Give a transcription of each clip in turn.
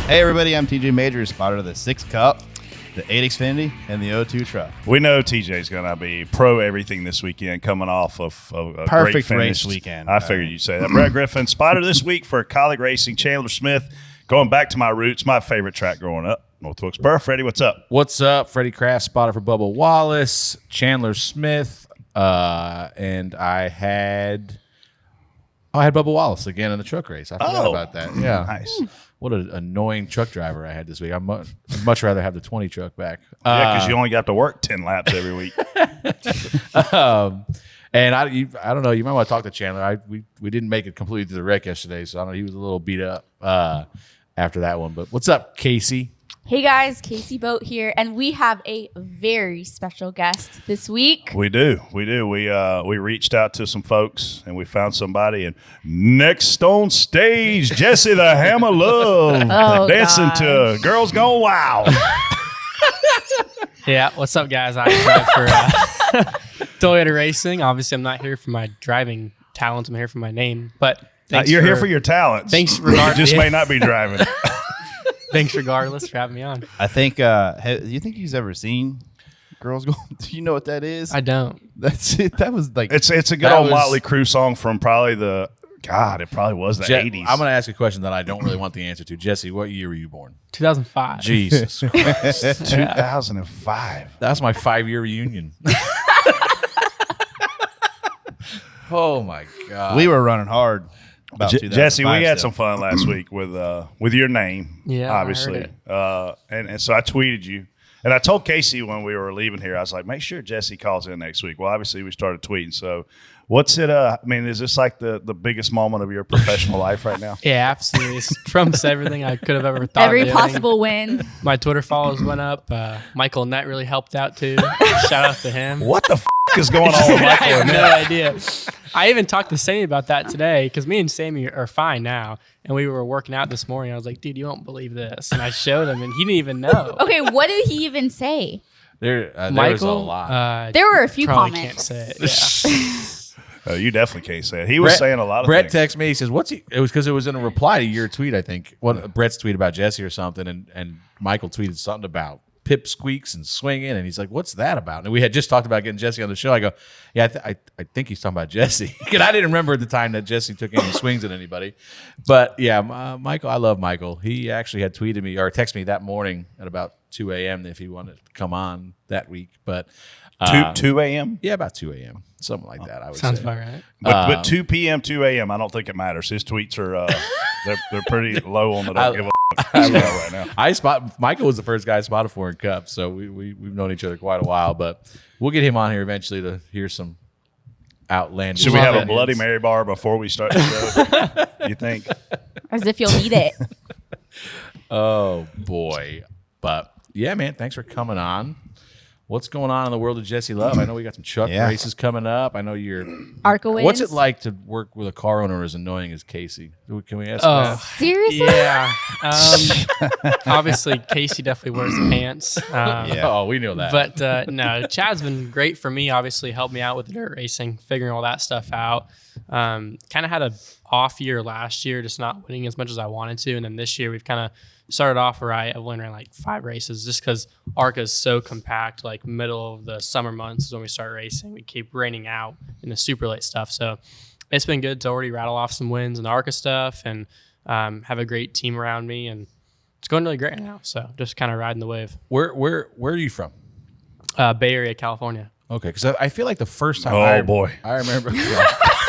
Hey everybody, I'm TJ Major, spotter of the 6 Cup, the 8 Xfinity, and the O2 truck. We know TJ's going to be pro everything this weekend, coming off of a Perfect great race weekend. I figured you'd say that. Brett Griffin, spotter this week for Colleague Racing. Chandler Smith, going back to my roots, my favorite track growing up, North Wilkesboro. Freddie, what's up? What's up? Freddie Kraft, spotter for Bubba Wallace, Chandler Smith, and I had Bubba Wallace again in the truck race. I forgot about that. Yeah, Nice. What an annoying truck driver I had this week. I'd much rather have the 20 truck back. Yeah, because you only got to work 10 laps every week. And I don't know. You might want to talk to Chandler. We didn't make it completely to the wreck yesterday, so I don't know. He was a little beat up after that one. But what's up, Casey? Hey guys, Casey Boat here, and we have a very special guest this week. We do. We reached out to some folks, and we found somebody. And next on stage, Jesse the Hammer Love dancing to Girls Gone Wild. Yeah, what's up, guys? I drive for Toyota Racing. Obviously, I'm not here for my driving talents. I'm here for my name. But You're here for your talents. Thanks, You just may not be driving. Thanks regardless for having me on. I think, do you think he's ever seen Girls Go? Do you know what that is? I don't. That's it. That was like, It's a good old Motley Crue song from probably it probably was the 80s. I'm going to ask a question that I don't really want the answer to. Jesse, what year were you born? 2005. Jesus Christ. 2005. That's my 5-year reunion. Oh, my God. we were running hard. About Jesse, we had still. some fun last week with your name, Yeah, obviously. I heard And so I tweeted you. And I told Casey when we were leaving here, I was like, make sure Jesse calls in next week. Well, obviously, we started tweeting. So what's it? I mean, is this like the biggest moment of your professional life right now? Yeah, absolutely. It trumps everything I could have ever thought Every of doing. possible win. My Twitter follows went up. Michael Nett really helped out, too. Shout out to him. What the is going on with I Michael have and no Ned? idea. I even talked to Sammy about that today because me and Sammy are fine now. And we were working out this morning. I was like, dude, you won't believe this. And I showed him, and he didn't even know. Okay, what did he even say? There was a Michael, lot. There were a few probably comments. can't say it. Yeah. You definitely can't say it. He was saying a lot of Brett things. texted me. He says, "What's he?" It was because it was in a reply to your tweet, I think. Brett's tweet about Jesse or something, and Michael tweeted something about pip squeaks and swinging, and he's like, "What's that about?" And we had just talked about getting Jesse on the show. I go, "Yeah, I think he's talking about Jesse," because I didn't remember at the time that Jesse took any swings at anybody. But yeah, Michael, I love Michael. He actually had tweeted me or texted me that morning at about 2 a.m. if he wanted to come on that week. But 2 a.m.? yeah, about 2 a.m. Something like that. I would Sounds say. about right. But 2 p.m., 2 a.m., I don't think it matters. His tweets are they're pretty low on the don't give a scale right now. Michael was the first guy I spotted for in Cup, so we've known each other quite a while. But we'll get him on here eventually to hear some outlandish. Should we have a opinions. Bloody Mary bar before we start the show? You think? As if you'll need it. Oh boy! But yeah, man, thanks for coming on. What's going on in the world of Jesse Love? I know we got some truck races coming up. I know you're. ARCA wins. What's it like to work with a car owner as annoying as Casey? Can we ask Oh. that? Seriously? Yeah. Obviously, Casey definitely wears the pants. Oh, we know that. But no, Chad's been great for me. Obviously, helped me out with the dirt racing, figuring all that stuff out. Kind of had a off year last year, just not winning as much as I wanted to. And then this year, we've kind of started off right. I've only ran like 5 races just because ARCA is so compact. Like middle of the summer months is when we start racing. We keep raining out in the super late stuff. So it's been good to already rattle off some wins in the ARCA stuff and have a great team around me. And it's going really great now. So just kind of riding the wave. Where are you from? Bay Area, California. Okay, because I feel like the first time. Oh, boy. I remember.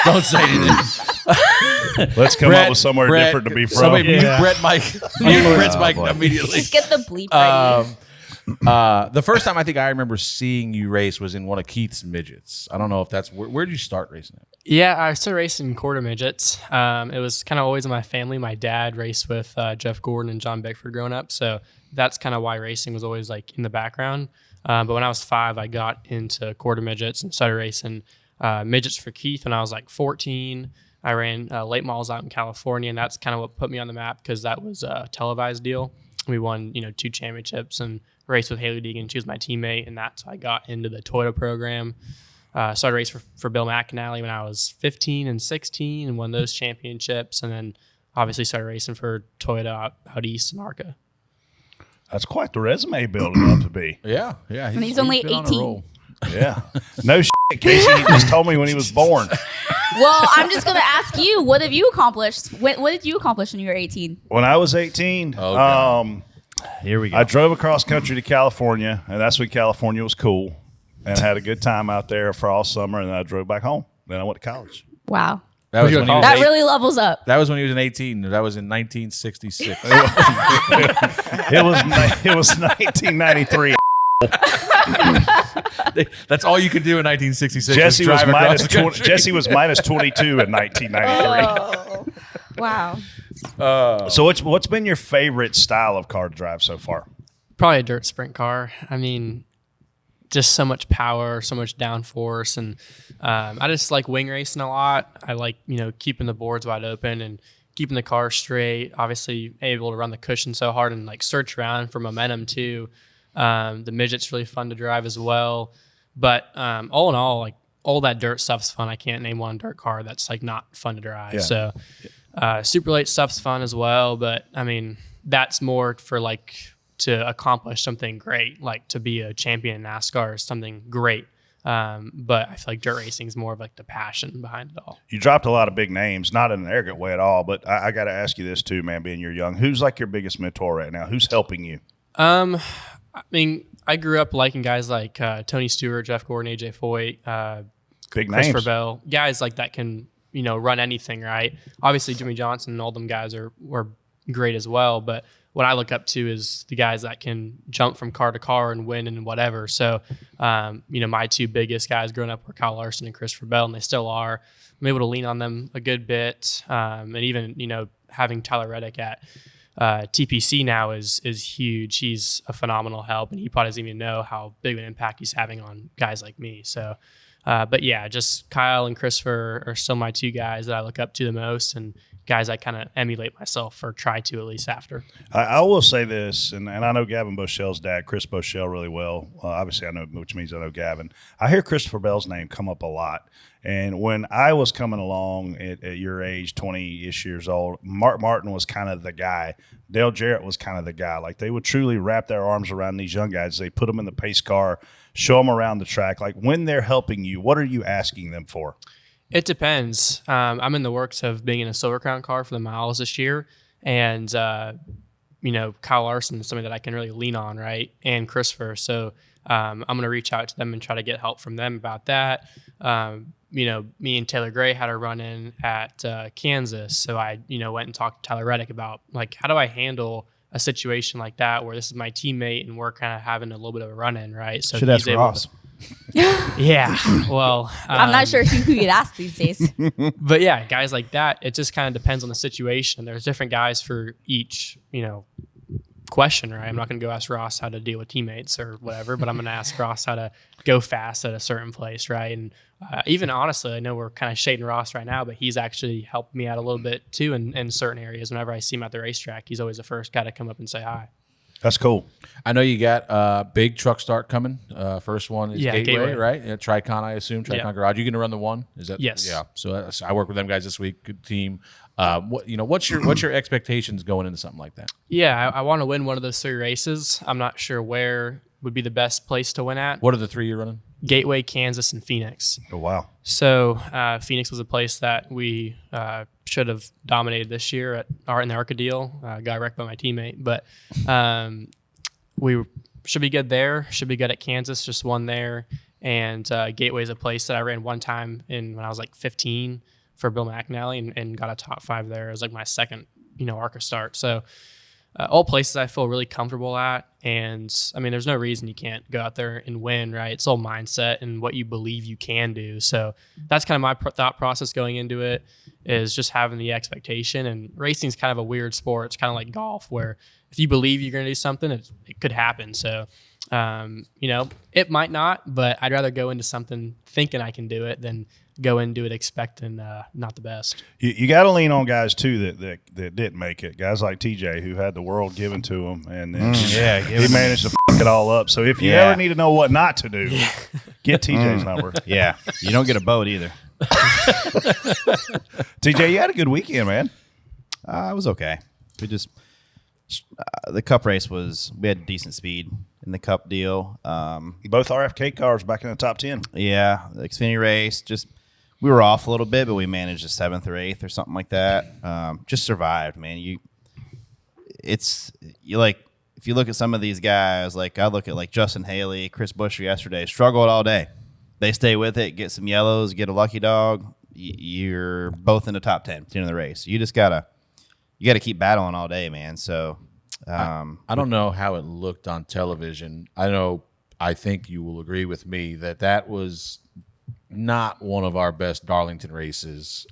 Don't say anything. Let's come up with somewhere different to be from. Somebody mute Brett Mike. Mute Brett's mic immediately. Just get the bleep ready. The first time I think I remember seeing you race was in one of Keith's midgets. I don't know if that's where did you start racing at? Yeah, I started racing quarter midgets. It was kind of always in my family. My dad raced with Jeff Gordon and John Bickford growing up, so that's kind of why racing was always like in the background. But when I was 5, I got into quarter midgets and started racing midgets for Keith when I was like 14. I ran late models out in California, and that's kind of what put me on the map because that was a televised deal. We won, 2 championships and raced with Haley Deegan. She was my teammate, and that's how I got into the Toyota program. Started racing for Bill McAnally when I was 15 and 16 and won those championships. And then obviously started racing for Toyota out east and ARCA. That's quite the resume building up to be. Yeah. And he's only been on a 18. roll. Yeah. No shit, Casey. He just told me when he was born. Well, I'm just going to ask you, what have you accomplished? What did you accomplish when you were 18? When I was 18, Okay. Here we go. I drove across country to California, and that's when California was cool, and I had a good time out there for all summer, and then I drove back home. Then I went to college. Wow. That was, you when go he was to That eight- really levels up. that was when he was 18. That was in 1966. It was 1993. That's all you could do in 1966. Jesse was drive across minus the 20, country. Jesse was minus 22 in 1993. Oh, wow. So what's been your favorite style of car to drive so far? Probably a dirt sprint car. I mean, just so much power, so much downforce, and I just like wing racing a lot. I like keeping the boards wide open and keeping the car straight. Obviously, able to run the cushion so hard and like search around for momentum too. The midget's really fun to drive as well. But all in all, like all that dirt stuff's fun. I can't name one dirt car that's like not fun to drive. Yeah. So super late stuff's fun as well. But I mean, that's more for like to accomplish something great, like to be a champion in NASCAR is something great. But I feel like dirt racing is more of like the passion behind it all. You dropped a lot of big names, not in an arrogant way at all, but I got to ask you this too, man, being you're young. Who's like your biggest mentor right now? Who's helping you? I mean, I grew up liking guys like Tony Stewart, Jeff Gordon, AJ Foyt, Big Christopher names. Bell, guys like that can, run anything, right? Obviously, Jimmy Johnson and all them guys were great as well. But what I look up to is the guys that can jump from car to car and win and whatever. So, my two biggest guys growing up were Kyle Larson and Christopher Bell, and they still are. I'm able to lean on them a good bit. And even, having Tyler Reddick at TPC now is huge. He's a phenomenal help, and he probably doesn't even know how big of an impact he's having on guys like me. So, but yeah, just Kyle and Christopher are still my two guys that I look up to the most, and guys I kind of emulate myself or try to at least after. I will say this, and I know Gavin Boschell's dad, Chris Boschell, really well. Obviously, I know, which means I know Gavin. I hear Christopher Bell's name come up a lot. And when I was coming along at your age, 20-ish years old, Mark Martin was kind of the guy. Dale Jarrett was kind of the guy. Like, they would truly wrap their arms around these young guys. They put them in the pace car, show them around the track. Like, when they're helping you, what are you asking them for? It depends. I'm in the works of being in a Silver Crown car for the miles this year. And, Kyle Larson is somebody that I can really lean on, right? And Christopher. So I'm going to reach out to them and try to get help from them about that. Me and Taylor Gray had a run-in at Kansas. So I, went and talked to Tyler Reddick about, like, how do I handle a situation like that where this is my teammate and we're kind of having a little bit of a run-in, right? So Should ask Ross. Yeah. Well, I'm not sure who you'd ask these days. but yeah, guys like that, it just kind of depends on the situation. There's different guys for each, question, right? I'm not going to go ask Ross how to deal with teammates or whatever, but I'm going to ask Ross how to go fast at a certain place, right? And even honestly, I know we're kind of shading Ross right now, but he's actually helped me out a little bit too in certain areas. Whenever I see him at the racetrack, he's always the first guy to come up and say hi. That's cool. I know you got big truck start coming. First one is Yeah, Gateway, Gateway. right? Yeah, Tricon, I assume. Tricon Yeah. Garage. You going to run the one? Is that? Yes. Yeah. So I work with them guys this week. Good team. What's your expectations going into something like that? Yeah, I want to win one of those three races. I'm not sure where would be the best place to win at. What are the three you're running? Gateway, Kansas, and Phoenix. Oh, wow. So Phoenix was a place that we should have dominated this year in the ARCA deal. Got wrecked by my teammate, but we should be good there. Should be good at Kansas. Just won there, and Gateway is a place that I ran one time when I was like 15 for Bill McAnally and got a top 5 there. It was like my second ARCA start. So all places I feel really comfortable at. And I mean, there's no reason you can't go out there and win, right? It's all mindset and what you believe you can do. So that's kind of my thought process going into it, is just having the expectation. And racing is kind of a weird sport. It's kind of like golf, where if you believe you're going to do something, it could happen. So, it might not, but I'd rather go into something thinking I can do it than go into it expecting not the best. You got to lean on guys too that didn't make it. Guys like TJ, who had the world given to him, and then he managed to fuck it all up. So if you ever need to know what not to do, get TJ's number. Yeah, you don't get a boat either. TJ, you had a good weekend, man. It was okay. We just the Cup race we had decent speed in the Cup deal. Both RFK cars back in the top 10. Yeah, the Xfinity race, we were off a little bit, but we managed a 7th or 8th or something like that. Just survived, man. If you look at some of these guys, like I look at like Justin Haley, Chris Buescher yesterday, struggled all day. They stay with it, get some yellows, get a lucky dog. You're both in the top 10 at the end of the race. You gotta keep battling all day, man. So I don't know how it looked on television. I think you will agree with me that was not one of our best Darlington races.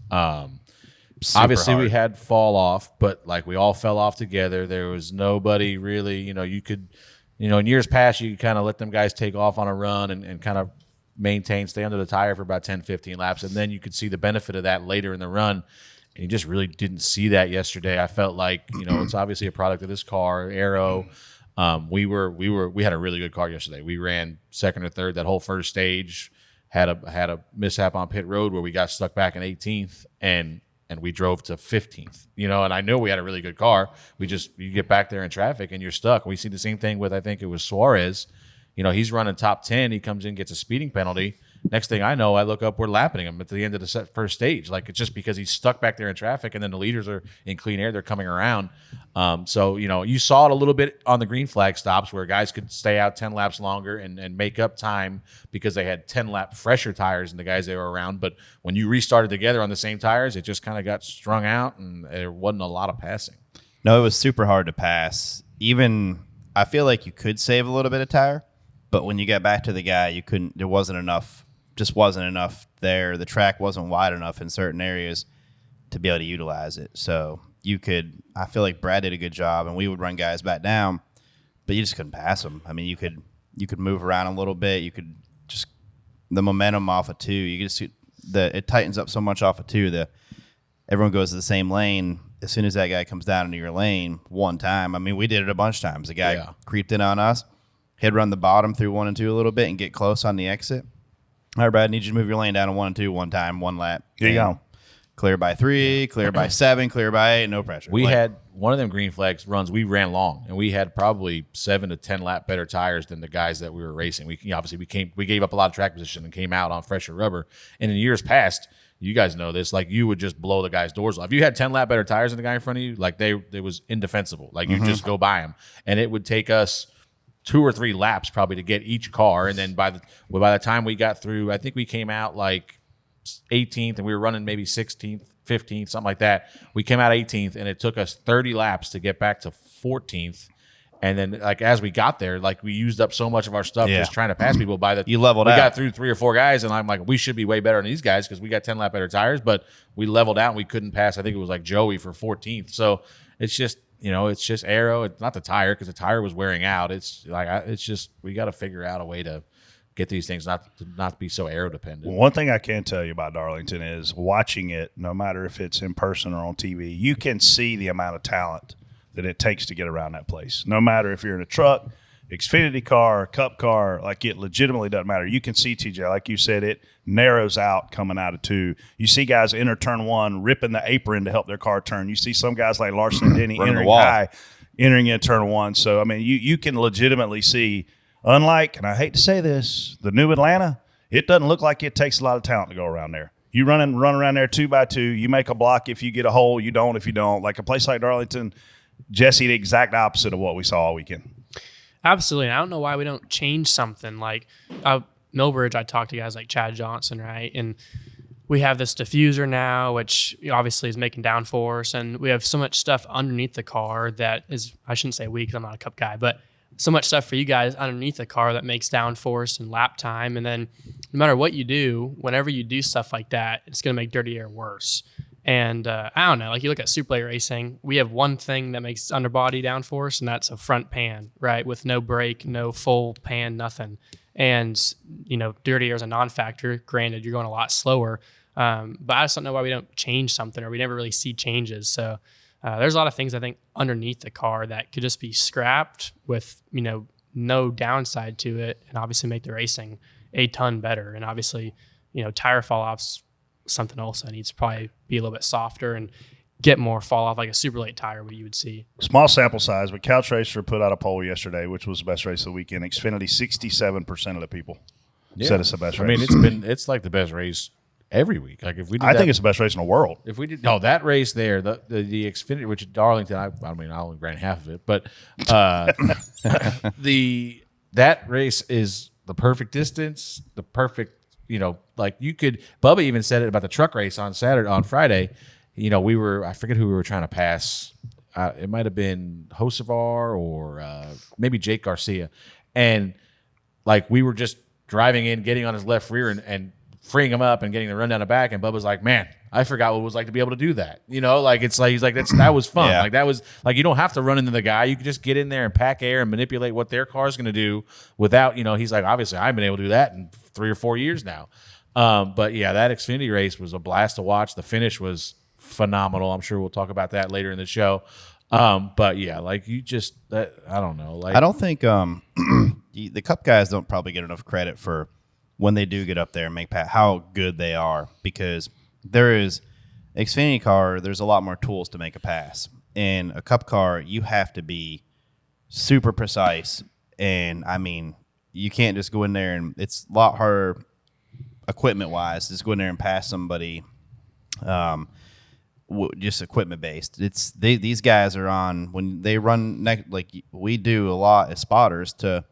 Obviously hard. we had fall off, but like we all fell off together. There was nobody really, you could, in years past, you could kind of let them guys take off on a run and kind of stay under the tire for about 10, 15 laps. And then you could see the benefit of that later in the run. And you just really didn't see that yesterday. I felt like, it's obviously a product of this car, Aero. We had a really good car yesterday. We ran second or third that whole first stage, had a mishap on pit road where we got stuck back in 18th and we drove to 15th, and I know we had a really good car. You get back there in traffic and you're stuck. We see the same thing with, I think it was Suarez. He's running top 10. He comes in, gets a speeding penalty. Next thing I know, I look up, we're lapping him at the end of the first stage. Like, it's just because he's stuck back there in traffic, and then the leaders are in clean air. They're coming around. So, you saw it a little bit on the green flag stops where guys could stay out 10 laps longer and make up time because they had 10-lap fresher tires than the guys they were around. But when you restarted together on the same tires, it just kind of got strung out, and there wasn't a lot of passing. No, it was super hard to pass. Even I feel like you could save a little bit of tire, but when you got back to the guy, you couldn't. There wasn't enough. Just wasn't enough there. The track wasn't wide enough in certain areas to be able to utilize it. So I feel like Brad did a good job, and we would run guys back down, but you just couldn't pass them. I mean, you could move around a little bit. You could just the momentum off of 2. You just it tightens up so much off of 2 that everyone goes to the same lane. As soon as that guy comes down into your lane one time, I mean, we did it a bunch of times. The guy creeped in on us. He'd run the bottom through 1 and 2 a little bit and get close on the exit. All right, Brad, I need you to move your lane down to 1 and 2 one time, one lap. Here you go. Clear by 3, clear by 7, clear by 8, no pressure. We had one of them green flags runs. We ran long, and we had probably 7 to 10 lap better tires than the guys that we were racing. We gave up a lot of track position and came out on fresher rubber. And in years past, you guys know this, like you would just blow the guy's doors off. If you had 10 lap better tires than the guy in front of you, like it was indefensible. Like you just go by them, and it would take us 2 or 3 laps probably to get each car. And then by the time we got through, I think we came out like 18th, and we were running maybe 16th, 15th, something like that. We came out 18th, and it took us 30 laps to get back to 14th. And then, like, as we got there, like, we used up so much of our stuff just trying to pass people. You leveled out. We got through 3 or 4 guys, and I'm like, we should be way better than these guys because we got 10 lap better tires, but we leveled out and we couldn't pass. I think it was like Joey for 14th. So it's just, it's just Aero. It's not the tire because the tire was wearing out. It's like, it's just, we got to figure out a way to get these things not to be so Aero dependent. One thing I can tell you about Darlington is watching it, no matter if it's in person or on TV, you can see the amount of talent that it takes to get around that place. No matter if you're in a truck, Xfinity car, Cup car, like it legitimately doesn't matter. You can see, TJ, like you said, it narrows out coming out of 2. You see guys enter turn 1, ripping the apron to help their car turn. You see some guys like Larson and Denny entering high, entering in turn 1. So, I mean, you can legitimately see, unlike, and I hate to say this, the new Atlanta, it doesn't look like it takes a lot of talent to go around there. You run around there 2 by 2. You make a block if you get a hole. You don't if you don't. Like a place like Darlington, Jesse, the exact opposite of what we saw all weekend. Absolutely. And I don't know why we don't change something. Like Millbridge, I talked to guys like Chad Johnson, right? And we have this diffuser now, which obviously is making downforce. And we have so much stuff underneath the car that is, I shouldn't say we because I'm not a Cup guy, but so much stuff for you guys underneath the car that makes downforce and lap time. And then no matter what you do, whenever you do stuff like that, it's going to make dirty air worse. And I don't know, like you look at Super Late Racing, we have one thing that makes underbody downforce, and that's a front pan, right? With no brake, no full pan, nothing. And, dirty air is a non-factor. Granted, you're going a lot slower. But I just don't know why we don't change something, or we never really see changes. So there's a lot of things I think underneath the car that could just be scrapped with, no downside to it, and obviously make the racing a ton better. And obviously, tire fall offs, something else that needs to probably be a little bit softer. And get more fall off like a super late tire, what you would see. Small sample size, but Couch Racer put out a poll yesterday, which was the best race of the weekend. Xfinity, 67% of the people said it's the best race. I mean, it's like the best race every week. Like if we did I think it's the best race in the world. if we did that race there, the Xfinity, which Darlington, I mean, I only ran half of it, but that race is the perfect distance, the perfect, like you could. Bubba even said it about the truck race on Friday. I forget who we were trying to pass. It might have been Hocevar or maybe Jake Garcia, and like we were just driving in, getting on his left rear and freeing him up and getting the run down the back. And Bubba's like, man, I forgot what it was like to be able to do that. Like it's like he's like that was fun. Yeah. Like that was like you don't have to run into the guy. You can just get in there and pack air and manipulate what their car's going to do without. He's like, obviously I've been able to do that in 3 or 4 years now. But yeah, that Xfinity race was a blast to watch. The finish was phenomenal. I'm sure we'll talk about that later in the show. But yeah, like I don't know. Like I don't think the Cup guys don't probably get enough credit for when they do get up there and make how good they are, because there is Xfinity car. There's a lot more tools to make a pass. In a Cup car, you have to be super precise, and I mean, you can't just go in there and it's a lot harder equipment wise. Just go in there and pass somebody. Just equipment based. These guys are on when they run like we do a lot as spotters to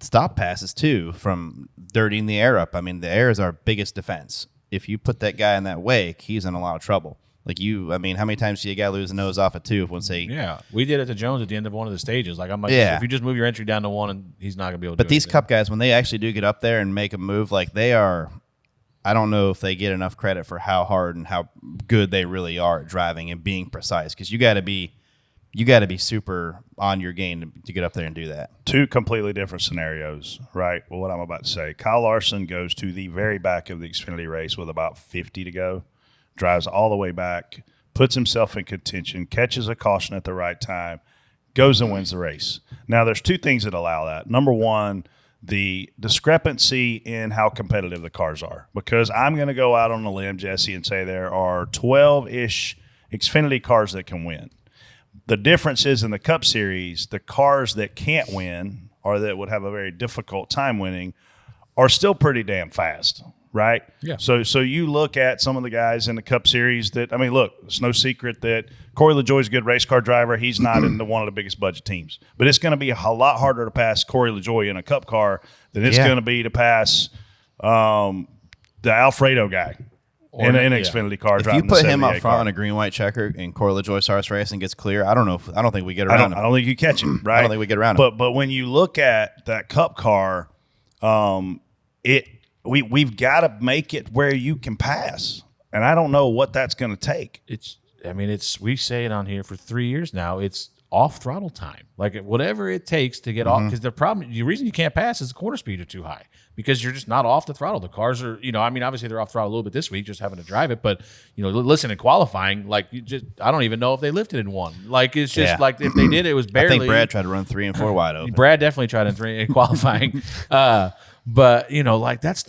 stop passes too from dirtying the air up. I mean, the air is our biggest defense. If you put that guy in that wake, he's in a lot of trouble. Like how many times do you got to lose a nose off a tube when say? Yeah, we did it to Jones at the end of one of the stages. Like I'm like, yeah. If you just move your entry down to 1, and he's not gonna be able to. But these Cup guys, when they actually do get up there and make a move, like they are. I don't know if they get enough credit for how hard and how good they really are at driving and being precise, because you got to be super on your game to get up there and do that. 2 completely different scenarios, right? Well, what I'm about to say. Kyle Larson goes to the very back of the Xfinity race with about 50 to go, drives all the way back, puts himself in contention, catches a caution at the right time, goes and wins the race. Now, there's 2 things that allow that. Number one, the discrepancy in how competitive the cars are, because I'm going to go out on a limb, Jesse, and say there are 12-ish Xfinity cars that can win. The difference is in the Cup Series, the cars that can't win or that would have a very difficult time winning are still pretty damn fast, right? Yeah. So you look at some of the guys in the Cup Series that, I mean, look, it's no secret that Corey LaJoie's a good race car driver. He's not in one of the biggest budget teams. But it's going to be a lot harder to pass Corey LaJoie in a Cup car than it's going to be to pass the Alfredo guy in an Xfinity car. If you put him up front on a green-white checker and Corey LaJoie starts racing, gets clear, I don't think we get around him. I don't think you catch him, right? I don't think we get around him. But when you look at that Cup car, we've got to make it where you can pass. And I don't know what that's going to take. We say it on here for 3 years now. It's off throttle time, like whatever it takes to get off. Because the reason you can't pass is the corner speed are too high, because you're just not off the throttle. The cars are, obviously they're off throttle a little bit this week, just having to drive it. But listen, in qualifying, like I don't even know if they lifted in 1. Like it's just like if they did, it was barely. I think Brad tried to run 3 and 4 wide open. Brad definitely tried in qualifying. But like that's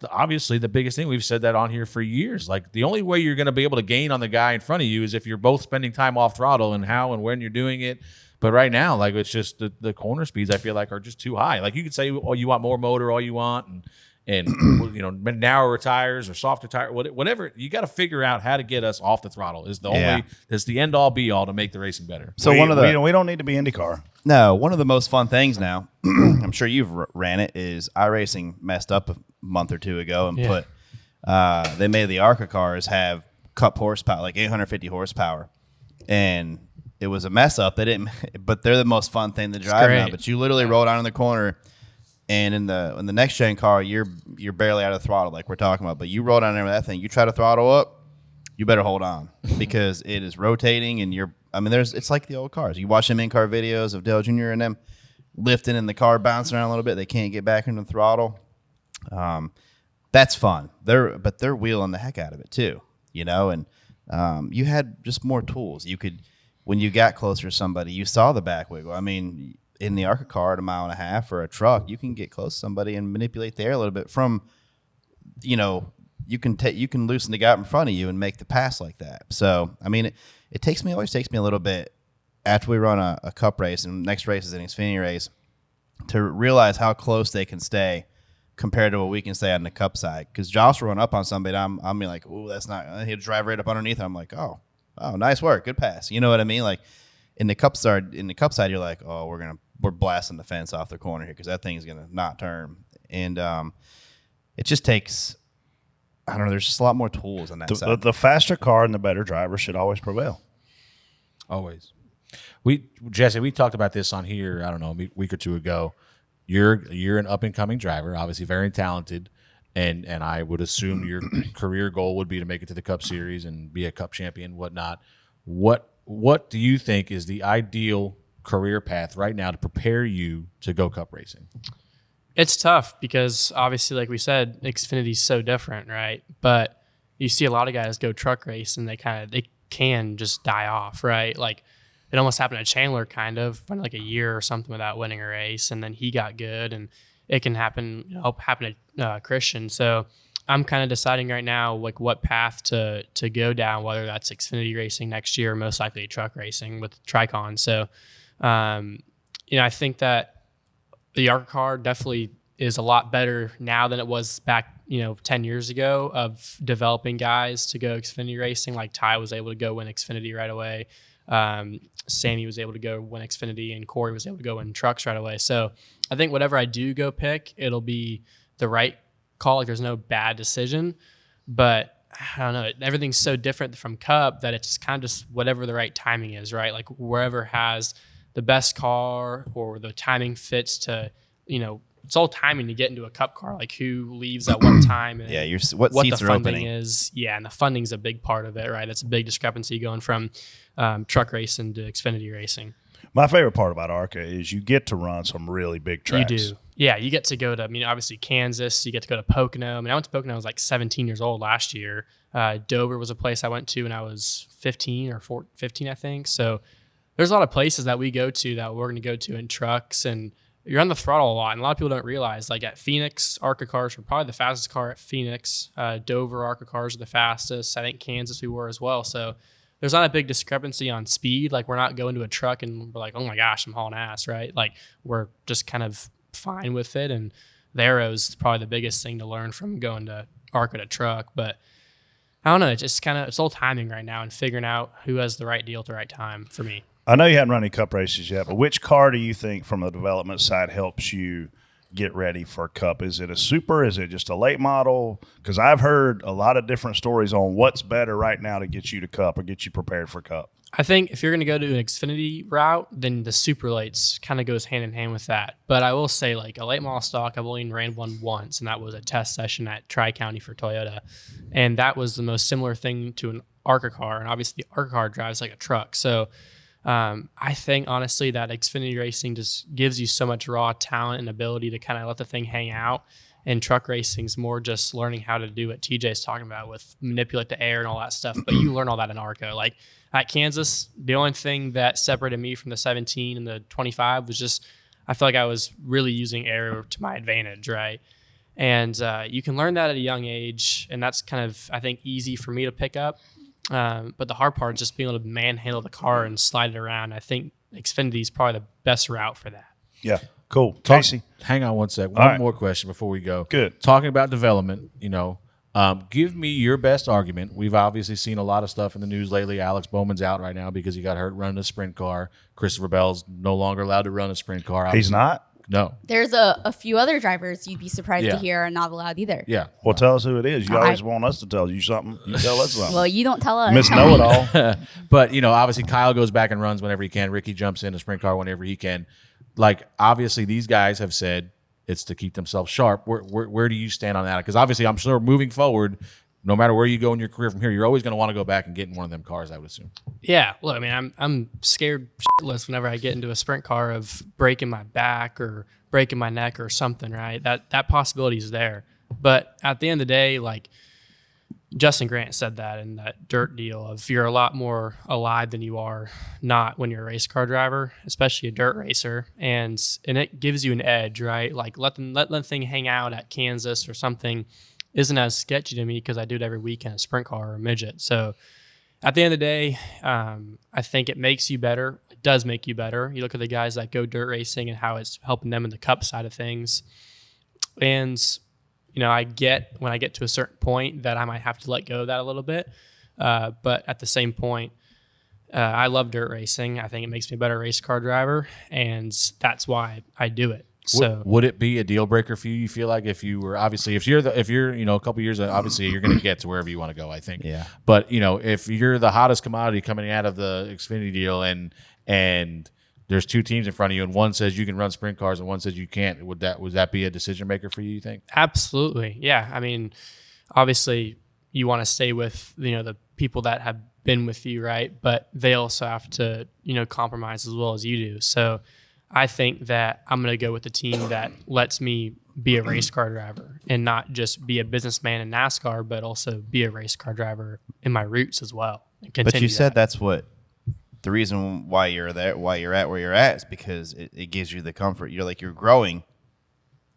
obviously the biggest thing. We've said that on here for years. Like the only way you're going to be able to gain on the guy in front of you is if you're both spending time off throttle, and how and when you're doing it. But right now, like it's just the corner speeds I feel like are just too high. Like you could say, oh, you want more motor, all you want, and narrower tires or softer tire, whatever. You got to figure out how to get us off the throttle. Is the only that's the end all be all to make the racing better. So we don't need to be IndyCar. No, one of the most fun things now, I'm sure you've ran it, is iRacing messed up a month or 2 ago and put they made the ARCA cars have Cup horsepower, like 850 horsepower, and it was a mess up. They didn't, but they're the most fun thing to drive now. But you literally roll down in the corner, and in the next gen car, you're barely out of the throttle, like we're talking about. But you roll down there with that thing, you try to throttle up, you better hold on because it is rotating, and it's like the old cars. You watch them in-car videos of Dale Jr. and them lifting in the car, bouncing around a little bit. They can't get back into the throttle. That's fun. But they're wheeling the heck out of it too, and you had just more tools. You could, when you got closer to somebody, you saw the back wiggle. I mean, in the ARCA car at 1.5 miles or a truck, you can get close to somebody and manipulate the air a little bit from, you can loosen the guy in front of you and make the pass like that. So I mean, it always takes me a little bit after we run a cup race and next race is an Xfinity race to realize how close they can stay compared to what we can stay on the cup side. Because Josh will run up on somebody, I'm be like, oh, that's not. He'll drive right up underneath. And I'm like, oh, nice work, good pass. You know what I mean? Like in the cup side, you're like, oh, we're blasting the fence off the corner here because that thing is gonna not turn. And it just takes. I don't know. There's just a lot more tools on that side. The faster car and the better driver should always prevail. Always. Jesse, we talked about this on here, I don't know, a week or two ago. You're an up-and-coming driver, obviously very talented, and I would assume your career goal would be to make it to the Cup Series and be a Cup champion, whatnot. What do you think is the ideal career path right now to prepare you to go Cup racing? It's tough because obviously, like we said, Xfinity's so different, right? But you see a lot of guys go truck race and they can just die off, right? Like it almost happened to Chandler, kind of went like a year or something without winning a race, and then he got good, and it can happen to Christian. So I'm kind of deciding right now like what path to go down, whether that's Xfinity racing next year, or most likely truck racing with Tricon. So I think that the ARCA car definitely is a lot better now than it was back 10 years ago of developing guys to go Xfinity racing. Like Ty was able to go win Xfinity right away. Sammy was able to go win Xfinity, and Corey was able to go win trucks right away. So I think whatever I do go pick, it'll be the right call. Like there's no bad decision, but I don't know. Everything's so different from Cup that it's kind of just whatever the right timing is, right? Like wherever has the best car or the timing fits to, it's all timing to get into a Cup car, like who leaves at what time. And what seats the are funding opening is. Yeah, and the funding's a big part of it, right? That's a big discrepancy going from truck racing to Xfinity racing. My favorite part about ARCA is you get to run some really big tracks. You do. Yeah, you get to go to, obviously Kansas, you get to go to Pocono. I went to Pocono, I was like 17 years old last year. Dover was a place I went to when I was 15 or 15, I think. So there's a lot of places that we go to that we're going to go to in trucks, and you're on the throttle a lot. And a lot of people don't realize, like at Phoenix, ARCA cars were probably the fastest car at Phoenix. Dover, ARCA cars are the fastest. I think Kansas we were as well. So there's not a big discrepancy on speed. Like we're not going to a truck and we're like, oh my gosh, I'm hauling ass, right? Like we're just kind of fine with it. And the aero's probably the biggest thing to learn from going to ARCA to truck. But I don't know. It's just it's all timing right now and figuring out who has the right deal at the right time for me. I know you haven't run any Cup races yet, but which car do you think from the development side helps you get ready for Cup? Is it a Super? Is it just a late model? Because I've heard a lot of different stories on what's better right now to get you to Cup or get you prepared for Cup. I think if you're going to go to an Xfinity route, then the super lates kind of goes hand in hand with that. But I will say, like a late model stock, I've only ran one once, and that was a test session at Tri-County for Toyota. And that was the most similar thing to an ARCA car. And obviously, the ARCA car drives like a truck. So I think, honestly, that Xfinity racing just gives you so much raw talent and ability to kind of let the thing hang out. And truck racing's more just learning how to do what TJ's talking about with manipulate the air and all that stuff. But you learn all that in ARCA. Like at Kansas, the only thing that separated me from the 17 and the 25 was just I feel like I was really using air to my advantage, right? And you can learn that at a young age, and that's kind of, I think, easy for me to pick up. But the hard part is just being able to manhandle the car and slide it around. I think Xfinity is probably the best route for that. Yeah. Cool. Casey. Hang on one sec. One more question before we go. Good. Talking about development, give me your best argument. We've obviously seen a lot of stuff in the news lately. Alex Bowman's out right now because he got hurt running a sprint car. Christopher Bell's no longer allowed to run a sprint car. Obviously. He's not? No. There's a few other drivers you'd be surprised to hear are not allowed either. Yeah. Well, tell us who it is. You always want us to tell you something. You tell us something. Well, you don't tell us. Miss Know-It-All. But, obviously Kyle goes back and runs whenever he can. Ricky jumps in a sprint car whenever he can. Like, obviously, these guys have said it's to keep themselves sharp. Where do you stand on that? Because obviously, I'm sure moving forward, no matter where you go in your career from here, you're always going to want to go back and get in one of them cars, I would assume. Yeah. Look, I mean, I'm scared shitless whenever I get into a sprint car of breaking my back or breaking my neck or something, right? That possibility is there. But at the end of the day, like, Justin Grant said that in that dirt deal of you're a lot more alive than you are not when you're a race car driver, especially a dirt racer. And it gives you an edge, right? Like let the thing hang out at Kansas or something isn't as sketchy to me because I do it every week in a sprint car or a midget. So at the end of the day, I think it makes you better. It does make you better. You look at the guys that go dirt racing and how it's helping them in the cup side of things. And, I get when I get to a certain point that I might have to let go of that a little bit. But at the same point, I love dirt racing. I think it makes me a better race car driver, and that's why I do it. So would it be a deal breaker for you? You feel like if you're a couple years, obviously you're going to get to wherever you want to go, I think. Yeah. But if you're the hottest commodity coming out of the Xfinity deal and there's two teams in front of you and one says you can run sprint cars and one says you can't, would that be a decision maker for you think? Absolutely. Yeah. I mean, obviously you want to stay with, the people that have been with you, right? But they also have to, compromise as well as you do. So I think that I'm going to go with the team that lets me be a race car driver and not just be a businessman in NASCAR, but also be a race car driver in my roots as well. But you said that's what the reason why you're there, why you're at where you're at is because it gives you the comfort. You're growing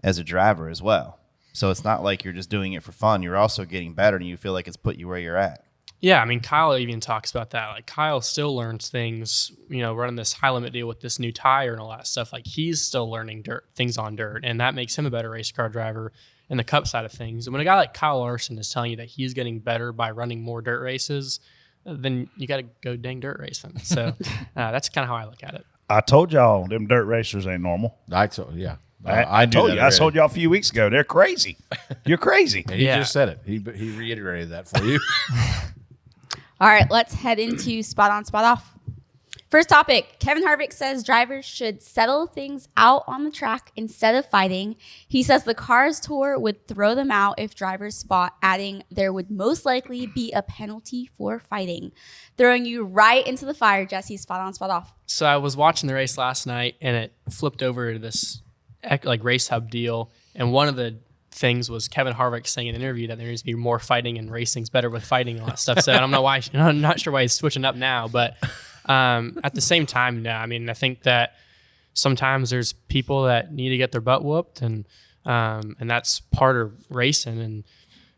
as a driver as well. So it's not like you're just doing it for fun. You're also getting better and you feel like it's put you where you're at. Yeah, I mean, Kyle even talks about that. Like, Kyle still learns things, running this high limit deal with this new tire and all that stuff. Like, he's still learning things on dirt, and that makes him a better race car driver in the cup side of things. And when a guy like Kyle Larson is telling you that he's getting better by running more dirt races, then you got to go dang dirt racing. So that's kind of how I look at it. I told y'all them dirt racers ain't normal. I told you. I told y'all a few weeks ago. They're crazy. You're crazy. He just said it. He reiterated that for you. All right, let's head into spot on, spot off. First topic, Kevin Harvick says drivers should settle things out on the track instead of fighting. He says the Cars Tour would throw them out if drivers fought, adding there would most likely be a penalty for fighting. Throwing you right into the fire, Jesse, spot on, spot off. So I was watching the race last night, and it flipped over to this race hub deal, and one of the things was Kevin Harvick saying in an interview that there needs to be more fighting and racing's better with fighting and all that stuff. So I don't know why. I'm not sure why he's switching up now, but at the same time, no. I mean, I think that sometimes there's people that need to get their butt whooped, and that's part of racing.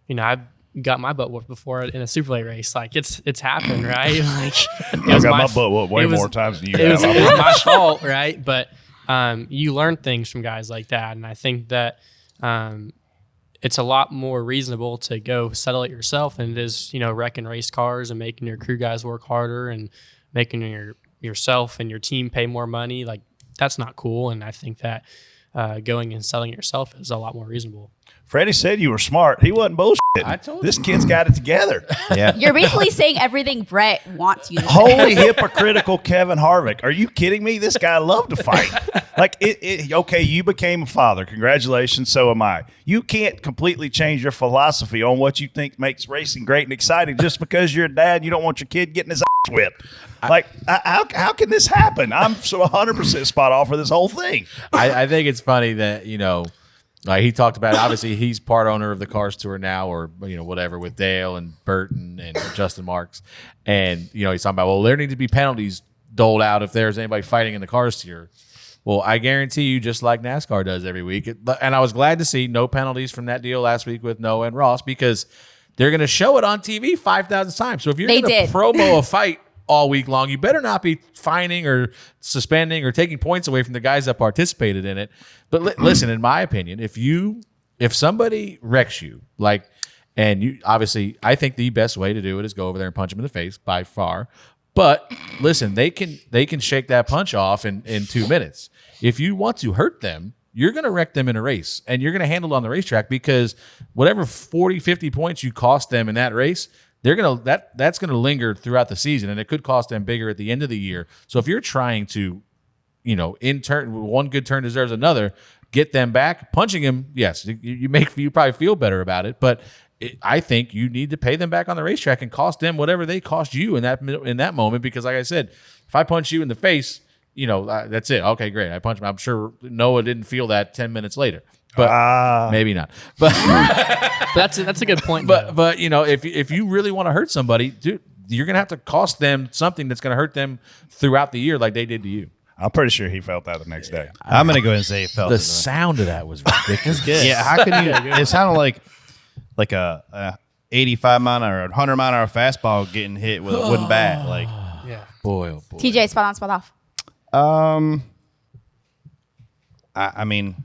And I've got my butt whooped before in a super late race. Like it's happened, right? Like I've got my butt whooped way more times than you have. It was my fault, right? But you learn things from guys like that, and I think that it's a lot more reasonable to go settle it yourself than it is, wrecking race cars and making your crew guys work harder and making yourself and your team pay more money. Like, that's not cool. And I think that going and settling it yourself is a lot more reasonable. Freddie said you were smart. He wasn't bullshit. I told this kid's got it together. Yeah. You're basically saying everything Brett wants you to say. Holy hypocritical Kevin Harvick. Are you kidding me? This guy loved to fight. Like, okay, you became a father. Congratulations, so am I. You can't completely change your philosophy on what you think makes racing great and exciting just because you're a dad and you don't want your kid getting his ass whipped. Like, how can this happen? I'm so 100% spot on for this whole thing. I think it's funny that, like he talked about, obviously he's part owner of the Cars Tour now, or whatever, with Dale and Burton and Justin Marks, and he's talking about, well, there need to be penalties doled out if there's anybody fighting in the Cars Tour. Well, I guarantee you, just like NASCAR does every week, and I was glad to see no penalties from that deal last week with Noah and Ross, because they're going to show it on TV 5,000 times. So if you're going to promo a fight all week long, you better not be fining or suspending or taking points away from the guys that participated in it. But listen, in my opinion, if somebody wrecks you, and you obviously, I think the best way to do it is go over there and punch them in the face by far. But listen, they can shake that punch off in 2 minutes. If you want to hurt them, you're going to wreck them in a race, and you're going to handle it on the racetrack, because whatever 40, 50 points you cost them in that race, that's going to linger throughout the season, and it could cost them bigger at the end of the year. So if you're trying to, in turn, one good turn deserves another, get them back, punching them, yes, you probably feel better about it, but I think you need to pay them back on the racetrack and cost them whatever they cost you in that moment, because like I said, if I punch you in the face, that's it. Okay, great. I punched him. I'm sure Noah didn't feel that 10 minutes later, but maybe not. But that's a good point. But if you really want to hurt somebody, dude, you're gonna have to cost them something that's gonna hurt them throughout the year, like they did to you. I'm pretty sure he felt that the next day. I'm gonna go ahead and say he felt the it. sound of that was ridiculous. Yeah, how can you? It sounded like like a 85 mile an hour or 100 mile an hour fastball getting hit with a wooden bat. Like, Yeah. Boy, oh boy. TJ, spot on, spot off. I mean,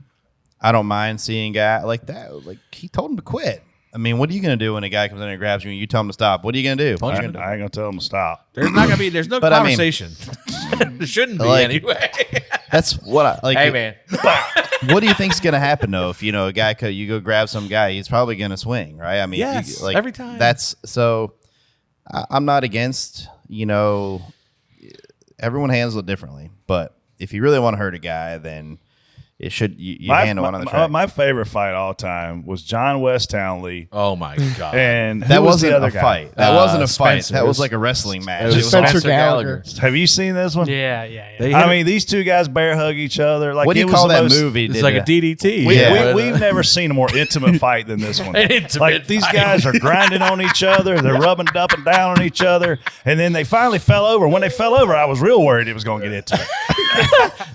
I don't mind seeing a guy like that. Like, he told him to quit. I mean, what are you going to do when a guy comes in and grabs you and you tell him to stop? What are you going to do? I ain't going to tell them to stop. There's not gonna be. There's no But I mean- conversation. There shouldn't be Like- anyway. That's what I like. Hey man, What do you think's going to happen though? If a guy you go grab some guy, he's probably going to swing, right? I mean, Yes, every time. That's so. I'm not against. Everyone handles it differently, but if you really want to hurt a guy, then it should you handle it on the track. My favorite fight all time was John West Townley, oh my god. and that who was wasn't the other a guy? fight. That wasn't a fight. Spencer. That was like a wrestling match. It was It was Spencer Spencer Gallagher. Have you seen this one? Yeah. They I hit- mean, these two guys bear hug each other. Like what do you it was call the that most- movie? it's Did like a it- DDT. We've never seen a more intimate fight than this one. An intimate Like these fight. guys are grinding on each other, they're rubbing up and down on each other, and then they finally fell over. When they fell over, I was real worried it was going to get intimate.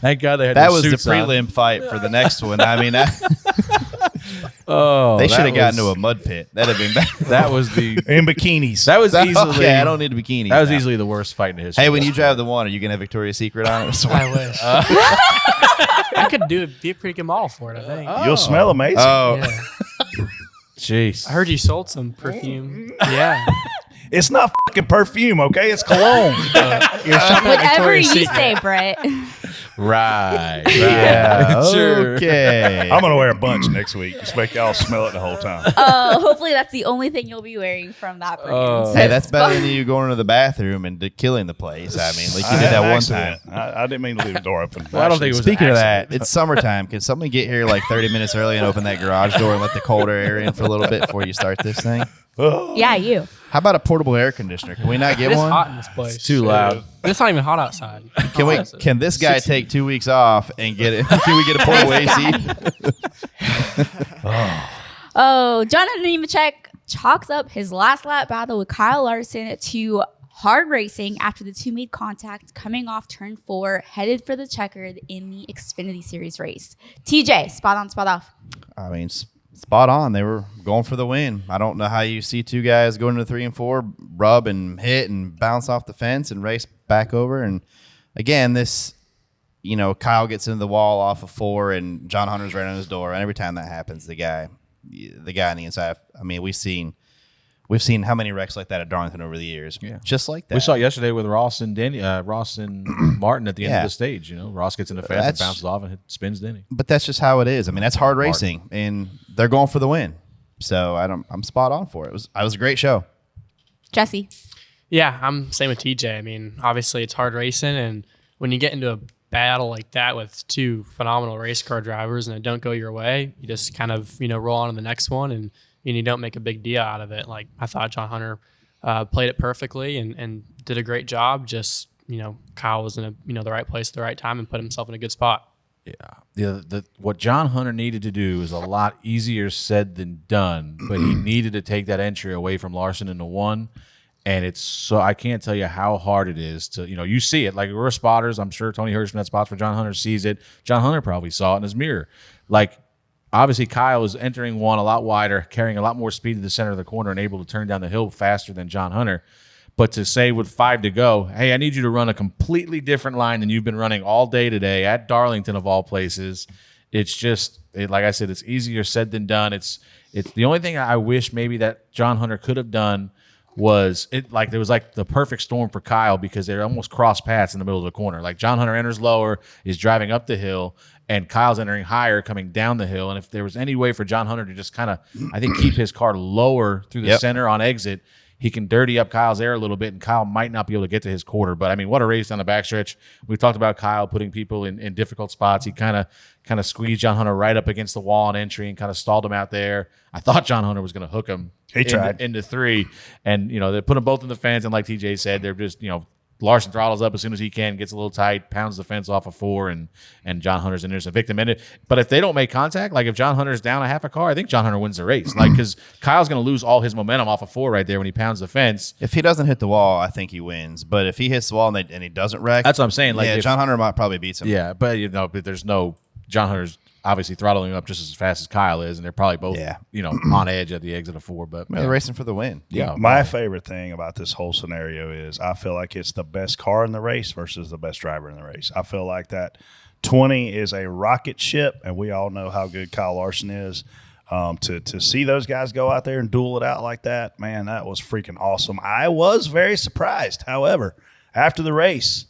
Thank God they had That their was the suits on. prelim fight for the next one. I mean, Oh, they that should have gotten was- to a mud pit. That'd have been bad. That was the. In bikinis. That was easily. Okay, I don't need a bikini. That was now. easily the worst fight in history. Hey, when you drive the one, are you gonna have Victoria's Secret on it? I wish. I could be a pretty good model for it, I think. You'll smell amazing. Oh, Yeah. Jeez. I heard you sold some perfume. Yeah. It's not fucking perfume, okay? It's cologne. You're shopping at Whatever Victoria's you Secret. say, Brett. Right. yeah. Sure. Okay. I'm gonna wear a bunch next week. Just make y'all smell it the whole time. Hopefully that's the only thing you'll be wearing from that brand. Oh. Hey, that's better than you going to the bathroom and killing the place. I mean, like you did had that an one accident. time. I didn't mean to leave the door open. Well, I don't think it was Speaking an of accident. that, it's summertime. Can somebody get here like 30 minutes early and open that garage door and let the colder air in for a little bit before you start this thing? Yeah, you. How about a portable air conditioner? Can we not get It's one? hot in this place. Too loud. It's not even hot outside. Can we? Can this guy take 2 weeks off and get it? Can we get a portable AC? Oh, Jonathan Nemechek chalks up his last lap battle with Kyle Larson to hard racing after the two made contact coming off turn 4, headed for the checkered in the Xfinity Series race. TJ, spot on, spot off. I mean, spot on. They were going for the win. I don't know how you see two guys going into 3 and 4, rub and hit and bounce off the fence and race back over. And again, this, Kyle gets into the wall off of 4 and John Hunter's right on his door. And every time that happens, the guy on the inside. I mean, we've seen how many wrecks like that at Darlington over the years. Yeah. Just like that. We saw it yesterday with Ross and Martin at the end of Yeah. the stage. Ross gets in the fence and That's- bounces off and spins Denny. But that's just how it is. I mean, that's hard racing, and they're going for the win. So I'm spot on for it. It was a great show. Jesse. Yeah, I'm same with TJ. I mean, obviously it's hard racing, and when you get into a battle like that with two phenomenal race car drivers and it don't go your way, you just kind of roll on to the next one, and you don't make a big deal out of it. Like I thought John Hunter played it perfectly and did a great job. Just Kyle was in the right place at the right time and put himself in a good spot. Yeah. What John Hunter needed to do is a lot easier said than done, but he needed to take that entry away from Larson into 1. And it's so I can't tell you how hard it is to, you see it. Like we're spotters. I'm sure Tony Hirschman that spots for John Hunter sees it. John Hunter probably saw it in his mirror. Like obviously Kyle was entering 1 a lot wider, carrying a lot more speed to the center of the corner and able to turn down the hill faster than John Hunter. But to say with 5 to go, hey, I need you to run a completely different line than you've been running all day today at Darlington of all places. It's just, like I said, it's easier said than done. It's the only thing I wish maybe that John Hunter could have done was there was like the perfect storm for Kyle because they're almost cross paths in the middle of the corner. Like John Hunter enters lower, is driving up the hill, and Kyle's entering higher, coming down the hill. And if there was any way for John Hunter to just kind of, I think, keep his car lower through the center on exit, he can dirty up Kyle's air a little bit, and Kyle might not be able to get to his quarter. But, I mean, what a race down the backstretch. We've talked about Kyle putting people in difficult spots. He kind of squeezed John Hunter right up against the wall on entry and kind of stalled him out there. I thought John Hunter was going to hook him into 3. And, they put them both in the fence. And like TJ said, they're just, Larson throttles up as soon as he can, gets a little tight, pounds the fence off of 4, and John Hunter's in there as a victim in it. But if they don't make contact, like if John Hunter's down a half a car, I think John Hunter wins the race. Like because Kyle's going to lose all his momentum off of 4 right there when he pounds the fence. If he doesn't hit the wall, I think he wins. But if he hits the wall and he doesn't wreck, That's what I'm saying. Like John Hunter might probably beats him. Yeah, but but there's no John Hunter's. obviously throttling up just as fast as Kyle is, and they're probably both, on edge at the exit of 4. But They're racing for the win. yeah, My favorite thing about this whole scenario is I feel like it's the best car in the race versus the best driver in the race. I feel like that 20 is a rocket ship, and we all know how good Kyle Larson is. To see those guys go out there and duel it out like that, man, that was freaking awesome. I was very surprised. However, after the race,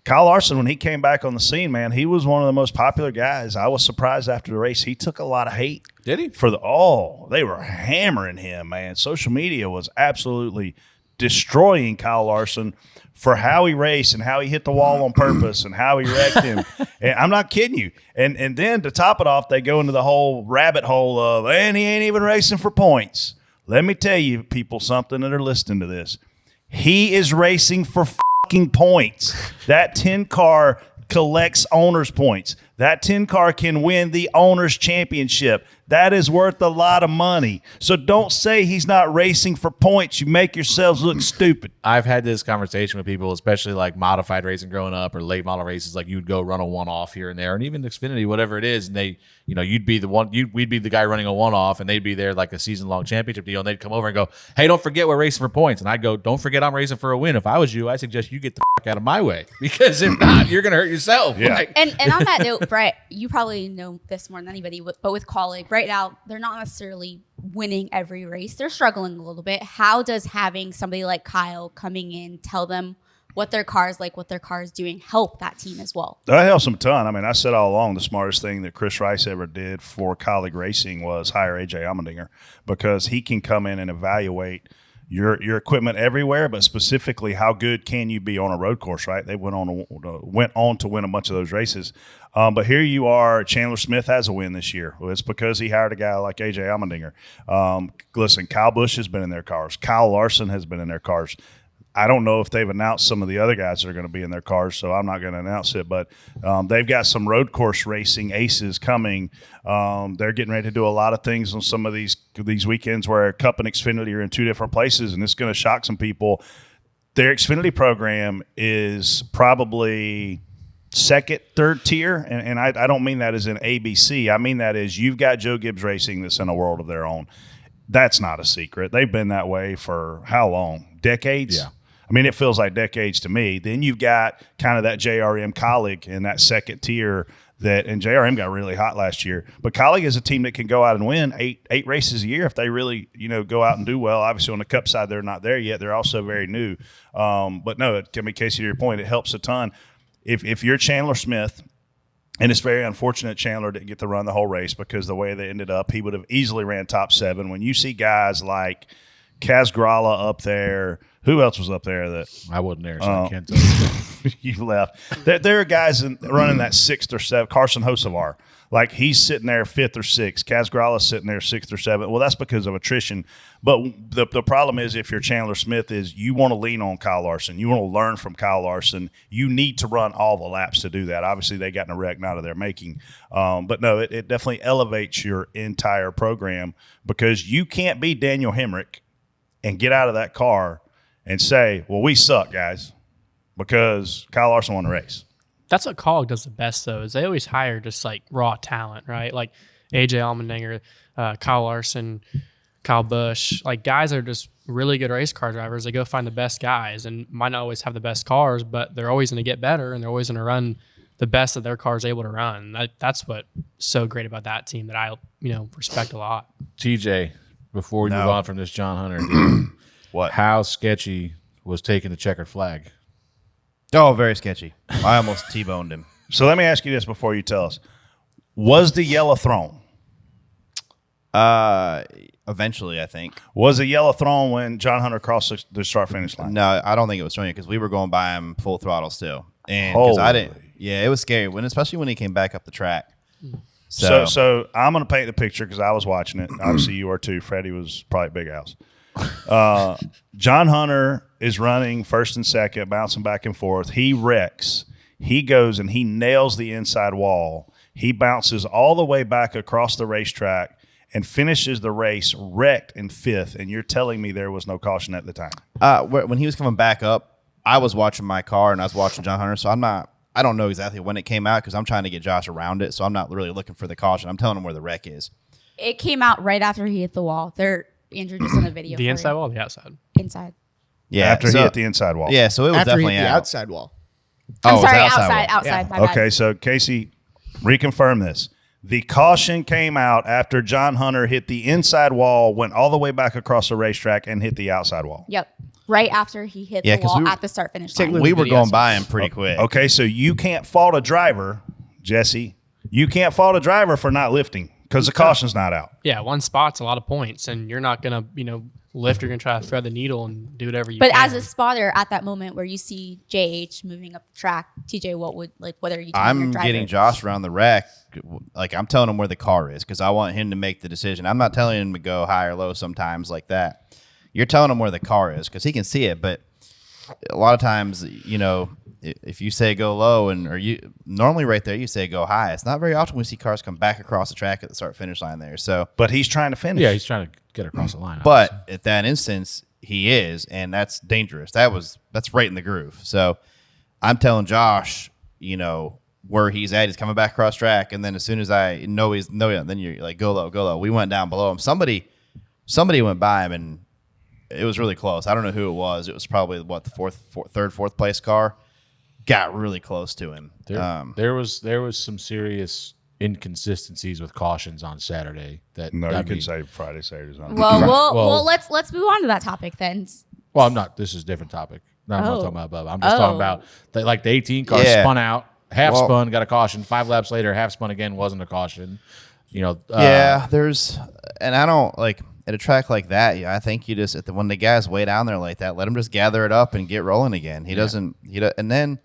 Kyle Larson, when he came back on the scene, man, he was one of the most popular guys. I was surprised after the race. He took a lot of hate. Did he? They were hammering him, man. Social media was absolutely destroying Kyle Larson for how he raced and how he hit the wall on purpose and how he wrecked him. And I'm not kidding you. And then to top it off, they go into the whole rabbit hole of, and he ain't even racing for points. Let me tell you, people, something that are listening to this. He is racing for fucking points. That 10 car collects owner's points. That 10 car can win the owner's championship. That is worth a lot of money. So don't say he's not racing for points. You make yourselves look stupid. I've had this conversation with people, especially like modified racing growing up or late model races. Like you'd go run a 1-off here and there, and even Xfinity, whatever it is, and they, you'd be the one, we'd be the guy running a 1-off, and they'd be there like a season-long championship deal, and they'd come over and go, "Hey, don't forget we're racing for points." And I'd go, "Don't forget I'm racing for a win. If I was you, I suggest you get the fuck out of my way, because if not, you're gonna hurt yourself." Yeah. Like, And on that note, Brett, you probably know this more than anybody, but with Kaulig, right now, they're not necessarily winning every race. They're struggling a little bit. How does having somebody like Kyle coming in tell them what their car is like, what their car is doing, help that team as well? That helps them a ton. I mean, I said all along the smartest thing that Chris Rice ever did for Kaulig Racing was hire AJ Allmendinger, because he can come in and evaluate your equipment everywhere, but specifically how good can you be on a road course, right? They went on to win a bunch of those races. But here you are, Chandler Smith has a win this year. Well, it's because he hired a guy like AJ Allmendinger. Listen, Kyle Busch has been in their cars. Kyle Larson has been in their cars. I don't know if they've announced some of the other guys that are going to be in their cars, so I'm not going to announce it. But they've got some road course racing aces coming. They're getting ready to do a lot of things on some of these weekends where Cup and Xfinity are in two different places, and it's going to shock some people. Their Xfinity program is probably second, third tier, and I don't mean that as in ABC. I mean that as you've got Joe Gibbs Racing that's in a world of their own. That's not a secret. They've been that way for how long? Decades? Yeah. I mean, it feels like decades to me. Then you've got kind of that JRM Kaulig in that second tier and JRM got really hot last year. But Kaulig is a team that can go out and win eight races a year if they really, go out and do well. Obviously, on the Cup side, they're not there yet. They're also very new. But no, Casey, to your point, it helps a ton. If you're Chandler Smith, and it's very unfortunate Chandler didn't get to run the whole race because the way they ended up, he would have easily ran top 7. When you see guys like Kaz Grala up there, who else was up there that I wasn't there, so I can't tell you. you left? There are guys running that 6th or 7th. Carson Hocevar, like he's sitting there 5th or 6th. Kaz Grala's sitting there 6th or 7th. Well, that's because of attrition. But the problem is, if you're Chandler Smith, is you want to lean on Kyle Larson. You want to learn from Kyle Larson. You need to run all the laps to do that. Obviously, they got in a wreck out of their making. But no, it definitely elevates your entire program, because you can't be Daniel Hemrick and get out of that car and say, well, we suck, guys, because Kyle Larson won the race. That's what Kaulig does the best, though, is they always hire just like raw talent, right? Like AJ Allmendinger, Kyle Larson, Kyle Busch, like guys that are just really good race car drivers. They go find the best guys and might not always have the best cars, but they're always going to get better and they're always going to run the best that their car is able to run. That's what's so great about that team that I, respect a lot. TJ, before we move on from this John Hunter, What? how sketchy was taking the checkered flag? Oh, very sketchy. I almost T-boned him. So let me ask you this before you tell us. Was the yellow thrown? Eventually, I think. Was the yellow thrown when John Hunter crossed the start-finish line? No, I don't think it was showing it, because we were going by him full throttle still. And because I didn't. Yeah, it was scary, especially when he came back up the track. So I'm going to paint the picture because I was watching it. Obviously, you were too. Freddie was probably Big House. John Hunter is running first and second, bouncing back and forth. He wrecks. He goes and he nails the inside wall. He bounces all the way back across the racetrack and finishes the race wrecked in 5th. And you're telling me there was no caution at the time? When he was coming back up, I was watching my car and I was watching John Hunter, so I'm not I don't know exactly when it came out because I'm trying to get Josh around it, so I'm not really looking for the caution. I'm telling him where the wreck is. It came out right after he hit the wall. They're introducing a video. The for inside it. wall, or the outside. Inside. Yeah, After so, he hit the inside wall. Yeah, so it was After he definitely hit the out. outside wall. I'm Oh, it was sorry, outside outside. wall. My bad. Okay, so Casey, reconfirm this. The caution came out after John Hunter hit the inside wall, went all the way back across the racetrack, and hit the outside wall. Yep. Right after he hit Yeah, the 'cause wall we were- at the start finish line. We were video going says- by him pretty quick. Okay, so you can't fault a driver, Jesse. You can't fault a driver for not lifting because the caution's not out. Yeah, one spot's a lot of points, and you're not gonna, lift. You're gonna try to thread the needle and do whatever you But can. as a spotter at that moment where you see JH moving up the track, TJ, what are you telling your I'm driver? getting Josh around the wreck. Like, I'm telling him where the car is because I want him to make the decision. I'm not telling him to go high or low sometimes like that. You're telling him where the car is because he can see it. But a lot of times, if you say go low or you normally right there, you say go high. It's not very often we see cars come back across the track at the start finish line there. So, But he's trying to finish. Yeah, he's trying to get across the line. but at that instance, he is, and that's dangerous. That's right in the groove. So I'm telling Josh, where he's at. He's coming back across track, and then as soon as I know then you're like go low. We went down below him. Somebody went by him, and it was really close. I don't know who it was. It was probably the third, fourth place car. Got really close to him. There was some serious inconsistencies with cautions on Saturday. No, you I mean- can say Friday, Saturday, Sunday. Well, let's move on to that topic then. Well, I'm not. This is a different topic. No, I'm not talking about Bubba. I'm just talking about the 18 car Yeah. spun out, half Well- spun, got a caution. 5 laps later, half spun again, wasn't a caution. Yeah, and I don't like at a track like that. Yeah, I think you just when the guy's way down there like that, let him just gather it up and get rolling again. And then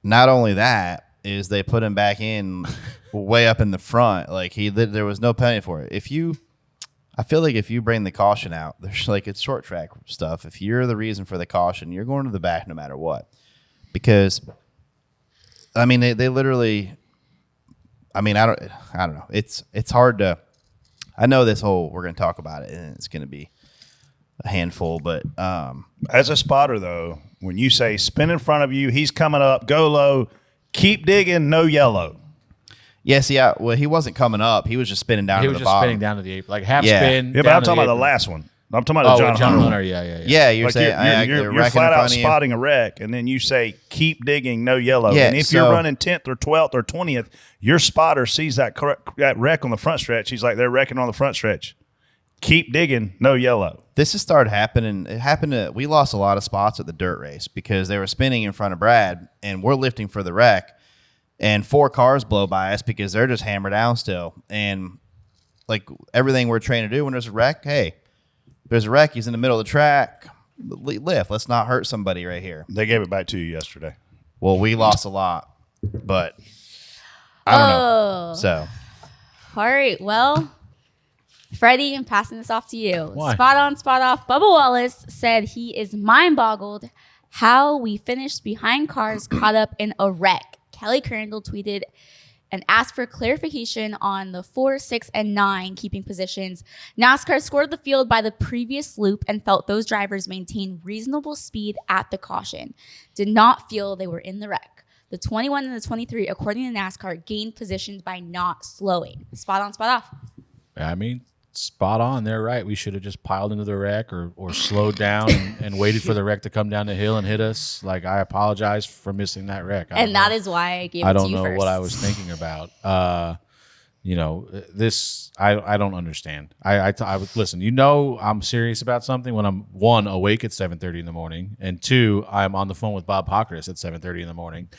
not only that is they put him back in way up in the front. Like there was no penalty for it. I feel like if you bring the caution out, there's it's short track stuff. If you're the reason for the caution, you're going to the back no matter what. Because I mean, they literally. I mean, I don't know. It's hard to. I know we're going to talk about it, and it's going to be a handful. But As a spotter, though, when you say spin in front of you, he's coming up, go low, keep digging, no yellow. yes, yeah. Well, he wasn't coming up. He was just spinning down He to was the just bottom. spinning down to the apron, like half Yeah. spin. Yeah, but down I'm to talking about the apron. last one. I'm talking about Oh, the with John Hunter. Yeah. Yeah, you're Like saying you're wrecking flat in out front of you. spotting a wreck, and then you say keep digging, no yellow. Yeah, and if so- you're running 10th or 12th or 20th, your spotter sees that wreck on the front stretch. He's like, they're wrecking on the front stretch. Keep digging, no yellow. This has started happening. It happened. We lost a lot of spots at the dirt race because they were spinning in front of Brad, and we're lifting for the wreck, and 4 cars blow by us because they're just hammered down still. And like everything we're trained to do when there's a wreck, hey, there's a wreck. He's in the middle of the track. Lift. Let's not hurt somebody right here. They gave it back to you yesterday. Well, we lost a lot, but I don't know. So All right, well, Freddie, I'm passing this off to you. Why? Spot on, spot off. Bubba Wallace said he is mind-boggled how we finished behind cars caught up in a wreck. Kelly Crandall tweeted and asked for clarification on the 4, 6, and 9 keeping positions. NASCAR scored the field by the previous loop and felt those drivers maintained reasonable speed at the caution. Did not feel they were in the wreck. The 21 and the 23, according to NASCAR, gained positions by not slowing. Spot on, spot off. I mean, spot on. They're right. We should have just piled into the wreck or slowed down and waited for the wreck to come down the hill and hit us. Like, I apologize for missing that wreck. And that is why I gave it I to don't you know first. what I was thinking about. This I don't understand. I would listen. I'm serious about something when I'm 1 awake at 7:30 in the morning, and 2 I'm on the phone with Bob Hawkers at 7:30 in the morning.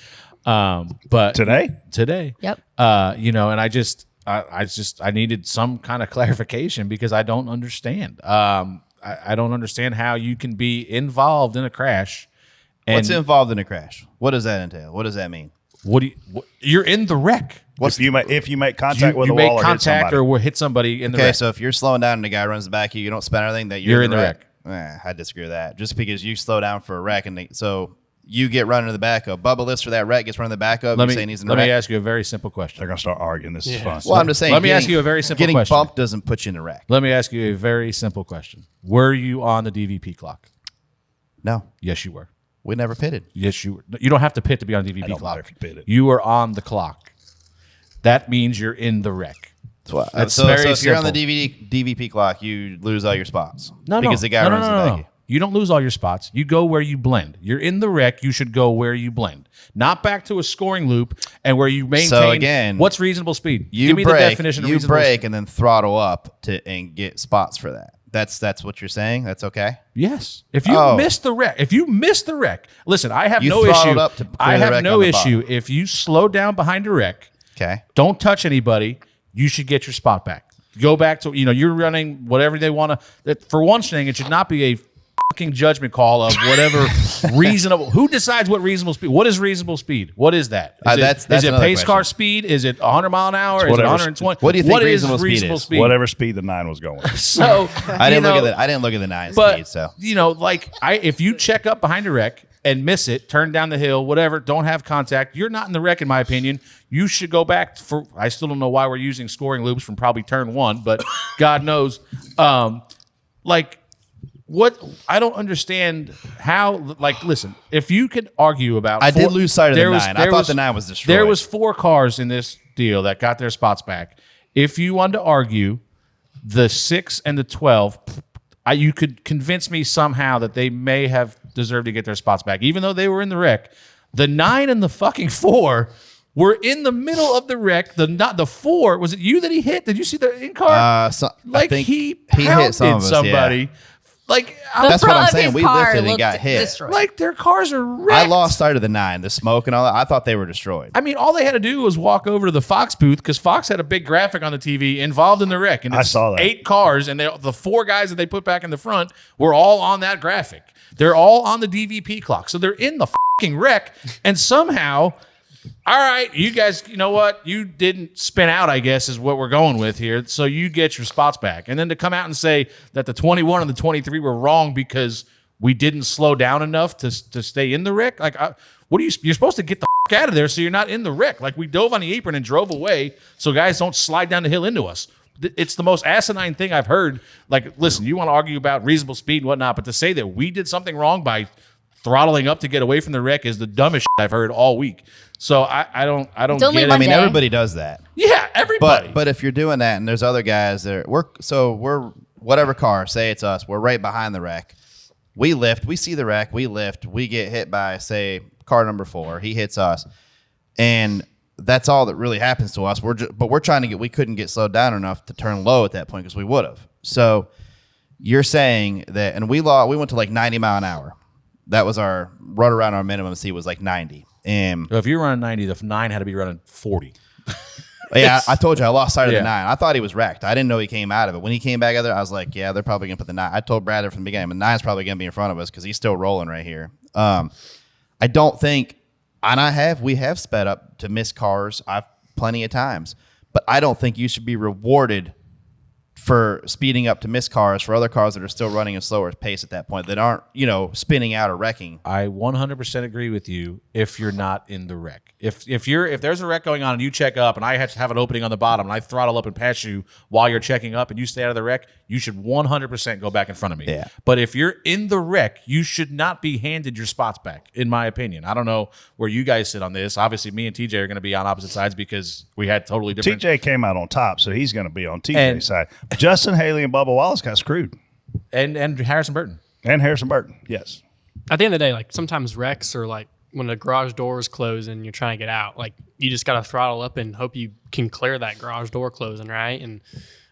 But today, Yep. and I needed some kind of clarification because I don't understand. I don't understand how you can be involved in a crash. And what's involved in a crash? What does that entail? What does that mean? you're in the wreck. If you make contact with you a make wall or hit contact somebody. or hit somebody in the Okay, wreck. so if you're slowing down and the guy runs the back of you, you don't spend anything that You're in the wreck. I disagree with that. Just because you slow down for a wreck so you get running to the back of Bubba lifts for that wreck, gets running to the back of. Let You're saying he's in the me wreck. ask you a very simple question. They're going to start arguing. This is fun. Well, I'm just saying. Let me ask you a very simple getting question. bumped doesn't put you in a wreck. Let me ask you a very simple question. Were you on the DVP clock? No. Yes, you were. We never pitted. Yes, you don't have to pit to be on DVP don't clock. matter if you pitted. You are on the clock. That means you're in the wrec. That's so very if you're on the simple. DVP clock, you lose all your spots. No, because the guy runs the baggie. You don't lose all your spots. You go where you blend. You're in the rec. You should go where you blend, not back to a scoring loop and where you maintain. So again, what's reasonable speed? You Give me break, the definition of you reasonable break speed. and then throttle up and get spots for that. That's what you're saying. That's okay. Yes. If you miss the wreck, listen, I have You no throttled issue. up to clear I the have wreck no on the issue bottom. if you slow down behind a wreck. Okay. Don't touch anybody. You should get your spot back. Go back to, you're running whatever they want to. For one thing, it should not be a fucking judgment call of whatever reasonable. Who decides what reasonable speed? What is reasonable speed? What is that? Is That's it another pace car question. speed? Is it 100 mile an hour? Is it whatever 120? What do you think What is reasonable speed is? Whatever speed the 9 was going. So I didn't look at the 9 but speed. So if you check up behind a wreck and miss it, turn down the hill, whatever, don't have contact, you're not in the wreck, in my opinion. You should go back for. I still don't know why we're using scoring loops from probably turn 1, but God knows. What I don't understand how. Listen, if you could argue about, I did lose sight of the 9. I thought the 9 was destroyed. There was 4 cars in this deal that got their spots back. If you wanted to argue the 6 and the 12, you could convince me somehow that they may have deserved to get their spots back, even though they were in the wreck. The 9 and the fucking 4 were in the middle of the wreck. The 4, was it you that he hit? Did you see the in car? I think he hit pounded some of us, somebody. yeah. front That's what I'm of saying. his We car lifted and looked got hit. destroyed. Like their cars are wrecked. I lost sight of the 9, the smoke and all that. I thought they were destroyed. I mean, all they had to do was walk over to the Fox booth because Fox had a big graphic on the TV involved in the wreck. And I it's saw that. 8 cars, and the 4 guys that they put back in the front were all on that graphic. They're all on the DVP clock. So they're in the fucking wreck. And somehow, all right, you guys, you know what? You didn't spin out, I guess, is what we're going with here. So you get your spots back. And then to come out and say that the 21 and the 23 were wrong because we didn't slow down enough to stay in the wreck. You're supposed to get the fuck out of there so you're not in the wreck. Like, we dove on the apron and drove away so guys don't slide down the hill into us. It's the most asinine thing I've heard. Like, listen, you want to argue about reasonable speed and whatnot, but to say that we did something wrong by throttling up to get away from the wreck is the dumbest shit I've heard all week. So I don't It's only get it. one I mean, day. everybody does that. Yeah, everybody. But if you're doing that and there's other guys there, we're whatever car, say it's us, we're right behind the wreck. We lift, we see the wreck, we lift, we get hit by, say, car number 4. He hits us, and that's all that really happens to us. But we're trying to get. We couldn't get slowed down enough to turn low at that point because we would have. So you're saying that, and we went to like 90 mile an hour. That was our run around. Our minimum speed was like 90. And So if you're running 90, the 9 had to be running 40. yeah, I told you I lost sight of Yeah. the 9. I thought he was wrecked. I didn't know he came out of it. When he came back out of there, I was like, yeah, they're probably gonna put the 9. I told Brad from the beginning, the 9's probably gonna be in front of us because he's still rolling right here. I don't think, and we have sped up to miss cars. I've plenty of times, but I don't think you should be rewarded for speeding up to miss cars for other cars that are still running a slower pace at that point that aren't, spinning out or wrecking. I 100% agree with you if you're not in the wreck. If there's a wreck going on and you check up and I have an opening on the bottom and I throttle up and pass you while you're checking up and you stay out of the wreck, you should 100% go back in front of me. Yeah. But if you're in the wreck, you should not be handed your spots back, in my opinion. I don't know where you guys sit on this. Obviously, me and TJ are going to be on opposite sides because we had totally different. TJ came out on top, so he's going to be on TJ's And- side. Justin Haley and Bubba Wallace got screwed. And Harrison Burton. And Harrison Burton, yes. At the end of the day, like sometimes wrecks are like when the garage door is closed and you're trying to get out, like you just got to throttle up and hope you can clear that garage door closing, right? And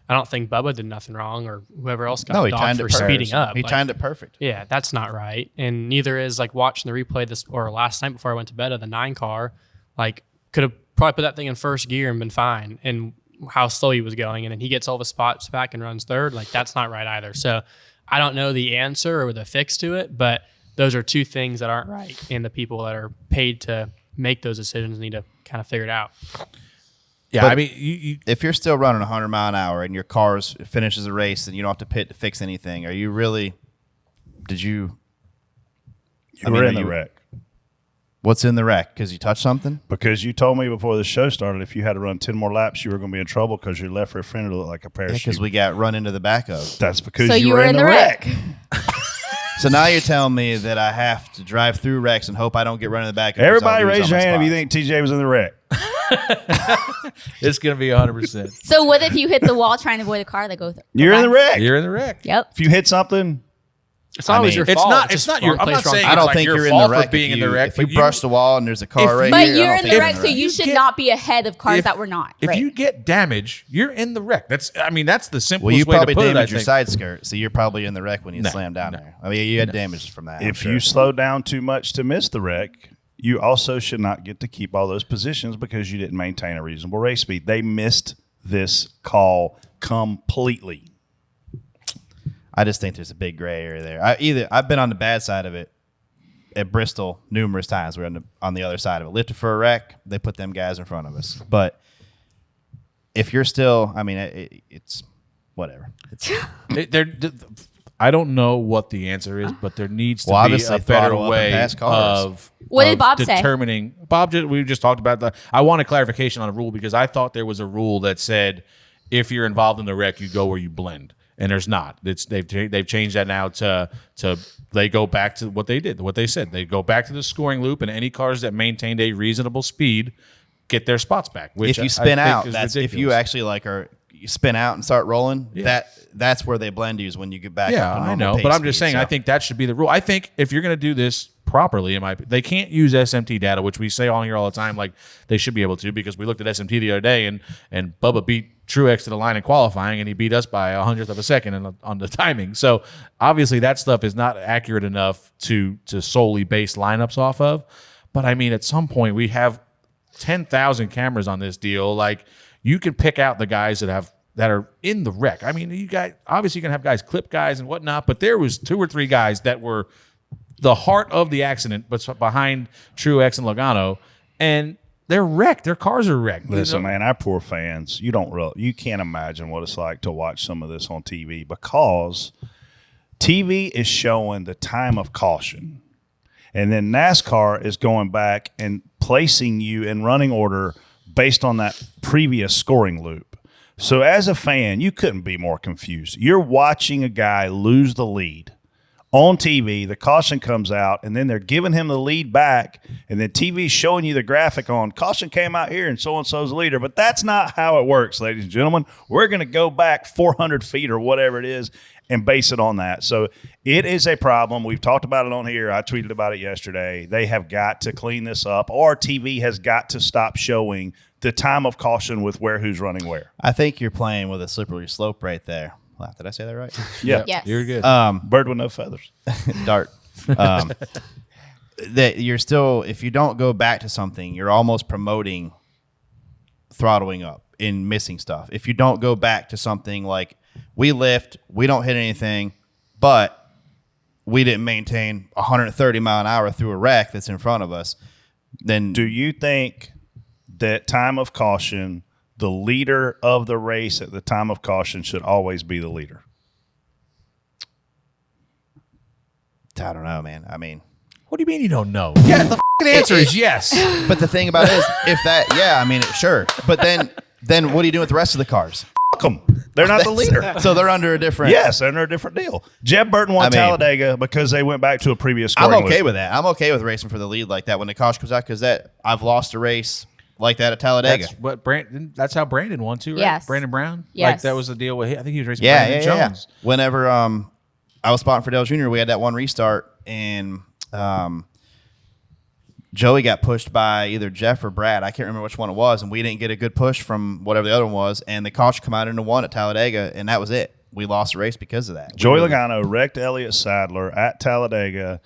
I don't think Bubba did nothing wrong or whoever else got He docked timed for it perfect. speeding up. He Like, timed it perfect. yeah, that's not right. And neither is like watching the replay last night before I went to bed of the 9 car. Like could have probably put that thing in first gear and been fine. And how slow he was going, and then he gets all the spots back and runs third. Like that's not right either. So I don't know the answer or the fix to it, but those are two things that aren't right, and the people that are paid to make those decisions need to kind of figure it out. Yeah, But I mean, you if you're still running 100 mile an hour and your car finishes a race and you don't have to pit to fix anything, are you really? Did you? You were in the wreck. What's in the wreck? Because you touched something? Because you told me before the show started if you had to run 10 more laps, you were going to be in trouble because your left rear fender looked like a parachute. Because we got run into the back of. That's because So you were in the wreck. So now you're telling me that I have to drive through wrecks and hope I don't get run in the back. Everybody raise your hand if you think TJ was in the wreck. It's going to be 100%. So what if you hit the wall trying to avoid a car that goes? You're in the wreck. You're in the wreck. Yep. If you hit something, It's not always your fault. It's not your. I'm not saying I don't it's think like you're your in the fault wreck for being if in the wreck. If you but brush the wall and there's a car right But here, you're I in don't the think wreck, you're so in you wreck. should not be ahead of cars that were not. If right. you get damage, you're in the wreck. That's the simplest Well, you way to probably put it. I damaged your think. side skirt, so you're probably in the wreck when you slam down there. I mean, you had damage from that. if you slow down too much to miss the wreck, you also should not get to keep all those positions because you didn't maintain a reasonable race speed. They missed this call completely. I just think there's a big gray area there. I've been on the bad side of it at Bristol numerous times. We're on the other side of it. Lifted for a wreck, they put them guys in front of us. But if you're still, I mean, it's whatever. I don't know what the answer is, but there needs to be obviously a better throttle up and way pass cars. of What did of Bob say? determining. We just talked about that. I want a clarification on a rule because I thought there was a rule that said if you're involved in the wreck, you go where you blend. And there's not. They've changed that now to they go back to what they did, what they said. They go back to the scoring loop, and any cars that maintained a reasonable speed get their spots back. Which If you spin I think out, is that's ridiculous. if you actually you spin out and start rolling. That's where they blend you is when you get back. Yeah, up to I normal know, pace but I'm just speed, saying. I so. think that should be the rule. I think if you're going to do this properly, they can't use SMT data, which we say on here all the time. Like they should be able to because we looked at SMT the other day, and Bubba beat Truex to the line in qualifying, and he beat us by 100th of a second on the timing. So obviously that stuff is not accurate enough to solely base lineups off of. But I mean, at some point we have 10,000 cameras on this deal. Like you can pick out the guys that are in the wreck. I mean, you guys obviously you can have guys clip guys and whatnot, but there was 2 or 3 guys that were the heart of the accident, but behind Truex and Logano, and they're wrecked. Their cars are wrecked. Listen, man, our poor fans, you can't imagine what it's like to watch some of this on TV because TV is showing the time of caution. And then NASCAR is going back and placing you in running order based on that previous scoring loop. So as a fan, you couldn't be more confused. You're watching a guy lose the lead. On TV, the caution comes out, and then they're giving him the lead back, and then TV's showing you the graphic on caution came out here, and so-and-so's the leader. But that's not how it works, ladies and gentlemen. We're going to go back 400 feet or whatever it is and base it on that. So it is a problem. We've talked about it on here. I tweeted about it yesterday. They have got to clean this up, or TV has got to stop showing the time of caution with who's running where. I think you're playing with a slippery slope right there. Wow, did I say that right? Yeah. Yes. You're good. Bird with no feathers. Dart. That you're still, if you don't go back to something, you're almost promoting throttling up in missing stuff. If you don't go back to something like we lift, we don't hit anything, but we didn't maintain 130 mile an hour through a wreck that's in front of us, then Do you think that time of caution, the leader of the race at the time of caution should always be the leader? I don't know, man. I mean, What do you mean you don't know? Yeah, the answer is yes. but the thing about it is, if that, I mean, sure. But then what are you doing with the rest of the cars? Fuck 'em. They're not the leader. So they're under a different. Yes, they're under a different deal. Jeb Burton won Talladega because they went back to a previous scoring I'm okay loop. with that. I'm okay with racing for the lead like that when the caution comes out because I've lost a race like that at Talladega. That's what That's how Brandon won too, right? Yes. Brandon Brown. Yes. Like that was the deal with. I think he was racing Yeah, Brandon yeah. Jones. Whenever I was spotting for Dale Jr., we had that one restart, and Joey got pushed by either Jeff or Brad. I can't remember which one it was, and we didn't get a good push from whatever the other one was, and the caution come out into one at Talladega, and that was it. We lost the race because of that. Joey Logano wrecked Elliott Sadler at Talladega.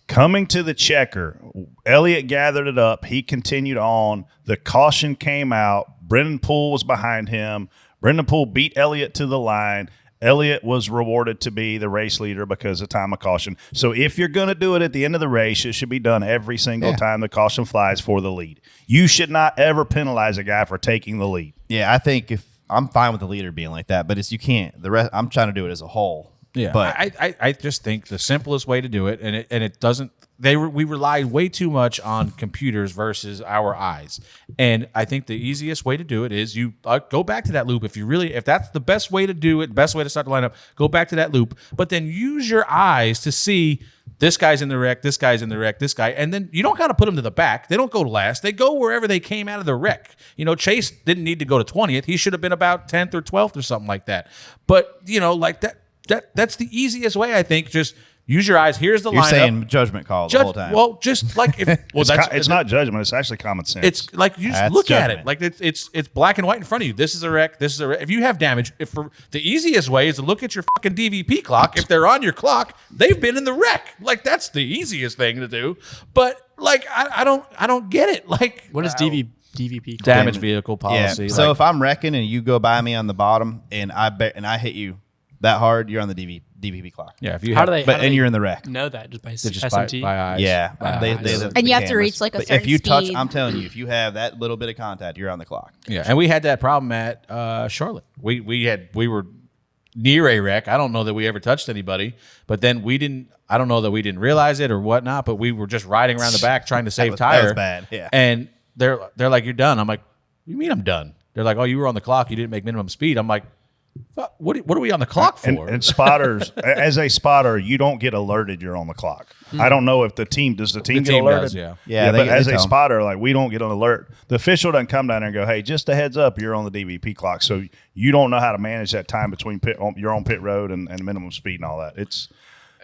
Coming to the checker, Elliott gathered it up. He continued on. The caution came out. Brendan Poole was behind him. Brendan Poole beat Elliott to the line. Elliott was rewarded to be the race leader because of time of caution. So if you're going to do it at the end of the race, it should be done every single time the caution flies for the lead. You should not ever penalize a guy for taking the lead. Yeah, I think if I'm fine with the leader being like that, but you can't. The rest, I'm trying to do it as a whole. Yeah, but I just think the simplest way to do it, and it doesn't. we rely way too much on computers versus our eyes. And I think the easiest way to do it is you go back to that loop. If that's the best way to do it, best way to start the lineup, go back to that loop, but then use your eyes to see this guy's in the wreck, this guy's in the wreck, this guy. And then you don't got to put them to the back. They don't go to last. They go wherever they came out of the wreck. Chase didn't need to go to 20th. He should have been about 10th or 12th or something like that. But, like that's the easiest way, I think. Just use your eyes. Here's the You're lineup. saying judgment call the whole time. Well, just like if it's not judgment. It's actually common sense. it's like you just That's look at judgment. it. Like it's black and white in front of you. This is a wreck. This is a wreck. If you have damage, the easiest way is to look at your fucking DVP clock. If they're on your clock, they've been in the wreck. Like that's the easiest thing to do. But like I don't get it. Like What is DVP? called? damage vehicle policy? So like, if I'm wrecking and you go by me on the bottom and I hit you that hard, you're on the DVP clock. yeah, if you How have, do they? But how do and they you're in the wreck. know that just by just SMT? by eyes. Yeah, By eyes. And you have to reach, like, a But certain if you touch, speed. I'm telling you, if you have that little bit of contact, you're on the clock. Yeah, and we had that problem at Charlotte. We were near a wreck. I don't know that we ever touched anybody, but then we didn't. I don't know that we didn't realize it or whatnot, but we were just riding around the back trying to save that tire. was bad, yeah. And they're like, "You're done." I'm like, "What do you mean I'm done?" They're like, "Oh, you were on the clock. You didn't make minimum speed." I'm like, "Fuck, what are we on the clock for?" And spotters, as a spotter, you don't get alerted you're on the clock. I don't know if the team get team alerted. does, yeah. Yeah, but they as a tell 'em. spotter, like we don't get an alert. The official doesn't come down there and go, "Hey, just a heads up, you're on the DVP clock." So you don't know how to manage that time between your own pit road and minimum speed and all that.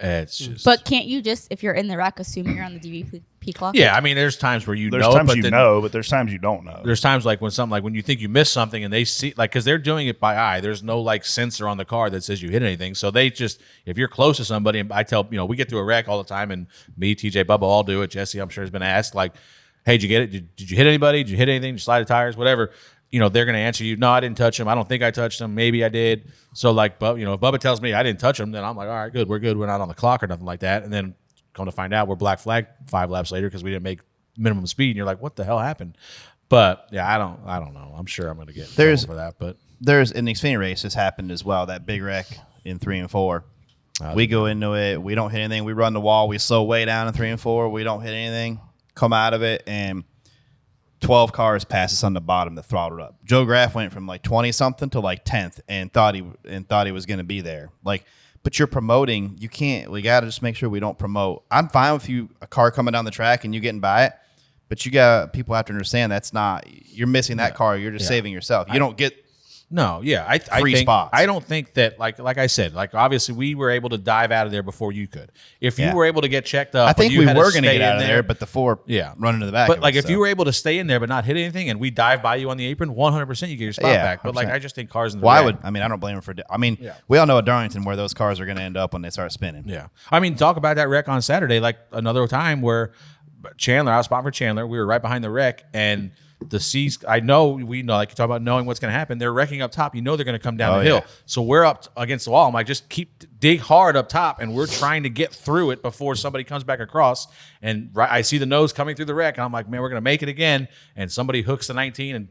It's just. But can't you just, if you're in the wreck, assume you're on the DVP clock? yeah, I mean, there's times where there's know, times but you then know, but there's times you don't know. there's times like when you think you missed something and they see because they're doing it by eye. There's no like sensor on the car that says you hit anything. So they just if you're close to somebody, and I tell we get through a wreck all the time, and me, TJ, Bubba all do it. Jesse, I'm sure has been asked like, "Hey, did you get it? Did you hit anybody? Did you hit anything? Did you slide the tires? Whatever." They're going to answer you, "No, I didn't touch him. I don't think I touched him. Maybe I did." So like, if Bubba tells me I didn't touch him, then I'm like, "All right, good. We're good. We're not on the clock or nothing like that." And then come to find out, we're black flag 5 laps later because we didn't make minimum speed. And you're like, "What the hell happened?" But yeah, I don't know. I'm sure I'm going to get in trouble for that. But There's in the Xfinity race, this happened as well. That big wreck in 3 and 4. We go into it. We don't hit anything. We run the wall. We slow way down in 3 and 4. We don't hit anything. Come out of it, and 12 cars pass us on the bottom that throttled up. Joe Graff went from like 20 something to like 10th and thought he was going to be there. Like, but you're promoting. You can't. We got to just make sure we don't promote. I'm fine with a car coming down the track and you getting by it, but people have to understand that's not. You're missing that car. You're just saving yourself. You don't get. no, yeah, I Free think, spots. I don't think that like I said, like obviously we were able to dive out of there before you could. If you were able to get checked up, I think you we had to were going to stay get out in of there, but the 4 running to the back. But of like us, if so. you were able to stay in there but not hit anything, and we dive by you on the apron, 100% you get your spot Yeah, back. But like 100%. I just think cars in the Well, wreck- I don't blame him for. We all know at Darlington where those cars are going to end up when they start spinning. Yeah. I mean, talk about that wreck on Saturday, like another time where Chandler, I was spotting for Chandler. We were right behind the wreck, and the C's, we know, like you talk about knowing what's going to happen. They're wrecking up top. They're going to come down the hill. yeah. So we're up against the wall. I'm like, just dig hard up top, and we're trying to get through it before somebody comes back across. And I see the nose coming through the wreck, and I'm like, man, we're going to make it again. And somebody hooks the 19 and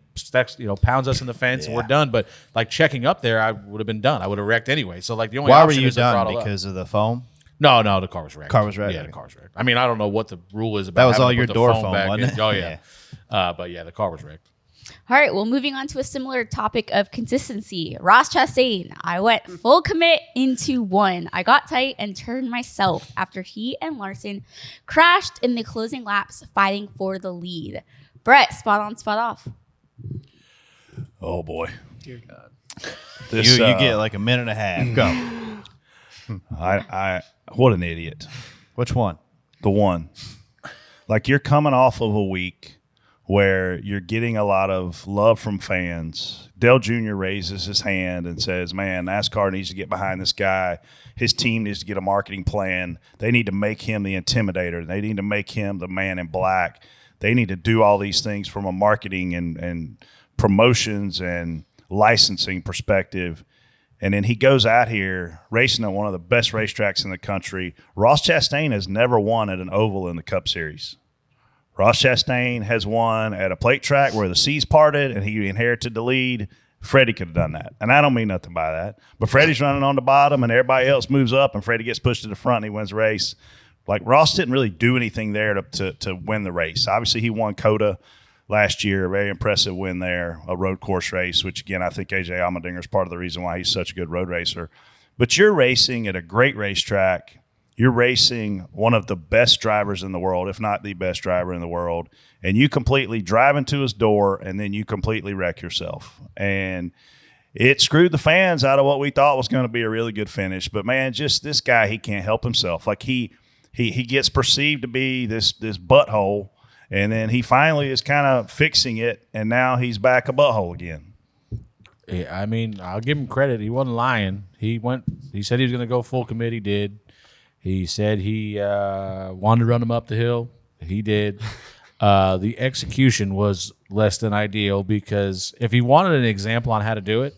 pounds us in the fence, and we're done. But like checking up there, I would have been done. I would have wrecked anyway. So like the only Why were option you is to done? throttle up. Because of the foam? No, the car was wrecked. Car was wrecked? Yeah, Okay. the car was wrecked. I mean, I don't know what the rule is about. That was having all to your put the door foam foam, back wasn't in. it? Oh yeah. But yeah, the car was wrecked. All right, well, moving on to a similar topic of consistency. Ross Chastain, I went full commit into 1. I got tight and turned myself after he and Larson crashed in the closing laps fighting for the lead. Brett, spot on, spot off. Oh boy, Dear God. You get like a minute and a half. Go. I what an idiot. Which one? The one. Like you're coming off of a week where you're getting a lot of love from fans. Dale Jr. raises his hand and says, man, NASCAR needs to get behind this guy. His team needs to get a marketing plan. They need to make him the intimidator. They need to make him the man in black. They need to do all these things from a marketing and promotions and licensing perspective. And then he goes out here racing at one of the best racetracks in the country. Ross Chastain has never won at an oval in the Cup Series. Ross Chastain has won at a plate track where the seas parted and he inherited the lead. Freddie could have done that. And I don't mean nothing by that. But Freddie's running on the bottom and everybody else moves up and Freddie gets pushed to the front and he wins the race. Like Ross didn't really do anything there to win the race. Obviously, he won COTA last year, a very impressive win there, a road course race, which, again, I think AJ Allmendinger is part of the reason why he's such a good road racer. But you're racing at a great racetrack. You're racing one of the best drivers in the world, if not the best driver in the world, and you completely drive into his door and then you completely wreck yourself. And it screwed the fans out of what we thought was going to be a really good finish. But, man, just this guy, he can't help himself. Like he gets perceived to be this butthole, and then he finally is kind of fixing it, and now he's back a butthole again. Yeah, I mean, I'll give him credit. He wasn't lying. He said he was going to go full commit. He did. He said he wanted to run him up the hill. He did. The execution was less than ideal because if he wanted an example on how to do it,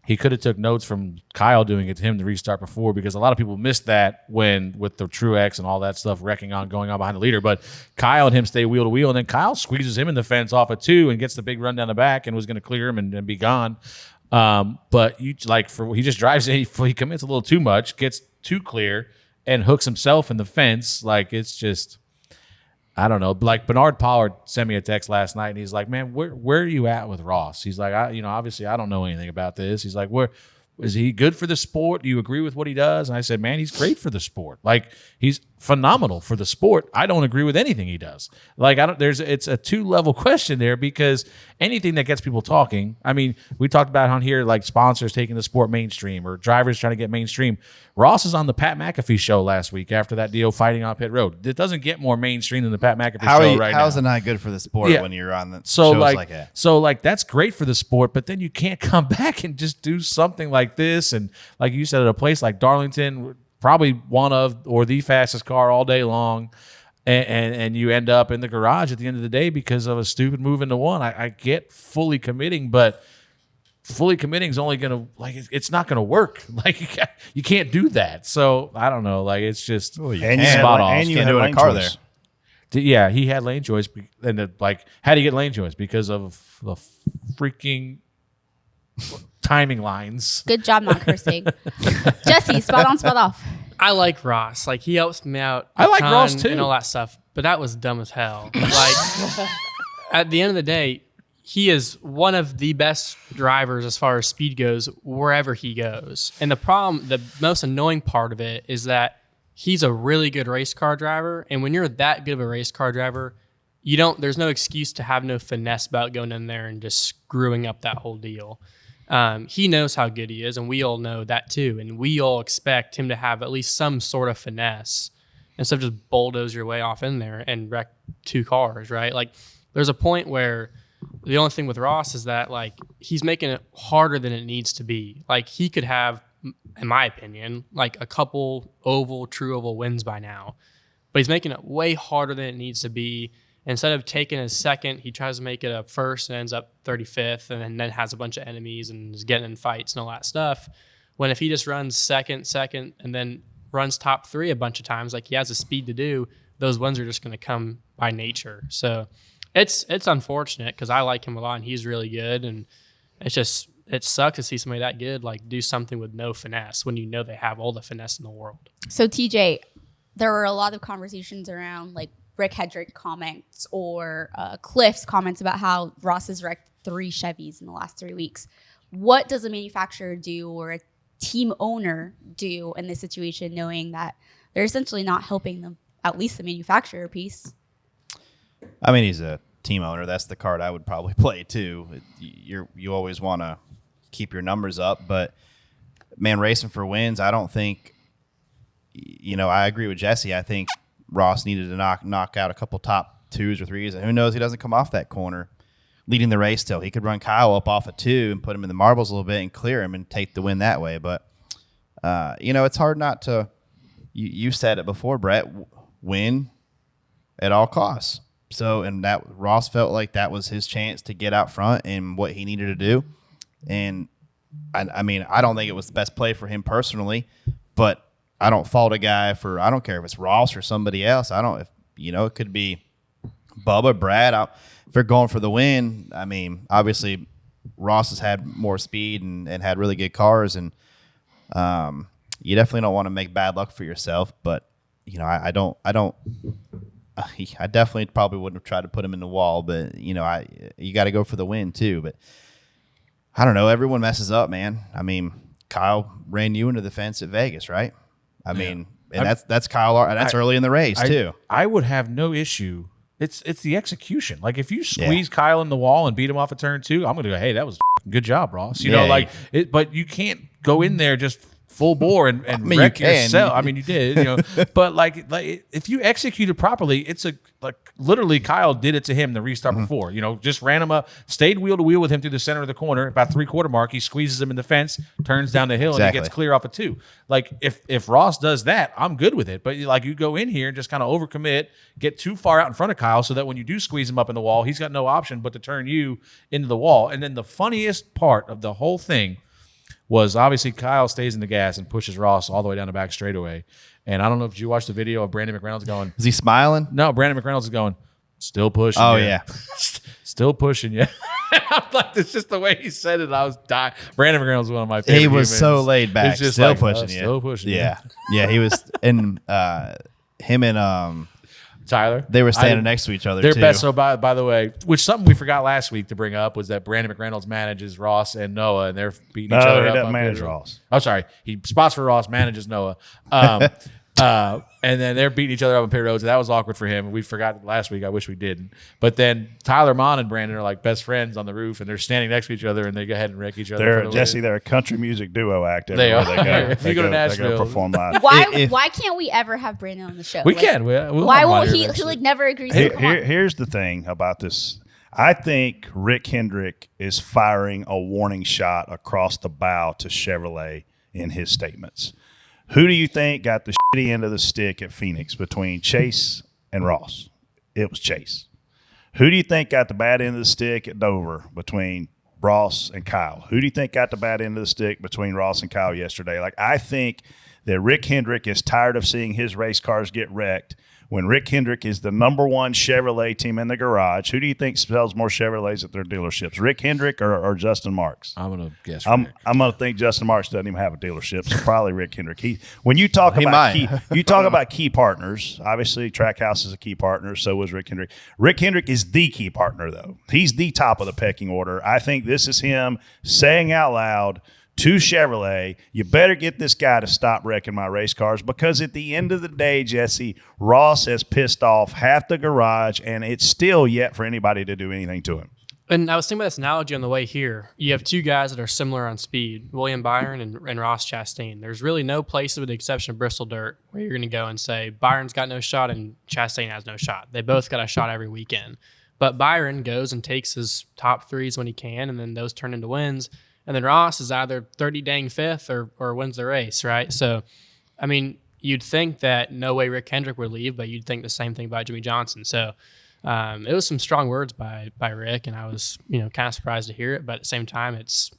he could have took notes from Kyle doing it to him to restart before, because a lot of people missed that when with the Truex and all that stuff going on behind the leader. But Kyle and him stay wheel to wheel, and then Kyle squeezes him in the fence off of 2 and gets the big run down the back and was going to clear him and be gone. But he just drives in, he commits a little too much, gets too clear, and hooks himself in the fence. Like, it's just, I don't know. Like, Bernard Pollard sent me a text last night, and he's like, man, where are you at with Ross? He's like, obviously I don't know anything about this. He's like, is he good for the sport? Do you agree with what he does? And I said, man, he's great for the sport. Like, he's phenomenal for the sport. I don't agree with anything he does. Like, it's a 2-level question there, because anything that gets people talking, I mean, we talked about on here, like sponsors taking the sport mainstream or drivers trying to get mainstream. Ross is on the Pat McAfee show last week after that deal fighting on pit road. It doesn't get more mainstream than the Pat McAfee show right now. How is it not good for the sport when you're on the shows like that? So, like, that's great for the sport, but then you can't come back and just do something like this. And like you said, at a place like Darlington, probably one of or the fastest car all day long, and you end up in the garage at the end of the day because of a stupid move into one. I get fully committing, but fully committing is only going to, it's not going to work. Like, you can't do that. So I don't know. Like, it's just spot off. And you can't had do it in a car choice. there. Yeah, he had lane choice, and how do you get lane choice? Because of the freaking timing lines. Good job not cursing. Jesse, spot on, spot off. I like Ross. Like, he helps me out. I like ton Ross, too. and all that stuff. But that was dumb as hell. Like, at the end of the day, he is one of the best drivers as far as speed goes wherever he goes. And the most annoying part of it is that he's a really good race car driver. And when you're that good of a race car driver, there's no excuse to have no finesse about going in there and just screwing up that whole deal. He knows how good he is, and we all know that too. And we all expect him to have at least some sort of finesse instead of just bulldoze your way off in there and wreck 2 cars, right? Like, there's a point where the only thing with Ross is that, like, he's making it harder than it needs to be. Like, he could have, in my opinion, like a couple true oval wins by now, but he's making it way harder than it needs to be. Instead of taking a second, he tries to make it a first and ends up 35th, and then has a bunch of enemies and is getting in fights and all that stuff. When if he just runs second, and then runs top 3 a bunch of times, like he has the speed to do, those wins are just going to come by nature. So it's unfortunate because I like him a lot and he's really good, and it sucks to see somebody that good like do something with no finesse when you know they have all the finesse in the world. So TJ, there were a lot of conversations around like Rick Hedrick comments or Cliff's comments about how Ross has wrecked 3 Chevys in the last 3 weeks. What does a manufacturer do or a team owner do in this situation, knowing that they're essentially not helping them, at least the manufacturer piece? I mean, he's a team owner. That's the card I would probably play too. You always want to keep your numbers up, but man, racing for wins, I don't think. I agree with Jesse. I think Ross needed to knock out a couple top 2s or 3s, and who knows, he doesn't come off that corner leading the race still. He could run Kyle up off a 2 and put him in the marbles a little bit and clear him and take the win that way. But it's hard not to. You said it before, Brett. Win at all costs. So, and that Ross felt like that was his chance to get out front and what he needed to do. And I mean, I don't think it was the best play for him personally, but I don't fault a guy for, I don't care if it's Ross or somebody else. It could be Bubba, Brad. If they're going for the win, I mean, obviously Ross has had more speed and had really good cars, and you definitely don't want to make bad luck for yourself. But I don't. I definitely probably wouldn't have tried to put him in the wall, but you got to go for the win too. But I don't know. Everyone messes up, man. I mean, Kyle ran you into the fence at Vegas, right? I mean, and that's Kyle. That's early in the race too. I would have no issue. It's the execution. Like if you squeeze Kyle in the wall and beat him off a turn 2, I'm gonna go, hey, that was good job, Ross. You know, like it. But you can't go in there just full bore and wreck yourself. I mean, you did, but like if you execute it properly, it's literally Kyle did it to him the restart before, just ran him up, stayed wheel to wheel with him through the center of the corner, about 3/4 mark. He squeezes him in the fence, turns down the hill, and he gets clear off a 2. Like if Ross does that, I'm good with it. But like you go in here and just kind of overcommit, get too far out in front of Kyle so that when you do squeeze him up in the wall, he's got no option but to turn you into the wall. And then the funniest part of the whole thing was obviously Kyle stays in the gas and pushes Ross all the way down the back straightaway. And I don't know if you watched the video of Brandon McReynolds going. Is he smiling? No, Brandon McReynolds is going, still pushing. Oh, you. yeah. Still pushing you. I'm like, it's just the way he said it. I was dying. Brandon McReynolds was one of my favorite. He was humans. so laid back. He's just still like, pushing you. Still pushing Yeah. Yeah, he was. And him and Tyler. they were standing next to each other, They're too. best. So, by the way, which something we forgot last week to bring up was that Brandon McReynolds manages Ross and Noah, and they're beating each other he up. doesn't on manage pit road. Ross. Oh, sorry. He spots for Ross, manages Noah. And then they're beating each other up on pit roads. And that was awkward for him. We forgot last week. I wish we didn't. But then Tyler Mon and Brandon are like best friends on the roof, and they're standing next to each other, and they go ahead and wreck each other. They're a country music duo act. They Everywhere are. they go. If you go to Nashville. they go perform live. Why can't we ever have Brandon on the show? We can. We'll Why have him on won't here he? He eventually. never agrees to come on. Here's the thing about this. I think Rick Hendrick is firing a warning shot across the bow to Chevrolet in his statements. Who do you think got the shitty end of the stick at Phoenix between Chase and Ross? It was Chase. Who do you think got the bad end of the stick at Dover between Ross and Kyle? Who do you think got the bad end of the stick between Ross and Kyle yesterday? Like, I think that Rick Hendrick is tired of seeing his race cars get wrecked. When Rick Hendrick is the number one Chevrolet team in the garage, who do you think sells more Chevrolets at their dealerships, Rick Hendrick or Justin Marks? I'm going to guess I'm Rick. going to think Justin Marks doesn't even have a dealership. So probably Rick Hendrick. When you talk about key partners, obviously Trackhouse is a key partner. So was Rick Hendrick. Rick Hendrick is the key partner, though. He's the top of the pecking order. I think this is him saying out loud to Chevrolet, you better get this guy to stop wrecking my race cars, because at the end of the day, Jesse, Ross has pissed off half the garage, and it's still yet for anybody to do anything to him. And I was thinking about this analogy on the way here. You have two guys that are similar on speed, William Byron and Ross Chastain. There's really no place, with the exception of Bristol Dirt, where you're going to go and say Byron's got no shot and Chastain has no shot. They both got a shot every weekend. But Byron goes and takes his top threes when he can, and then those turn into wins. And then Ross is either 30 dang fifth or wins the race, right? So, I mean, you'd think that no way Rick Hendrick would leave, but you'd think the same thing about Jimmy Johnson. So it was some strong words by Rick, and I was kind of surprised to hear it. But at the same time, it's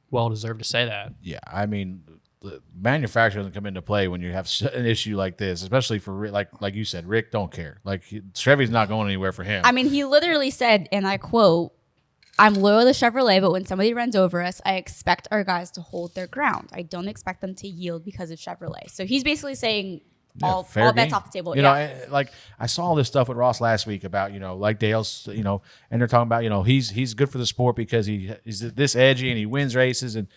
well deserved to say that. Yeah, I mean, the manufacturer doesn't come into play when you have an issue like this, especially for Rick. Like you said, Rick don't care. Like Chevy's not going anywhere for him. I mean, he literally said, and I quote, "I'm loyal to Chevrolet, but when somebody runs over us, I expect our guys to hold their ground. I don't expect them to yield because of Chevrolet." So he's basically saying all bets off the table. Like I saw all this stuff with Ross last week about, like Dale's, and they're talking about, he's good for the sport because he's this edgy and he wins races, and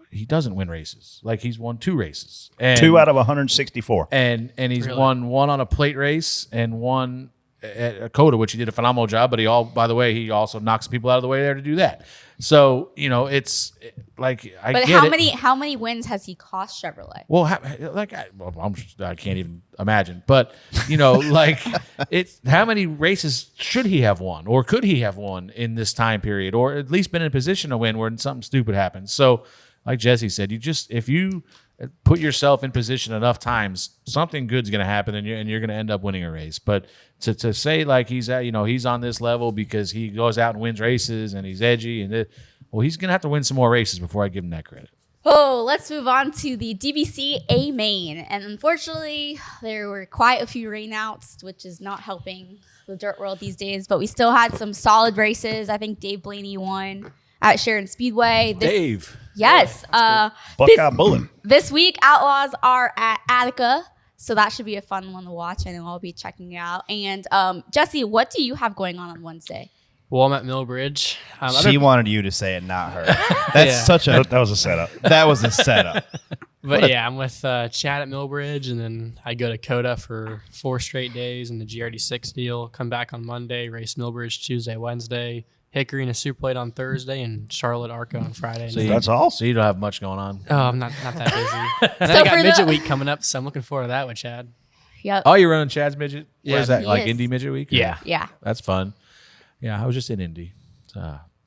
he doesn't win races. Like he's won 2 races. And 2 out of 164. And he's won 1 on a plate race and 1 at Coda, which he did a phenomenal job, but he also knocks people out of the way there to do that. So, it's like, how many wins has he cost Chevrolet? Well, I can't even imagine, but like it's how many races should he have won, or could he have won in this time period, or at least been in a position to win when something stupid happens. So like Jesse said, if you put yourself in position enough times, something good's going to happen, and you're going to end up winning a race. But to say like he's on this level because he goes out and wins races and he's edgy he's going to have to win some more races before I give him that credit. Oh, let's move on to the DBC A main. And unfortunately, there were quite a few rainouts, which is not helping the dirt world these days. But we still had some solid races. I think Dave Blaney won at Sharon Speedway. Dave. Yes. Buckeye Bullet. This week, Outlaws are at ARCA So that should be a fun one to watch. I know I'll be checking it out. And Jesse, what do you have going on Wednesday? Well, I'm at Millbridge. She wanted you to say it, not her. That's Yeah. such a. That was a setup. That was a setup. But yeah, I'm with Chad at Millbridge, and then I go to Coda for 4 straight days in the GRD6 deal. Come back on Monday, race Millbridge Tuesday, Wednesday, Hickory and a Super Plate on Thursday, and Charlotte ARCA on Friday. So That's all. So you don't have much going on. Oh, I'm not that busy. And So then I got for midget the- week coming up, so I'm looking forward to that with Chad. Yep. Oh, you're running Chad's midget? Yeah. What is that? He Like is. Indy midget week? Yeah. Yeah. That's fun. Yeah, I was just in Indy.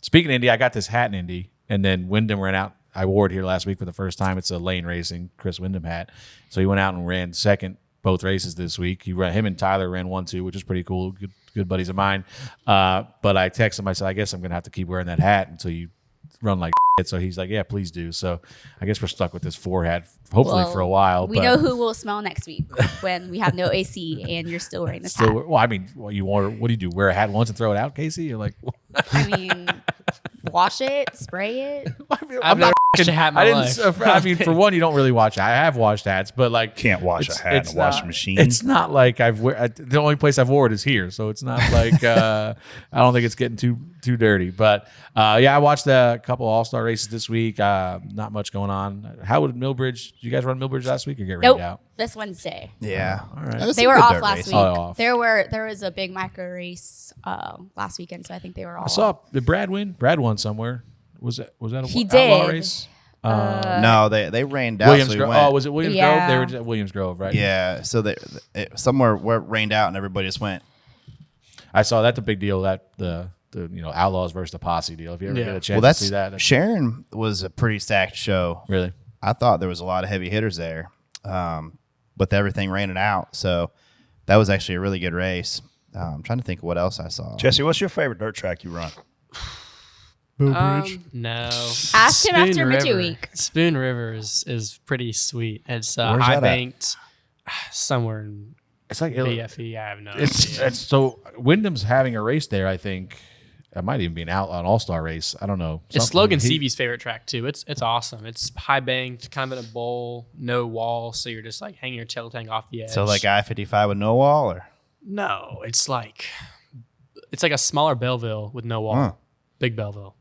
Speaking of Indy, I got this hat in Indy, and then Wyndham ran out. I wore it here last week for the first time. It's a lane racing Chris Wyndham hat. So he went out and ran second both races this week. Him and Tyler ran 1-2, which is pretty cool. Good buddies of mine. But I texted him. I said, I guess I'm going to have to keep wearing that hat until you run like shit. So he's like, yeah, please do. So I guess we're stuck with this 4 hat, hopefully Well, for a while. We but know who will smell next week when we have no AC and you're still wearing this hat. still, well, I mean, what do you do? Wear a hat once and throw it out, Casey? You're like, I mean, wash it, spray it. I've never washed a hat in my life. I mean, for one, you don't really watch. I have washed hats, but like Can't wash a hat in a washing machine. It's not like the only place I've worn it is here, so it's not like I don't think it's getting too dirty. But yeah, I watched a couple All-Star races this week. Not much going on. How would Millbridge? Did you guys run Millbridge last week or get rained Nope. out? This Wednesday. Yeah. All right. That was They some were good off dirt last racing. week. Oh, off. There was a big micro race last weekend, so I think they were all. I saw. Did Brad win? Brad won somewhere. Was that a He outlaw did. race? No, they rained out. Williams so we Grove. went. Oh, was it Williams Yeah. Grove? They were at Williams Grove, right? Yeah. So somewhere where it rained out and everybody just went. I saw that's a big deal. That the Outlaws versus the Posse deal. If you ever Yeah. get a Well, chance that's to see that, Sharon was a pretty stacked show. really. I thought there was a lot of heavy hitters there, with everything raining out. So that was actually a really good race. I'm trying to think of what else I saw. Jesse, what's your favorite dirt track you run? No. Ask him after midget River. week. Spoon River is pretty sweet. It's Where's high that at? banked somewhere in It's like BFE. I have no it's idea. so Wyndham's having a race there. I think it might even be an All-Star race. I don't know. It's Something. Logan He- Seavey's favorite track too. It's awesome. It's high banked, kind of in a bowl, no wall, so you're just like hanging your tail tank off the edge. So like I-55 with no wall, or no, it's like a smaller Belleville with no wall, Huh. big Belleville,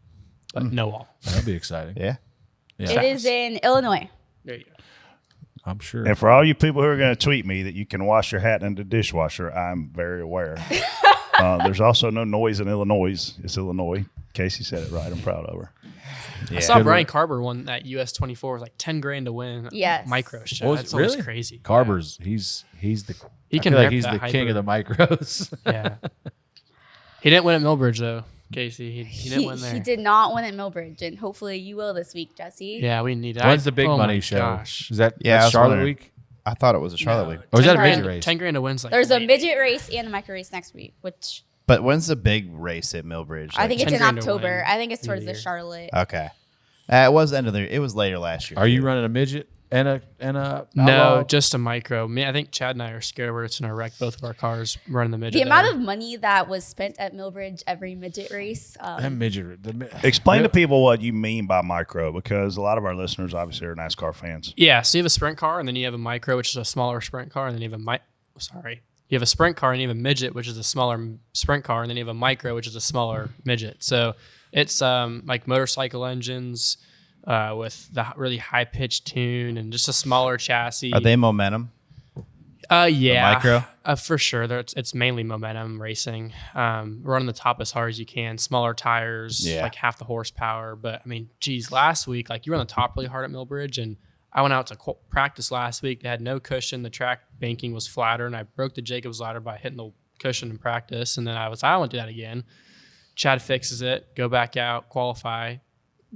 but no wall. That'd be exciting. yeah. It is in Illinois. There you go. I'm sure. And for all you people who are going to tweet me that you can wash your hat in the dishwasher, I'm very aware. There's also no noise in Illinois. It's Illinois. Casey said it right. I'm proud of her. I saw Good Brian one. Carver won that US 24 was like $10,000 to win. Yes. Micro show. Oh, is That's it almost really? crazy. Carver's he's the He I can feel like rip he's that the king of the micros. Yeah. He didn't win at Millbridge though, Casey. He didn't win there. He did not win at Millbridge, and hopefully you will this week, Jesse. Yeah, we need. When's the big oh money my show? Gosh. Is that Yeah, I that's was Charlotte wondering. week? I thought it was a Charlotte week. Or is that a 10 midget grand. race? $10,000 to wins like There's a late. midget race and a micro race next week, which But when's the big race at Millbridge? I think it's in 10 grand to October. win I think it's through towards the the year. Charlotte. Okay. It was end of the. It was later last year. Are you too. running a midget and a No, outlaw? just a micro. I think Chad and I are scared we're just gonna wreck both of our cars running the midget. The amount there. of money that was spent at Millbridge every midget race. that midget. Explain to people what you mean by micro, because a lot of our listeners obviously are NASCAR fans. Yeah, so you have a sprint car, and then you have a micro, which is a smaller sprint car, and then you have you have a sprint car, and you have a midget, which is a smaller sprint car, and then you have a micro, which is a smaller midget. So it's like motorcycle engines with the really high pitched tune and just a smaller chassis. Are they momentum? Yeah, micro? For sure. It's mainly momentum racing. Running the top as hard as you can, smaller tires, Yeah. like half the horsepower. But I mean, geez, last week, like you run the top really hard at Millbridge, and I went out to practice last week. They had no cushion. The track banking was flatter, and I broke the Jacobs ladder by hitting the cushion in practice. And then I won't do that again. Chad fixes it, go back out, qualify,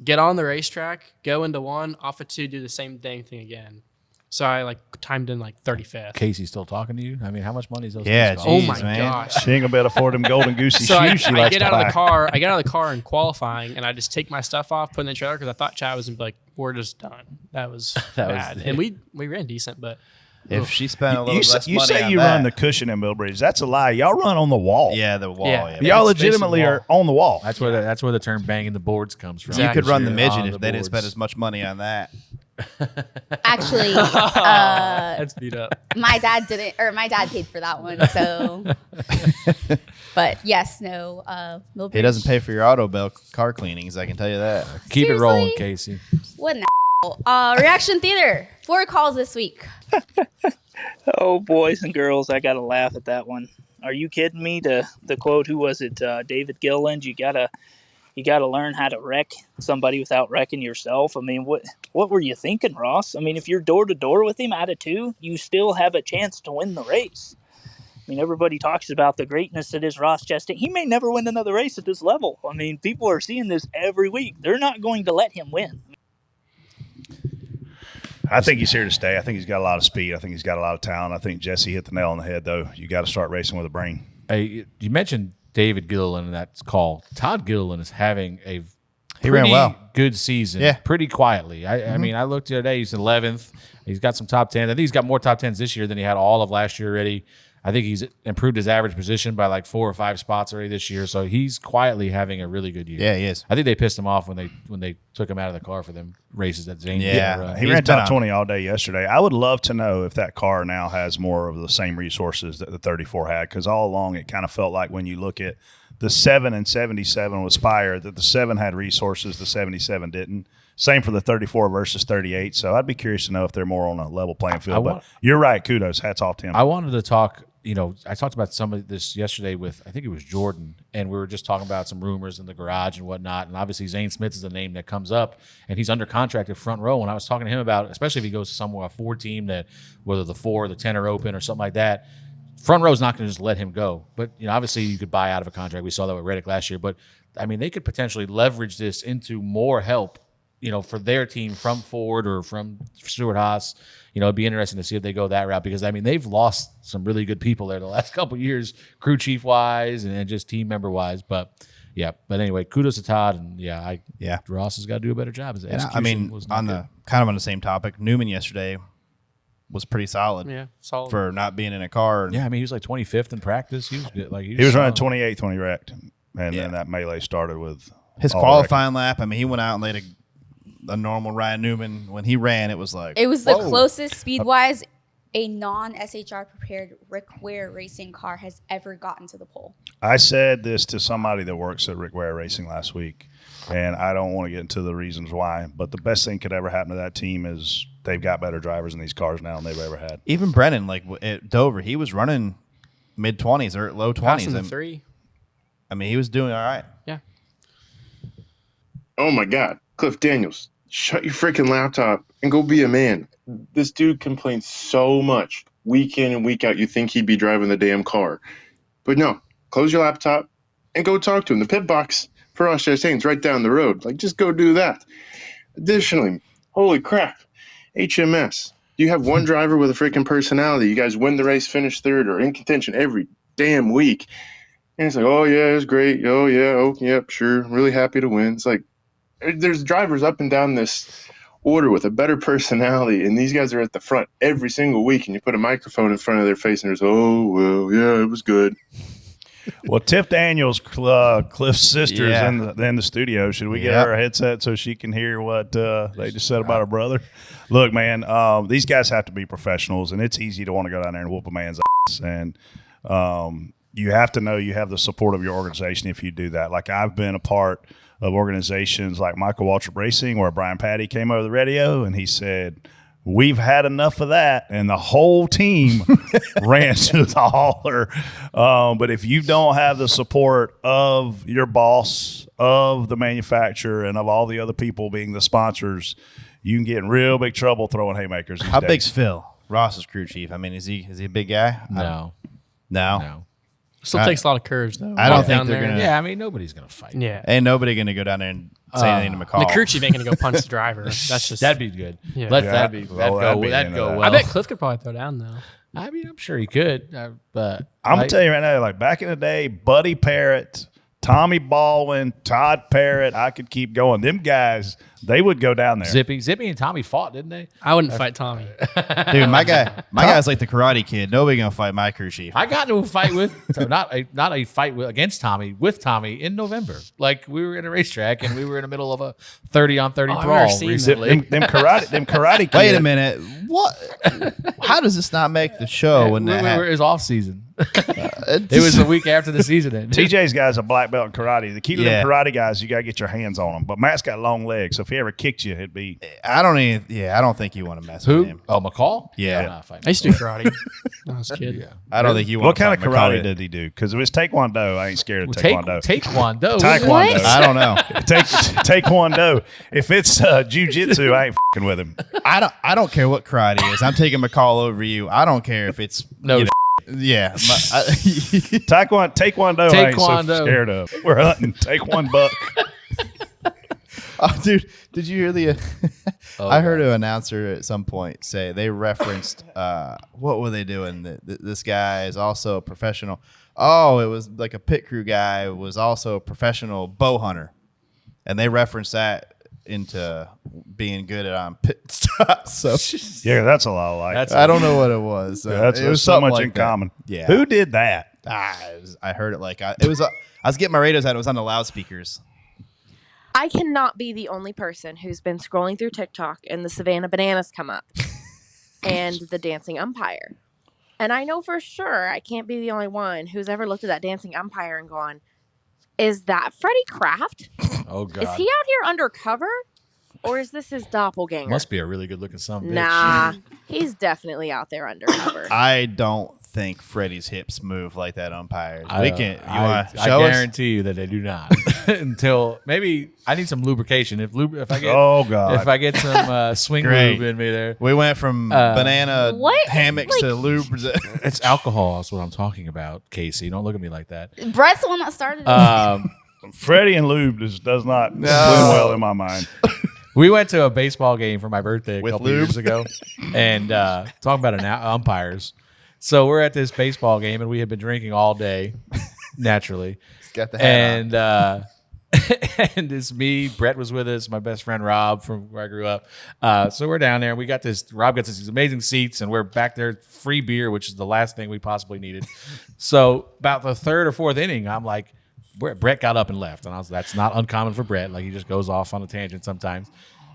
get on the racetrack, go into one, off of two, do the same thing again. So I like timed in like 35th. Casey still talking to you? I mean, how much money is those? Yeah, things Oh cost? my Jeez, man. gosh. She ain't gonna be able to afford them golden goosey So I shoes she likes get to out of buy. the car. I get out of the car in qualifying, and I just take my stuff off, put it in the trailer because I thought Chad was gonna be like, "We're just done." That was bad, and we ran decent, but If she spent a little You, less you money say on you that, run the cushion in Millbridge. That's a lie. Y'all run on the wall. yeah, the wall. Yeah. Yeah. Y'all It's legitimately facing the are on the wall. That's where the term banging the boards comes from. You could run the You're midget on if the they didn't spend boards. as much money on that. Actually, That's beat up. my dad didn't, or my dad paid for that one. So, but yes, no. He doesn't pay for your auto bell car cleanings. I can tell you that. Keep it rolling, Seriously? Casey. What an Reaction Theater. 4 calls this week. Oh, boys and girls, I gotta laugh at that one. Are you kidding me? The quote, who was it? David Gilliland. You gotta learn how to wreck somebody without wrecking yourself. I mean, what were you thinking, Ross? I mean, if you're door to door with him out of 2, you still have a chance to win the race. I mean, everybody talks about the greatness that is Ross Chastain. He may never win another race at this level. I mean, people are seeing this every week. They're not going to let him win. I think he's here to stay. I think he's got a lot of speed. I think he's got a lot of talent. I think Jesse hit the nail on the head, though. You got to start racing with a brain. Hey, you mentioned David Gilliland in that call. Todd Gilliland is having a He ran well. good season, Yeah. pretty quietly. I mean, I looked the other day. He's 11th. He's got some top 10s. I think he's got more top 10s this year than he had all of last year already. I think he's improved his average position by like 4 or 5 spots already this year. So he's quietly having a really good year. Yeah, he is. I think they pissed him off when they took him out of the car for them races that Zane did. Yeah. He He's ran been top on- 20 all day yesterday. I would love to know if that car now has more of the same resources that the 34 had, because all along it kind of felt like when you look at the 7 and 77 with Spire, that the 7 had resources, the 77 didn't. Same for the 34 versus 38. So I'd be curious to know if they're more on a level playing field. But you're right. Kudos. Hats off to him. I wanted to talk, I talked about some of this yesterday with, I think it was Jordan, and we were just talking about some rumors in the garage and whatnot. And obviously Zane Smith is a name that comes up, and he's under contract at Front Row. And I was talking to him about, especially if he goes to somewhere, a 4 team that, whether the 4 or the 10 are open or something like that, Front Row's not going to just let him go. But, obviously you could buy out of a contract. We saw that with Reddick last year. But, I mean, they could potentially leverage this into more help, for their team from Ford or from Stewart Haas. It'd be interesting to see if they go that route, because, I mean, they've lost some really good people there the last couple of years, crew chief wise and just team member wise. But anyway, kudos to Todd, and Ross has got to do a better job. His execution I mean, was not on good. the kind of on the same topic, Newman yesterday was pretty solid. Yeah, solid. For not being in a car. Yeah, I mean, he was like 25th in practice. He was good. Like he was running solid. 28th when he wrecked. And then that melee started with His all the qualifying lap, I mean, he went out and laid a normal Ryan Newman. When he ran, it was like, It was the whoa. closest speed-wise a non-SHR prepared Rick Ware racing car has ever gotten to the pole. I said this to somebody that works at Rick Ware Racing last week, and I don't want to get into the reasons why, but the best thing could ever happen to that team is they've got better drivers in these cars now than they've ever had. Even Brennan, like at Dover, he was running mid-20s or low 20s. Passing the and, 3. I mean, he was doing all right. Yeah. Oh my God, Cliff Daniels, shut your freaking laptop and go be a man. This dude complains so much week in and week out. You think he'd be driving the damn car, but no. Close your laptop and go talk to him. The pit box for Ross Chastain's right down the road. Like, just go do that. Additionally, holy crap, HMS. You have one driver with a freaking personality. You guys win the race, finish third, or in contention every damn week. And it's like, oh yeah, it was great. Oh yeah, oh yep, sure. Really happy to win. It's like there's drivers up and down this order with a better personality, and these guys are at the front every single week, and you put a microphone in front of their face and there's, oh well, yeah, it was good. Well, Tiff Daniels, Cliff's sister, Yeah. is in the studio. Should we get Yep. her a headset so she can hear what they just said about her brother? Look, man, these guys have to be professionals, and it's easy to want to go down there and whoop a man's ass. And you have to know you have the support of your organization if you do that. Like, I've been a part of organizations like Michael Waltrip Racing, where Brian Patty came over the radio and he said, we've had enough of that, and the whole team ran to the hauler. But if you don't have the support of your boss, of the manufacturer, and of all the other people being the sponsors, you can get in real big trouble throwing haymakers these How days. big's Phil? Ross's crew chief. I mean, is he a big guy? No. No. Still takes a lot of courage, though. I don't Walk think down they're there. gonna- Yeah, I mean, nobody's going to fight. Yeah. Ain't nobody going to go down there and say anything to McCall. The crew chief ain't going to go punch the driver. That's just. That'd be good. Yeah. Let Yeah. that be. Well, that'd be That'd into go that. well. I bet Cliff could probably throw down, though. I mean, I'm sure he could, but I'm going to tell you right now, like back in the day, Buddy Parrott, Tommy Baldwin, Todd Parrott. I could keep going. Them guys, they would go down there. Zippy and Tommy fought, didn't they? I wouldn't fight Tommy. Dude, my guy's like the Karate Kid. Nobody gonna fight my crew chief. I got into a fight with not a fight against Tommy, with Tommy in November. Like we were in a racetrack and we were in the middle of a 30-on-30 I've never brawl seen that. recently. Them karate kids. Wait a minute. What? How does this not make the show when that it was off season. happened? It was the week after the season ended. TJ's guy's a black belt in karate. The key to Yeah. them karate guys, you got to get your hands on them. But Matt's got long legs, so if he ever kicked you, it'd be. I don't think you want to mess with Who? him. Oh, McCall? Yeah. I'm not fighting. I used to do karate when I was a kid. Yeah. I don't think you want What to kind of fight karate McCarty. did he do? Because if it's Taekwondo, I ain't scared of Take Taekwondo. Taekwondo. Taekwondo. I don't know. Taekwondo. If it's jiu-jitsu, I ain't fucking with him. I don't care what karate is. I'm taking McCall over you. I don't care if it's No you know, yeah. Taekwondo, I ain't so Taekwondo. scared of. We're hunting. Take one buck. Oh, dude, did you hear the? Oh, I heard an announcer at some point say they referenced what were they doing? This guy is also a professional. Oh, it was like a pit crew guy was also a professional bow hunter, and they referenced that into being good at pit stuff. So Yeah, that's a lot of like. That's I don't know what it was. That's it was so something much like in that. common. Yeah. Who did that? I heard it like I was getting my radios out. It was on the loudspeakers. I cannot be the only person who's been scrolling through TikTok and the Savannah Bananas come up and the dancing umpire. And I know for sure I can't be the only one who's ever looked at that dancing umpire and gone, is that Freddie Kraft? Oh, God. Is he out here undercover? Or is this his doppelganger? Must be a really good looking son of a bitch. Nah, he's definitely out there undercover. I don't think Freddie's hips move like that umpire's. I I guarantee you that they do not. Until maybe I need some lubrication. If I get Oh God! if I get some swing Great. lube in me there, We went from banana What? hammocks Like- to lube. it's alcohol. That's what I'm talking about, Casey. Don't look at me like that. Brett's the one that started it. Freddie and Lube does not blend well in my mind. We went to a baseball game for my birthday a With couple lube? years ago, and talking about umpires. So we're at this baseball game, and we had been drinking all day, naturally. Got the hat on. And and it's me. Brett was with us. My best friend Rob from where I grew up. So we're down there. And we got this. Rob got these amazing seats, and we're back there. Free beer, which is the last thing we possibly needed. So about the third or fourth inning, I'm like, Brett got up and left, and I was that's not uncommon for Brett. Like he just goes off on a tangent sometimes.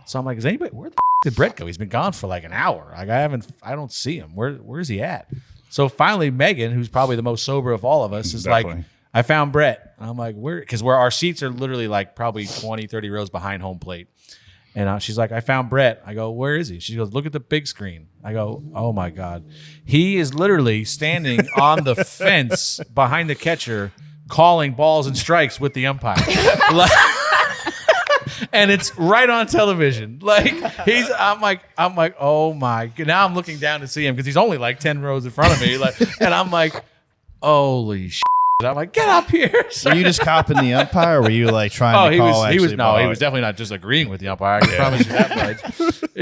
So I'm like, is anybody where the did Brett go? He's been gone for like an hour. Like I don't see him. Where's he at? So finally, Megan, who's probably the most sober of all of us, is Definitely. like, I found Brett. And I'm like, where? Because our seats are literally like probably 20, 30 rows behind home plate. And she's like, I found Brett. I go, where is he? She goes, look at the big screen. I go, oh my God. He is literally standing on the fence behind the catcher calling balls and strikes with the umpire. Like, and it's right on television. Like I'm like, oh my God. Now I'm looking down to see him because he's only like 10 rows in front of me. Like, and I'm like, holy shit. I'm like, get up here. Were you just copping the umpire? Or were you like trying to call? He was actually he was definitely not just agreeing with the umpire. I can promise you that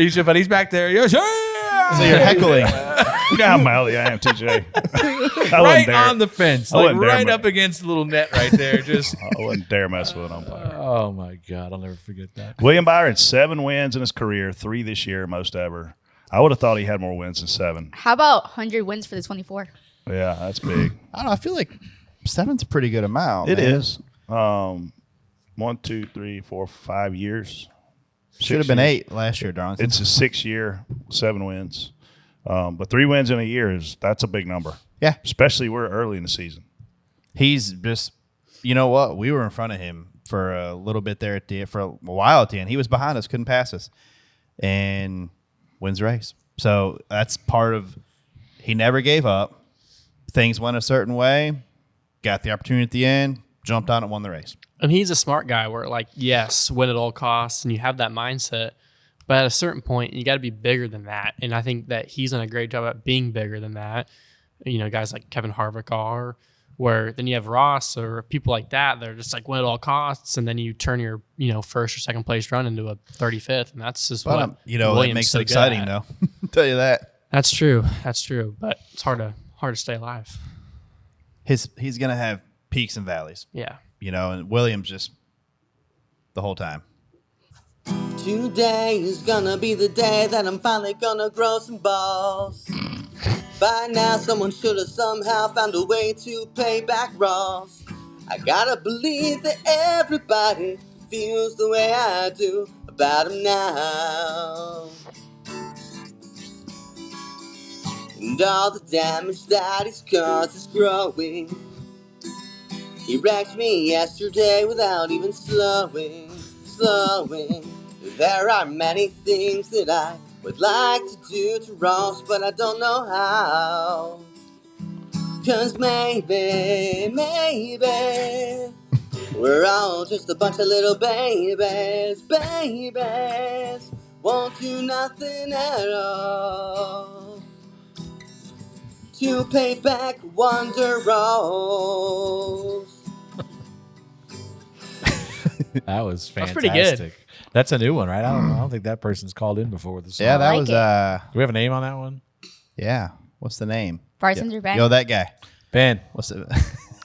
much. But he's back there. Yes, So you're heckling. You know how mouthy I am, TJ. I wouldn't right dare. on the fence, I like wouldn't dare right move. up against the little net right there. Just I wouldn't dare mess with an umpire. oh my God, I'll never forget that. William Byron, 7 wins in his career, 3 this year, most ever. I would have thought he had more wins than 7. How about 100 wins for the 24? Yeah, that's big. I don't know. I feel like 7's a pretty good amount. It man. is. 1, 2, 3, 4, 5 years. Should have been 8 last year, Darlington. It's a 6-year, 7 wins. But 3 wins in a year that's a big number. Yeah. Especially we're early in the season. He's just, you know what? We were in front of him for a little bit there for a while at the end. He was behind us, couldn't pass us, and wins the race. So that's part of. He never gave up. Things went a certain way. Got the opportunity at the end. Jumped on it, won the race. And he's a smart guy where, like, yes, win at all costs, and you have that mindset. But at a certain point, you got to be bigger than that. And I think that he's done a great job at being bigger than that. You know, guys like Kevin Harvick are, where then you have Ross or people like that. They're just like win at all costs. And then you turn your, first or second place run into a 35th. And that's just But what, it Williams makes so it good exciting, at. though. Tell you that. That's true. That's true. But it's hard to stay alive. He's gonna have peaks and valleys. Yeah. and Williams just the whole time. Today is gonna be the day that I'm finally gonna grow some balls. By now, someone should have somehow found a way to pay back Ross. I gotta believe that everybody feels the way I do about him now. And all the damage that he's caused is growing. He wrecked me yesterday without even slowing. There are many things that I would like to do to Ross, but I don't know how. 'Cause maybe we're all just a bunch of little babies. Won't do nothing at all to pay back Wonder Rose. That was fantastic. That's pretty good. That's a new one, right? I don't think that person's called in before with the song. Yeah, that like was. it. Do we have a name on that one? Yeah. What's the name? Bartender Ben. Yo, that guy. Ben. What's it?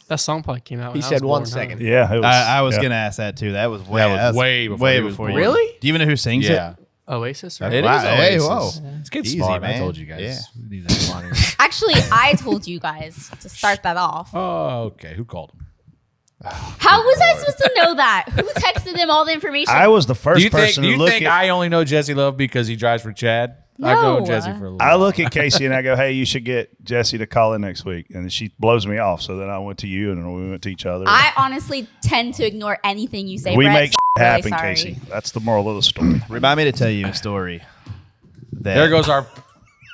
That song probably came out. He When I said was 1 born, second. Yeah, it was, I was yeah. gonna ask that too. That was way. That was that's way before way he was before born. you. Really? Do you even know who sings Yeah. it? Oasis, right? It Wow, is hey, Oasis. whoa. It's getting Easy, smart. I man. told you guys. Yeah. We need that on here. Actually, I told you guys to start that off. Oh, okay. Who called him? How was I supposed to know that? Who texted them all the information? I was the first Do you think, person do to you look think at. I only know Jesse Love because he drives for Chad? I've No. known Jesse for a little I while. look at Casey and I go, "Hey, you should get Jesse to call in next week," and she blows me off. So then I went to you, and we went to each other. I honestly tend to ignore anything you say. we Brett, make so I'm really happen, sorry. Casey. That's the moral of the story. Remind me to tell you a story. There goes our.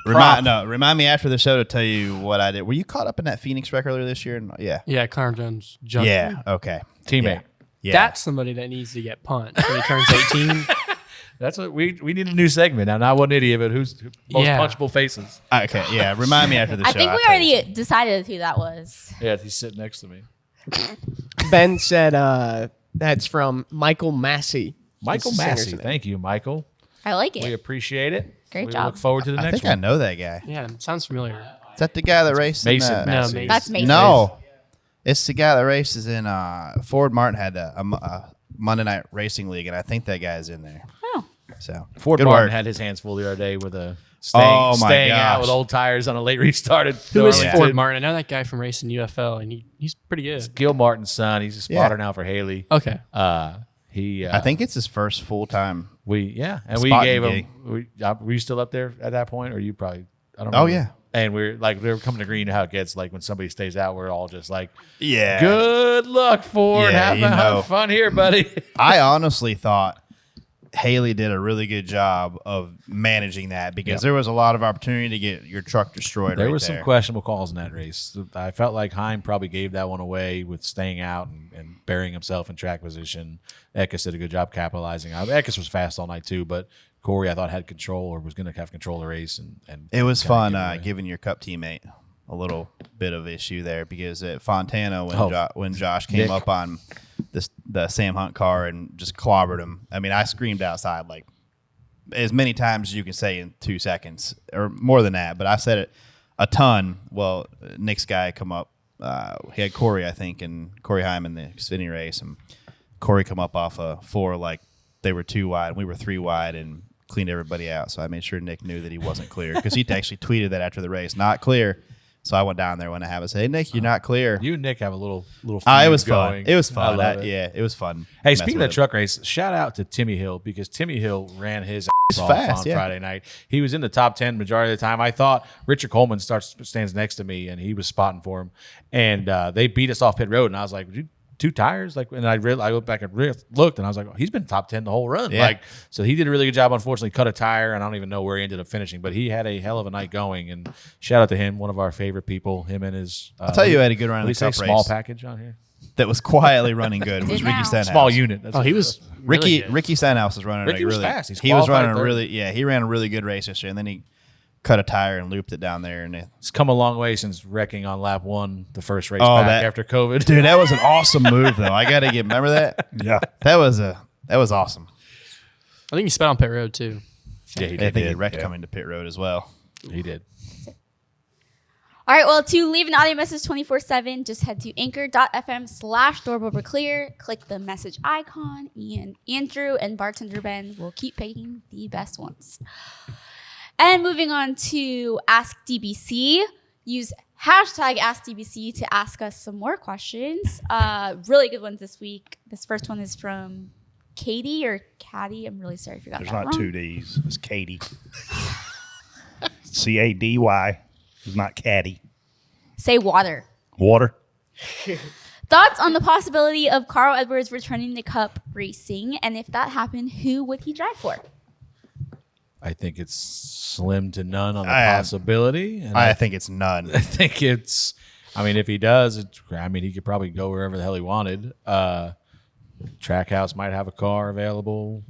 Remind me after the show to tell you what I did. Were you caught up in that Phoenix wreck earlier this year? Yeah. Yeah, Connor Jones jumped. Yeah. Okay. Teammate. Yeah. That's somebody that needs to get punched when he turns 18. That's what we need a new segment now. Not one idiot, but who's most Yeah. punchable faces. Okay. Yeah. Remind me after the show. I think we I'll tell you. already decided who that was. Yeah, he's sitting next to me. Ben said that's from Michael Massey. Michael That's the Massey. singer's name. Thank you, Michael. I like We it. appreciate it. Great we job. look forward to the I next think I one. know that guy. Yeah, sounds familiar. Is that the guy that raced Mason in, Massey. Mason. That's Mason. No. It's the guy that races in Ford Martin had a Monday Night Racing League, and I think that guy's in there. Oh. So Ford good Martin work. had his hands full the other day with a Oh, my staying out gosh. with old tires on a late restart. Who is Yeah. Ford Martin? I know that guy from racing UFL, and he's pretty good. Gil Martin's son. He's a spotter Yeah. now for Haley. Okay. He I think it's his first full time. we Spotting gave him. gig. Were you still up there at that point, or you probably? I don't know. Oh, yeah. And we were coming to green. You know how it gets like when somebody stays out. We're all just like, Yeah. good luck, Ford. Yeah, have, you know. have fun here, buddy. I honestly thought Haley did a really good job of managing that because there was a lot of opportunity to get your truck destroyed. There right was there. some questionable calls in that race. I felt like Heim probably gave that one away with staying out and burying himself in track position. Eckes did a good job capitalizing. Eckes was fast all night too, but Corey I thought had control or was going to have control of the race. And It was kinda fun give it away. giving your Cup teammate a little bit of issue there because at Fontana when Josh came Nick. up on the Sam Hunt car and just clobbered him. I mean, I screamed outside like as many times as you can say in 2 seconds or more than that, but I've said it a ton. Well, Nick's guy come up. He had Corey, I think, and Corey Heim in the Xfinity race, and Corey come up off a 4 like they were 2 wide, and we were 3 wide, and cleaned everybody out. So I made sure Nick knew that he wasn't clear because he actually tweeted that after the race, not clear. So I went down there when I have it say, "Hey Nick, you're not clear." You and Nick have a little It feud was fun. going. It was I fun. love it. Yeah, it was fun. Hey, messing speaking with of him. truck race, shout out to Timmy Hill because Timmy Hill ran his ass off fast, on yeah. Friday night. He was in the top 10 majority of the time. I thought Richard Coleman stands next to me and he was spotting for him, and they beat us off pit road. And I was like, "Dude, 2 tires?" Like, and I looked back and looked, and I was like, oh, "He's been top 10 the whole run." Yeah. Like, so he did a really good job. Unfortunately, cut a tire, and I don't even know where he ended up finishing. But he had a hell of a night going, and shout out to him, one of our favorite people. Him and his. I'll tell you, I had a good run in What the do you Cup say, race small package on here. that was quietly running good. Was Did Ricky now. Stenhouse. Small unit. That's Oh, what he it was Ricky really good. Ricky Stenhouse was running. Ricky like was really, fast. He's he was qualified running a third. really he ran a really good race yesterday, and then he cut a tire and looped it down there. And It's come a long way since wrecking on lap 1, the first race Oh, back that- after COVID. dude, that was an awesome move though. I got to remember that. Yeah. That was awesome. I think he sped on pit road too. Yeah, he I think he did, wrecked yeah. coming to pit road as well. He did. All right, well, to leave an audio message 24/7, just head to anchor.fm/doorbellclear. Click the message icon, and Andrew and Bartender Ben will keep picking the best ones. And moving on to Ask DBC, use hashtag Ask DBC to ask us some more questions. Really good ones this week. This first one is from Katie or Caddy. I'm really sorry if you got There's that not wrong. 2 D's. It's Katie. Cady. It's not Caddy. Say water. Water. Thoughts on the possibility of Carl Edwards returning to Cup racing, and if that happened, who would he drive for? I think it's slim to none on the I possibility. And I think it's none. I think it's. I mean, if he does, he could probably go wherever the hell he wanted. Trackhouse might have a car available.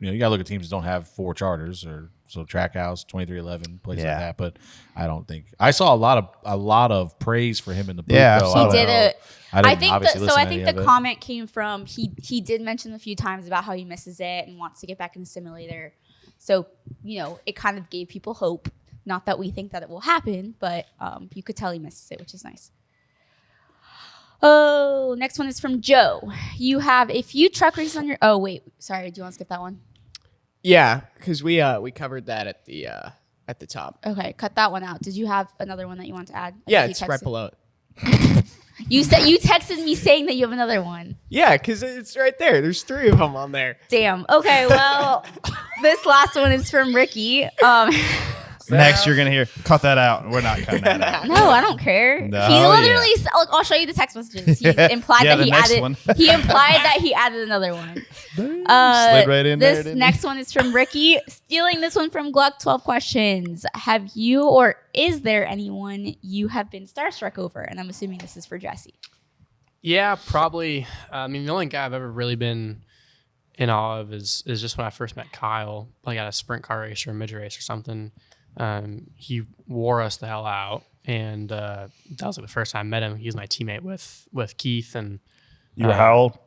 You got to look at teams that don't have 4 charters, or so Trackhouse, 2311, places like that. But I don't think I saw a lot of praise for him in the booth. Yeah, though. He did it. I think I think the comment came from he did mention a few times about how he misses it and wants to get back in the simulator. So it kind of gave people hope. Not that we think that it will happen, but you could tell he misses it, which is nice. Oh, next one is from Joe. You have a few truck races on your. Oh wait, sorry. Do you want to skip that one? Yeah, because we covered that at the top. Okay, cut that one out. Did you have another one that you want to add? Yeah, You it's right texted- below it. You said you texted me saying that you have another one. Yeah, because it's right there. There's 3 of them on there. Damn. Okay. Well, this last one is from Ricky. Next, you're gonna hear cut that out. We're not cutting that out. No, I don't care. No, He literally. yeah. Look, I'll show you the text messages. He implied Yeah, that the he next added. one. He implied that he added another one. Slid right in there, This didn't he? next one is from Ricky. Stealing this one from Gluck. 12 questions. Have you or is there anyone you have been starstruck over? And I'm assuming this is for Jesse. Yeah, probably. I mean, the only guy I've ever really been in awe of is just when I first met Kyle, like at a sprint car race or a midget race or something. He wore us the hell out, and that was like the first time I met him. He was my teammate with Keith, and You were how old?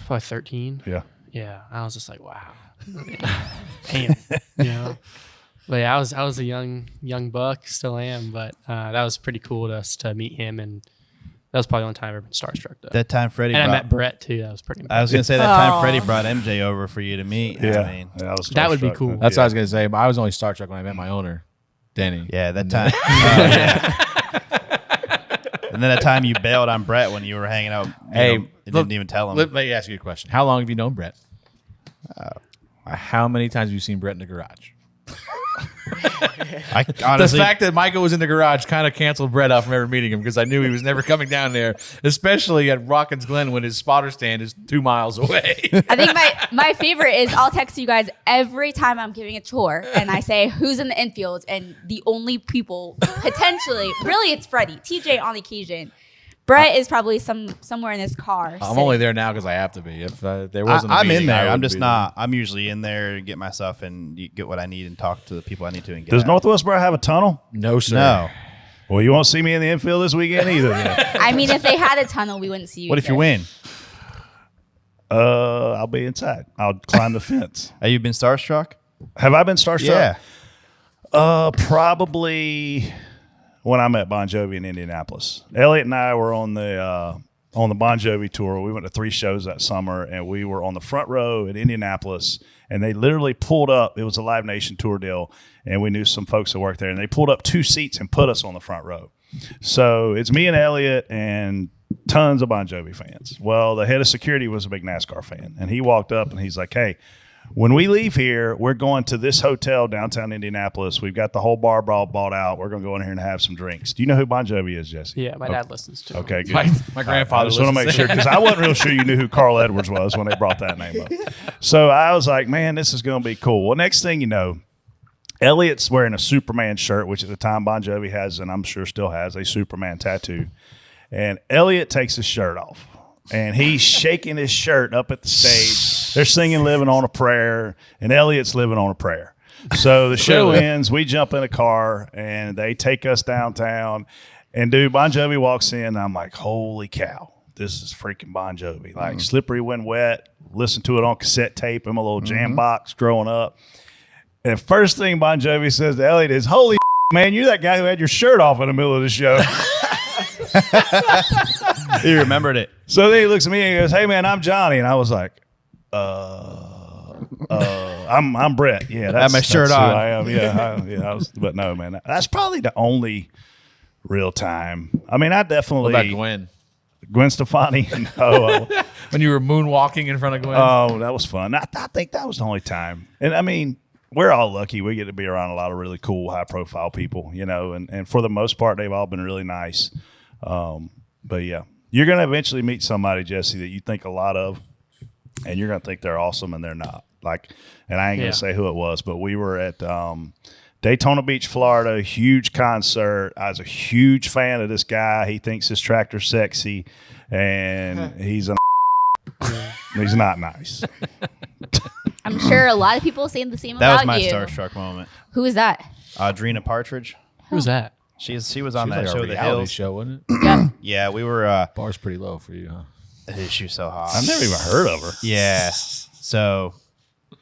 probably 13. Yeah. Yeah, I was just like, wow, damn, But yeah, I was a young buck, still am, but that was pretty cool to meet him, and that was probably the only time I've ever been starstruck though. That time Freddie and I brought, met Brett too. That was pretty impressive. I was gonna say that time Freddie brought MJ over for you to meet. Yeah. I mean, I was That would be starstruck, cool. man. That's what I was gonna say. But I was only Star Trek when I met my owner, Denny. yeah, that time. And then that time you bailed on Brett when you were hanging out. You didn't even tell him. Let me ask you a question. How long have you known Brett? How many times have you seen Brett in the garage? I honestly, The fact that Michael was in the garage kind of canceled Brett out from ever meeting him because I knew he was never coming down there, especially at Rockins Glen when his spotter stand is 2 miles away. I think my favorite is I'll text you guys every time I'm giving a tour and I say who's in the infield, and the only people potentially, really it's Freddie, TJ on occasion. Brett is probably somewhere in his car. I'm sitting. only there now because I have to be. If there wasn't, I'm in there. I'm wouldn't just be not. I'm usually in there to get my stuff and get what I need and talk to the people I need to. And get Does out. Northwest Borough have a tunnel? there. No, sir. No. Well, you won't see me in the infield this weekend either. Then. I mean, if they had a tunnel, we wouldn't see you. What if you either. win? I'll be inside. I'll climb the fence. Have you been starstruck? Have I been starstruck? Yeah. Probably when I met Bon Jovi in Indianapolis. Elliot and I were on the Bon Jovi tour. We went to 3 shows that summer, and we were on the front row in Indianapolis. And they literally pulled up. It was a Live Nation tour deal, and we knew some folks that worked there. And they pulled up 2 seats and put us on the front row. So it's me and Elliot and tons of Bon Jovi fans. Well, the head of security was a big NASCAR fan, and he walked up and he's like, "Hey, when we leave here, we're going to this hotel downtown Indianapolis. We've got the whole bar brawl bought out. We're going to go in here and have some drinks." Do you know who Bon Jovi is, Jesse? Yeah, my dad listens to him. Okay, good. My grandfather. I just want to make sure, because I wasn't real sure you knew who Carl Edwards was when they brought that name up. So I was like, man, this is going to be cool. Well, next thing you know, Elliot's wearing a Superman shirt, which at the time Bon Jovi has, and I'm sure still has, a Superman tattoo. And Elliot takes his shirt off, and he's shaking his shirt up at the stage. They're singing "Living on a Prayer," and Elliot's living on a prayer. So the show ends. We jump in a car, and they take us downtown. And dude, Bon Jovi walks in, and I'm like, holy cow, this is freaking Bon Jovi. Like Slippery When Wet, listen to it on cassette tape in my little jam box growing up. And first thing Bon Jovi says to Elliot is, "Holy man, you're that guy who had your shirt off in the middle of the show. He remembered it. So then he looks at me and he goes, hey, man, I'm Johnny. And I was like, I'm Brett. Yeah, I had my shirt that's who on. I am. Yeah, but no, man, that's probably the only real time. I mean, I definitely. What about Gwen? Gwen Stefani? No. When you were moonwalking in front of Gwen? Oh, that was fun. I think that was the only time. And I mean, we're all lucky. We get to be around a lot of really cool, high profile people, and for the most part, they've all been really nice. But yeah, you're going to eventually meet somebody, Jesse, that you think a lot of, and you're going to think they're awesome and they're not. And I ain't going to say who it was, but we were at Daytona Beach, Florida, huge concert. I was a huge fan of this guy. He thinks his tractor's sexy, and he's he's not nice. I'm sure a lot of people saying the same That about was my you. starstruck moment. Who is that? Audrina Partridge. Who's that? She was on She was that like show, a The reality Hills. show, wasn't it? Yeah, we were. Bar's pretty low for you, huh? She was so hot. I've never even heard of her. Yeah. So,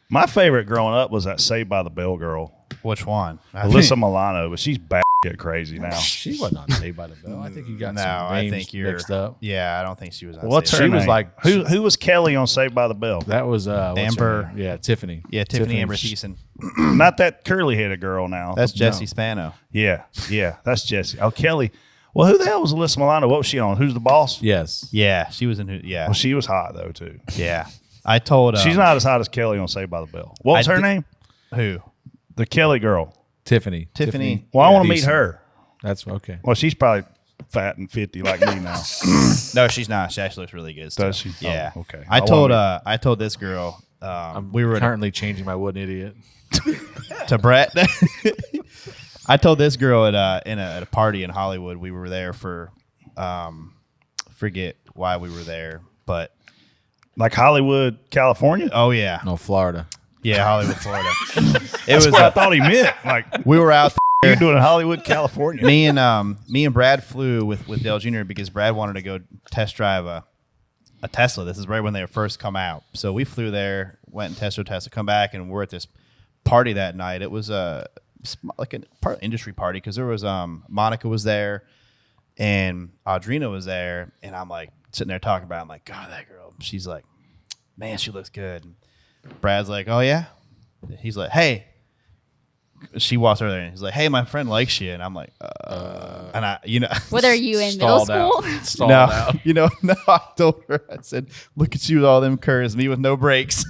My favorite growing up was that Saved by the Bell girl, which one? Alyssa Milano, but she's shit crazy now. She wasn't on Saved by the Bell. I think you got No, some I names think you're mixed up. Yeah, I don't think she was on. What's Saved her by the name? was like- who was Kelly on Saved by the Bell? That was what's her Amber. name? Yeah, Tiffany. Yeah, Tiffany Amber Thiessen. Not that curly headed girl now. That's No. Jesse Spano. Yeah, that's Jesse. Oh, Kelly. Well, who the hell was Alyssa Milano? What was she on? Who's the Boss? Yes. Yeah, she was in. Yeah, Well, she was hot though too. yeah. I told. She's not as hot as Kelly on Saved by the Bell. What was I her did- name? Who. The Kelly girl. Tiffany. Well, I want to meet Decent. her. That's okay. Well, she's probably fat and 50 like me now. No, she's not. She actually looks really good. Still. Does she? Yeah. Oh, okay. I wanna told this girl. We were currently changing my wooden idiot. to Brett. I told this girl at a party in Hollywood. We were there for forget why we were there, but like Hollywood, California. oh yeah, No, Florida. yeah, Hollywood, Florida. It That's was. what I thought he meant. Like We were out. you're doing in Hollywood, California. me and Brad flew with Dale Jr. because Brad wanted to go test drive a Tesla. This is right when they first come out. So we flew there, went and tested Tesla, come back, and we're at this party that night. It was like a industry party because there was Monica was there and Audrina was there, and I'm like sitting there talking about it. I'm like, God, that girl. She's like, man, she looks good. And Brad's like, oh yeah. He's like, hey. She walks over there and he's like, hey, my friend likes you. And I'm like, and I, What are you in middle Stalled out. school? Stalled no, out. no, I told her, I said, look at you with all them curves, me with no brakes.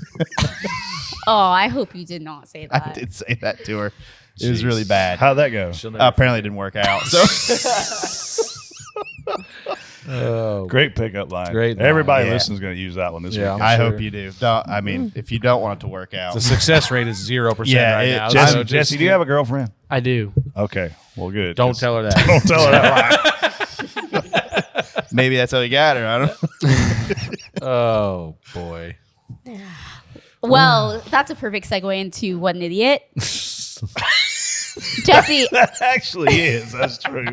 Oh, I hope you did not say I that. did say that to her. It was really bad. How'd that go? She'll never Apparently it didn't work out. So Oh, Great pickup line. Great line, Everybody yeah. listening is going to use that one this Yeah. week. I sure. hope you do. I mean, if you don't want it to work out. the success rate is 0% Yeah, right it- now. Jesse, so just- Jesse, do you have a girlfriend? I do. Okay, well, good. Don't Just tell her that. Don't tell her that lie. Maybe that's how you got her. I don't know. Oh boy. Well, that's a perfect segue into What an Idiot. Jesse, That actually is. That's true.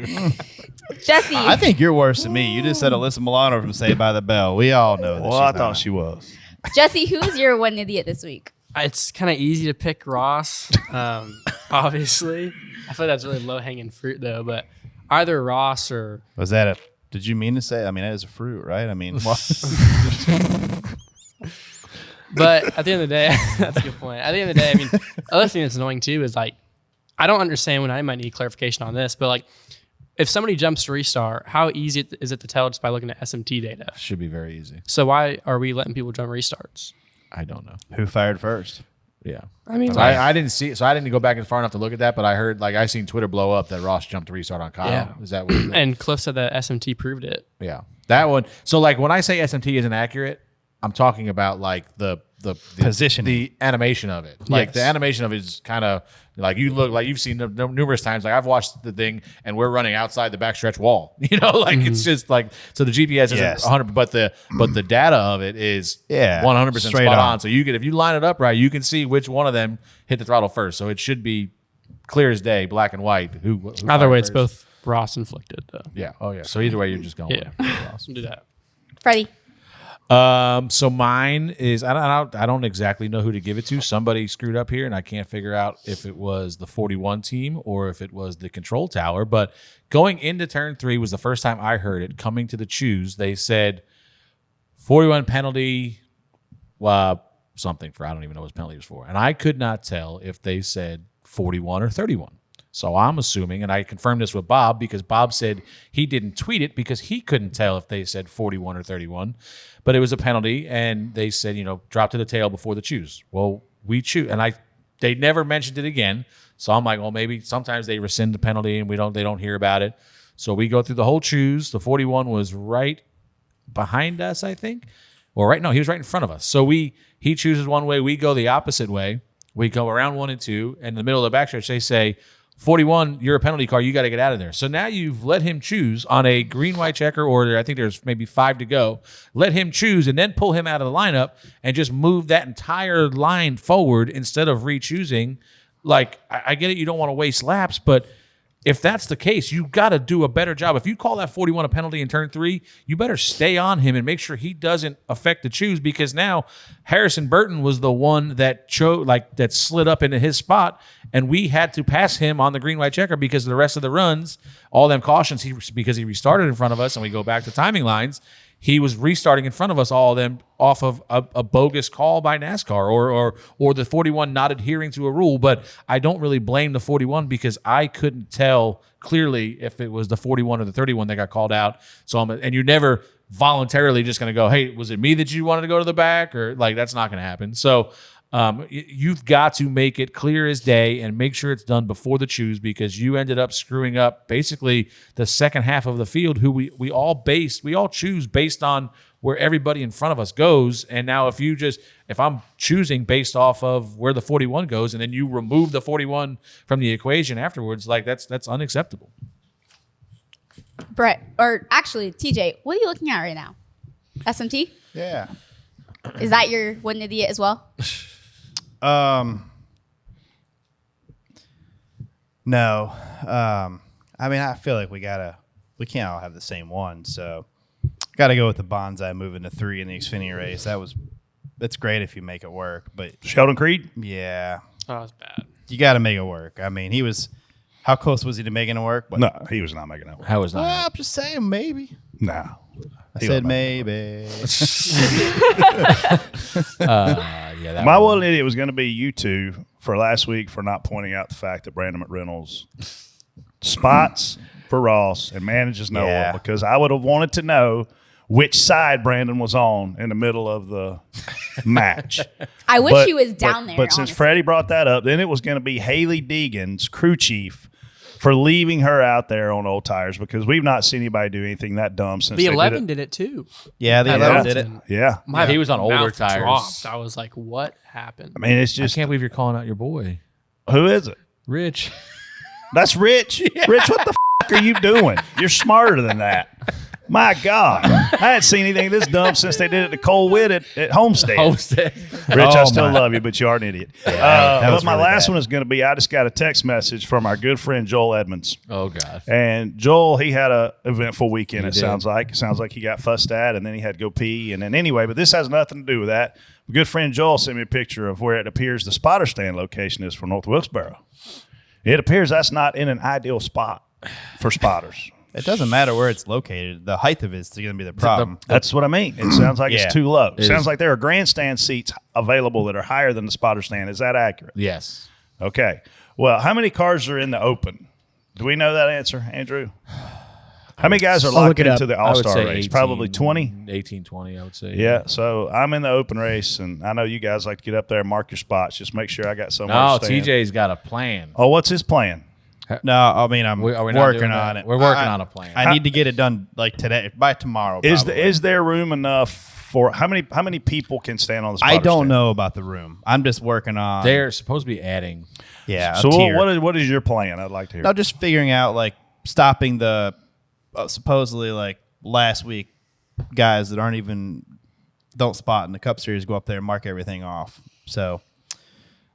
Jesse, I think you're worse than me. You just said Alyssa Milano from Saved by the Bell. We all know that. Well, I thought she was. Jesse, who's your What an Idiot this week? It's kind of easy to pick Ross, obviously. I feel like that's really low hanging fruit though, but either Ross or Was that a? Did you mean to say? I mean, that is a fruit, right? I mean, But at the end of the day, that's a good point. At the end of the day, I mean, other thing that's annoying too is like, I don't understand when I might need clarification on this, but like, if somebody jumps to restart, how easy is it to tell just by looking at SMT data? Should be very easy. So why are we letting people jump restarts? I don't know. who fired first? Yeah. I mean, So I didn't see, so I didn't go back as far enough to look at that, but I heard, like, I seen Twitter blow up that Ross jumped to restart on Kyle. Yeah. Is that what? and Cliff said that SMT proved it. Yeah. That one. So, like, when I say SMT isn't accurate, I'm talking about, like, the Positioning. the animation of it. Like, Yes. the animation of it is kind of, like, you look, like, you've seen it numerous times. Like, I've watched the thing, and we're running outside the backstretch wall. You know, like, it's just, like, so the GPS isn't Yes. 100, but the data of it is Yeah, 100% straight spot on. on. So you can, if you line it up right, you can see which one of them hit the throttle first. So it should be clear as day, black and white. Who Either fired way, it's first. both Ross inflicted though. Yeah. Oh yeah. So either way, you're just going. Yeah. with Ross. Do that. Freddie. So mine is I don't exactly know who to give it to. Somebody screwed up here, and I can't figure out if it was the 41 team or if it was the control tower. But going into turn 3 was the first time I heard it. Coming to the choose, they said 41 penalty, something for I don't even know what penalty was for, and I could not tell if they said 41 or 31. So I'm assuming, and I confirmed this with Bob because Bob said he didn't tweet it because he couldn't tell if they said 41 or 31, but it was a penalty, and they said, drop to the tail before the choose. Well, we choose, and they never mentioned it again. So I'm like, well, maybe sometimes they rescind the penalty and they don't hear about it. So we go through the whole choose. The 41 was right behind us, I think, he was right in front of us. So he chooses one way, we go the opposite way. We go around 1 and 2, and in the middle of the backstretch, they say, 41, you're a penalty car. You got to get out of there. So now you've let him choose on a green, white checker, or I think there's maybe 5 to go. Let him choose and then pull him out of the lineup and just move that entire line forward instead of re-choosing. Like, I get it. You don't want to waste laps, but if that's the case, you got to do a better job. If you call that 41 a penalty in turn 3, you better stay on him and make sure he doesn't affect the choose, because now Harrison Burton was the one that that slid up into his spot, and we had to pass him on the green, white checker because the rest of the runs, all them cautions, because he restarted in front of us, and we go back to timing lines, he was restarting in front of us, all of them off of a bogus call by NASCAR or the 41 not adhering to a rule. But I don't really blame the 41 because I couldn't tell clearly if it was the 41 or the 31 that got called out. And you're never voluntarily just going to go, hey, was it me that you wanted to go to the back? Or that's not going to happen. So you've got to make it clear as day and make sure it's done before the choose, because you ended up screwing up basically the second half of the field, who we all choose based on where everybody in front of us goes. And now if I'm choosing based off of where the 41 goes, and then you remove the 41 from the equation afterwards, that's unacceptable. Brett, or actually TJ, what are you looking at right now? SMT? Yeah. Is that your one idiot as well? No. I feel like we can't all have the same one, so gotta go with the Bonsai moving to 3 in the Xfinity race. That's great if you make it work, but Sheldon Creed? Yeah. Oh, that's bad. You gotta make it work. How close was he to making it work? No, he was not making it work. How was not? Well, I'm just saying maybe. No. I said maybe. My one idiot was going to be you two for last week for not pointing out the fact that Brandon McReynolds spots for Ross and manages Noah, because I would have wanted to know which side Brandon was on in the middle of the match. I wish he was down there. But since Freddie brought that up, then it was going to be Haley Deegan's crew chief for leaving her out there on old tires, because we've not seen anybody do anything that dumb since the they 11 did it too. Yeah, the 11 did it. Yeah. He was on older Mouth tires. dropped. I was like, what happened? I mean, it's just. I can't believe you're calling out your boy. Who is it? Rich. That's Rich. Rich, what the are you doing? You're smarter than that. My God. I hadn't seen anything this dumb since they did it to Cole Witt at Homestead. Rich, I still love you, but you are an idiot. But my last one is going to be, I just got a text message from our good friend Joel Edmonds. Oh, God. And Joel, he had a eventful weekend, sounds like. It sounds like he got fussed at, and then he had to go pee. And then anyway, but this has nothing to do with that. My good friend Joel sent me a picture of where it appears the spotter stand location is for North Wilkesboro. It appears that's not in an ideal spot for spotters. It doesn't matter where it's located. The height of it is going to be the problem. That's what I mean. It sounds like it's too low. It sounds like there are grandstand seats available that are higher than the spotter stand. Is that accurate? Yes. Okay. Well, how many cars are in the open? Do we know that answer, Andrew? How many guys are locked into the All-Star race? 18, probably 20? 18, 20, I would say. Yeah, so I'm in the open race, and I know you guys like to get up there and mark your spots. Just make sure I got somewhere to stand. TJ's got a plan. Oh, what's his plan? No, I mean, I'm working on it. We're working on a plan. I need to get it done like today, by tomorrow. Is there room enough for how many people can stand on the spotter I don't stand? know about the room. I'm just working on. They're supposed to be adding. Yeah. So what is your plan? I'd like to hear. No, just figuring out like stopping the supposedly like last week guys that don't spot in the Cup Series go up there and mark everything off. So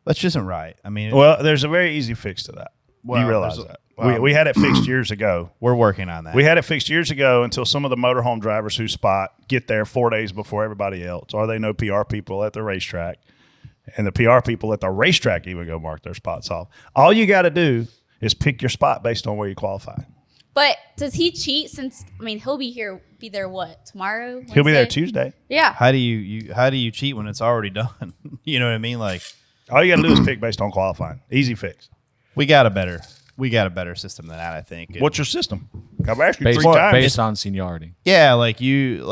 that just isn't right. I mean, well, there's a very easy fix to that. You realize that? We had it fixed years ago. We're working on that. We had it fixed years ago until some of the motorhome drivers who spot get there 4 days before everybody else, or they know PR people at the racetrack, and the PR people at the racetrack even go mark their spots off. All you got to do is pick your spot based on where you qualify. But does he cheat? Since he'll be there what, tomorrow? He'll be there Wednesday? Tuesday. Yeah. How do you cheat when it's already done? You know what I mean? Like, all you got to do is pick based on qualifying. Easy fix. we got a better system than that, I think. What's your system? I've asked you Based, 3 times. based on seniority. Yeah, like you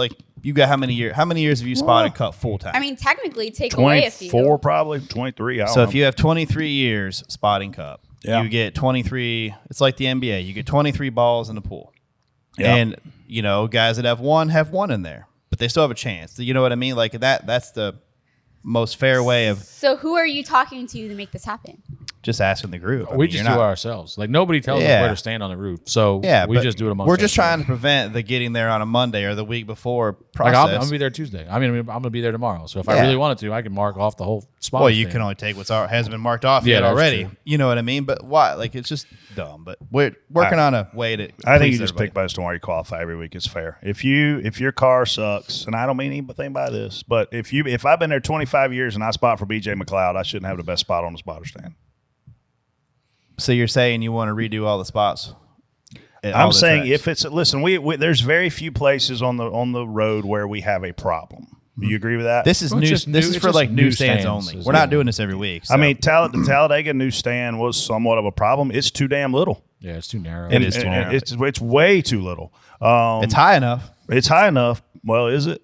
got how many years have you spotted Cup full time? Technically, take away a few. 24, probably 23. I don't So know. if you have 23 years spotting Cup, Yeah. you get 23. It's like the NBA. You get 23 balls in the pool. Yeah. And, guys that have one in there, but they still have a chance. You know what I mean? Like that's the most fair way of So who are you talking to make this happen? just asking the group. We just do it ourselves. Like nobody tells us Yeah. where to stand on the roof. So Yeah, we but just do it amongst we're just trying ourselves. to prevent the getting there on a Monday or the week before Like process. I'm gonna be there Tuesday. I'm gonna be there tomorrow. So if I Yeah. really wanted to, I can mark off the whole spot. Well, you can only take has been marked off yet that's already. true. You know what I mean? But why? Like, it's just dumb. But we're working on a way to. I think please you just everybody. pick based on where you qualify every week. It's fair. If your car sucks, and I don't mean anything by this, but if I've been there 25 years and I spot for BJ McLeod, I shouldn't have the best spot on the spotter stand. So you're saying you want to redo all the spots? at all I'm the saying tracks? if it's listen, we there's very few places on the road where we have a problem. Do you agree with that? this is Well, it's new. just This new- is it's for just like new newsstands stands only. is We're all. not doing this every week. I so. mean, the Talladega newsstand was somewhat of a problem. It's too damn little. Yeah, it's too narrow. It is too narrow. It's way too little. it's high enough. It's high enough. Well, is it?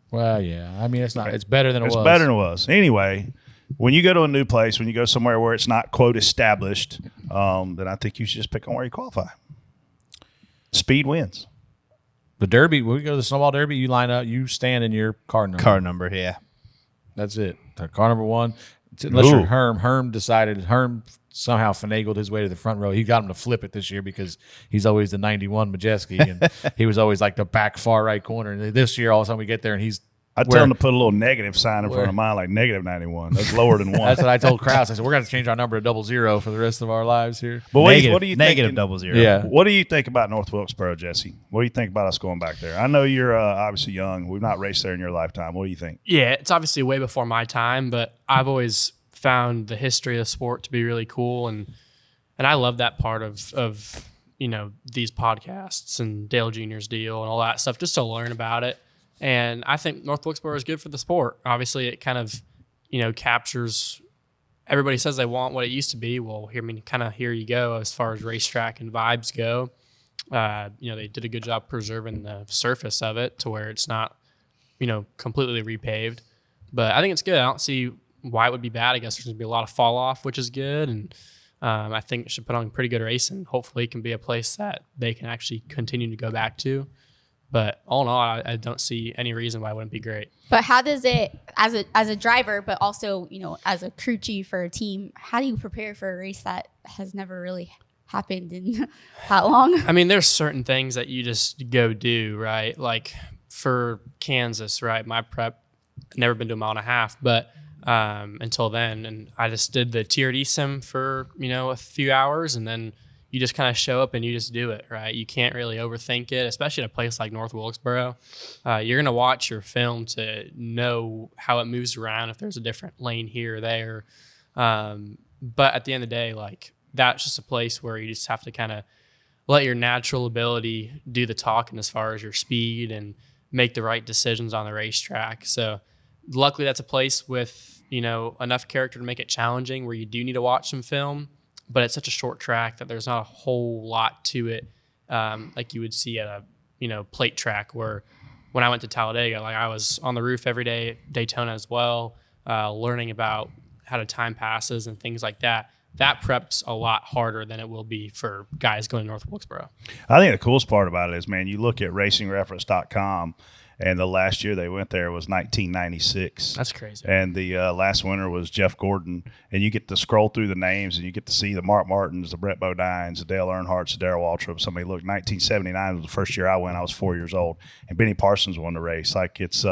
Well, yeah. I mean, it's not. It's better than it It's was. better than it was. Anyway, when you go to a new place, when you go somewhere where it's not, quote, established, then I think you should just pick on where you qualify. Speed wins. The Derby. When we go to the Snowball Derby, you line up. You stand in your car number. Car number, yeah. That's it. Car number 1. Unless you're Ooh. Herm. Herm somehow finagled his way to the front row. He got him to flip it this year because he's always the 91 Majeski, and he was always like the back far right corner. And this year, all of a sudden, we get there, and he's I tell him to put a little negative sign in front of mine, like negative 91. That's lower than 1. That's what I told Krause. I said, we're going to change our number to 00 for the rest of our lives here. But what do you think? negative 00. Yeah. What do you think about North Wilkesboro, Jesse? What do you think about us going back there? I know you're obviously young. We've not raced there in your lifetime. What do you think? Yeah, it's obviously way before my time, but I've always found the history of the sport to be really cool, and I love that part of these podcasts and Dale Jr.'s deal and all that stuff, just to learn about it. And I think North Wilkesboro is good for the sport. Obviously, it kind of captures. Everybody says they want what it used to be. Well, here you go as far as racetrack and vibes go. They did a good job preserving the surface of it to where it's not completely repaved. But I think it's good. I don't see why it would be bad. I guess there's going to be a lot of fall off, which is good. And I think it should put on pretty good racing. Hopefully it can be a place that they can actually continue to go back to. But all in all, I don't see any reason why it wouldn't be great. But how does it, as a driver, but also as a crew chief for a team, how do you prepare for a race that has never really happened in that long? I mean, there's certain things that you just go do, right? Like for Kansas, right? My prep, never been to a mile and a half, but until then, and I just did the TRD sim for a few hours, and then you just kind of show up and you just do it, right? You can't really overthink it, especially at a place like North Wilkesboro. You're going to watch your film to know how it moves around, if there's a different lane here or there. But at the end of the day, like, that's just a place where you just have to kind of let your natural ability do the talking as far as your speed and make the right decisions on the racetrack. So luckily that's a place with, enough character to make it challenging, where you do need to watch some film, but it's such a short track that there's not a whole lot to it, like you would see at a plate track. Where when I went to Talladega, like, I was on the roof every day at Daytona as well, learning about how to time passes and things like that. That prep's a lot harder than it will be for guys going to North Wilkesboro. I think the coolest part about it is, man, you look at racingreference.com, and the last year they went there was 1996. That's crazy. And the last winner was Jeff Gordon. And you get to scroll through the names, and you get to see the Mark Martins, the Brett Bodines, the Dale Earnhardts, the Darrell Waltrip. Somebody looked, 1979 was the first year I went. I was 4 years old. And Benny Parsons won the race. Like, it's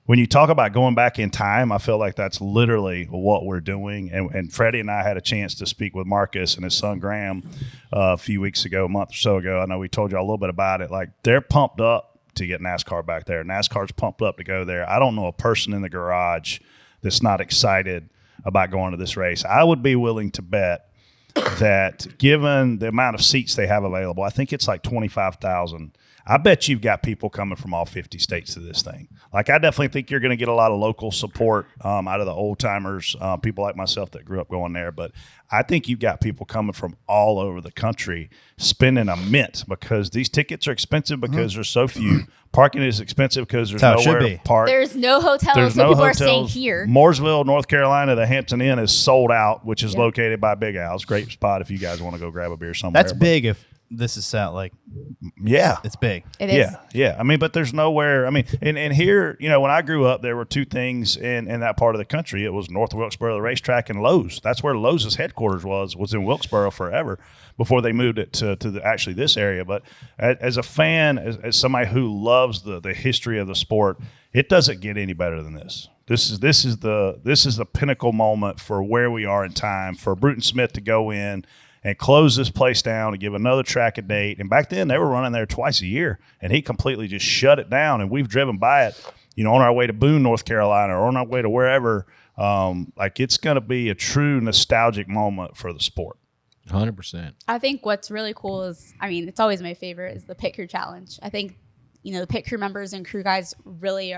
when you talk about going back in time, I feel like that's literally what we're doing. And Freddie and I had a chance to speak with Marcus and his son Graham a few weeks ago, a month or so ago. I know we told you a little bit about it. Like, they're pumped up to get NASCAR back there. NASCAR's pumped up to go there. I don't know a person in the garage that's not excited about going to this race. I would be willing to bet that, given the amount of seats they have available, I think it's like 25,000. I bet you've got people coming from all 50 states to this thing. Like, I definitely think you're going to get a lot of local support out of the old timers, people like myself that grew up going there. But I think you've got people coming from all over the country spending a mint, because these tickets are expensive because there's so few. Parking is expensive because there's nowhere to park. There's no hotels, so people are staying here. Mooresville, North Carolina, the Hampton Inn is sold out, which is located by Big Al's. Great spot if you guys want to go grab a beer somewhere. That's big if this is sound like, yeah, it's big. It is. Yeah. I mean, but there's nowhere. I mean, and here, you know, when I grew up, there were two things in that part of the country. It was North Wilkesboro, the racetrack, and Lowe's. That's where Lowe's headquarters was in Wilkesboro forever before they moved it to actually this area. But as a fan, as somebody who loves the history of the sport, it doesn't get any better than this. This is the pinnacle moment for where we are in time for Bruton Smith to go in and close this place down and give another track a date. And back then, they were running there twice a year, and he completely just shut it down. And we've driven by it, you know, on our way to Boone, North Carolina, or on our way to wherever. Like, it's going to be a true nostalgic moment for the sport. 100%. I think what's really cool is, I mean, it's always my favorite, is the pit crew challenge. I think, you know, the pit crew members and crew guys really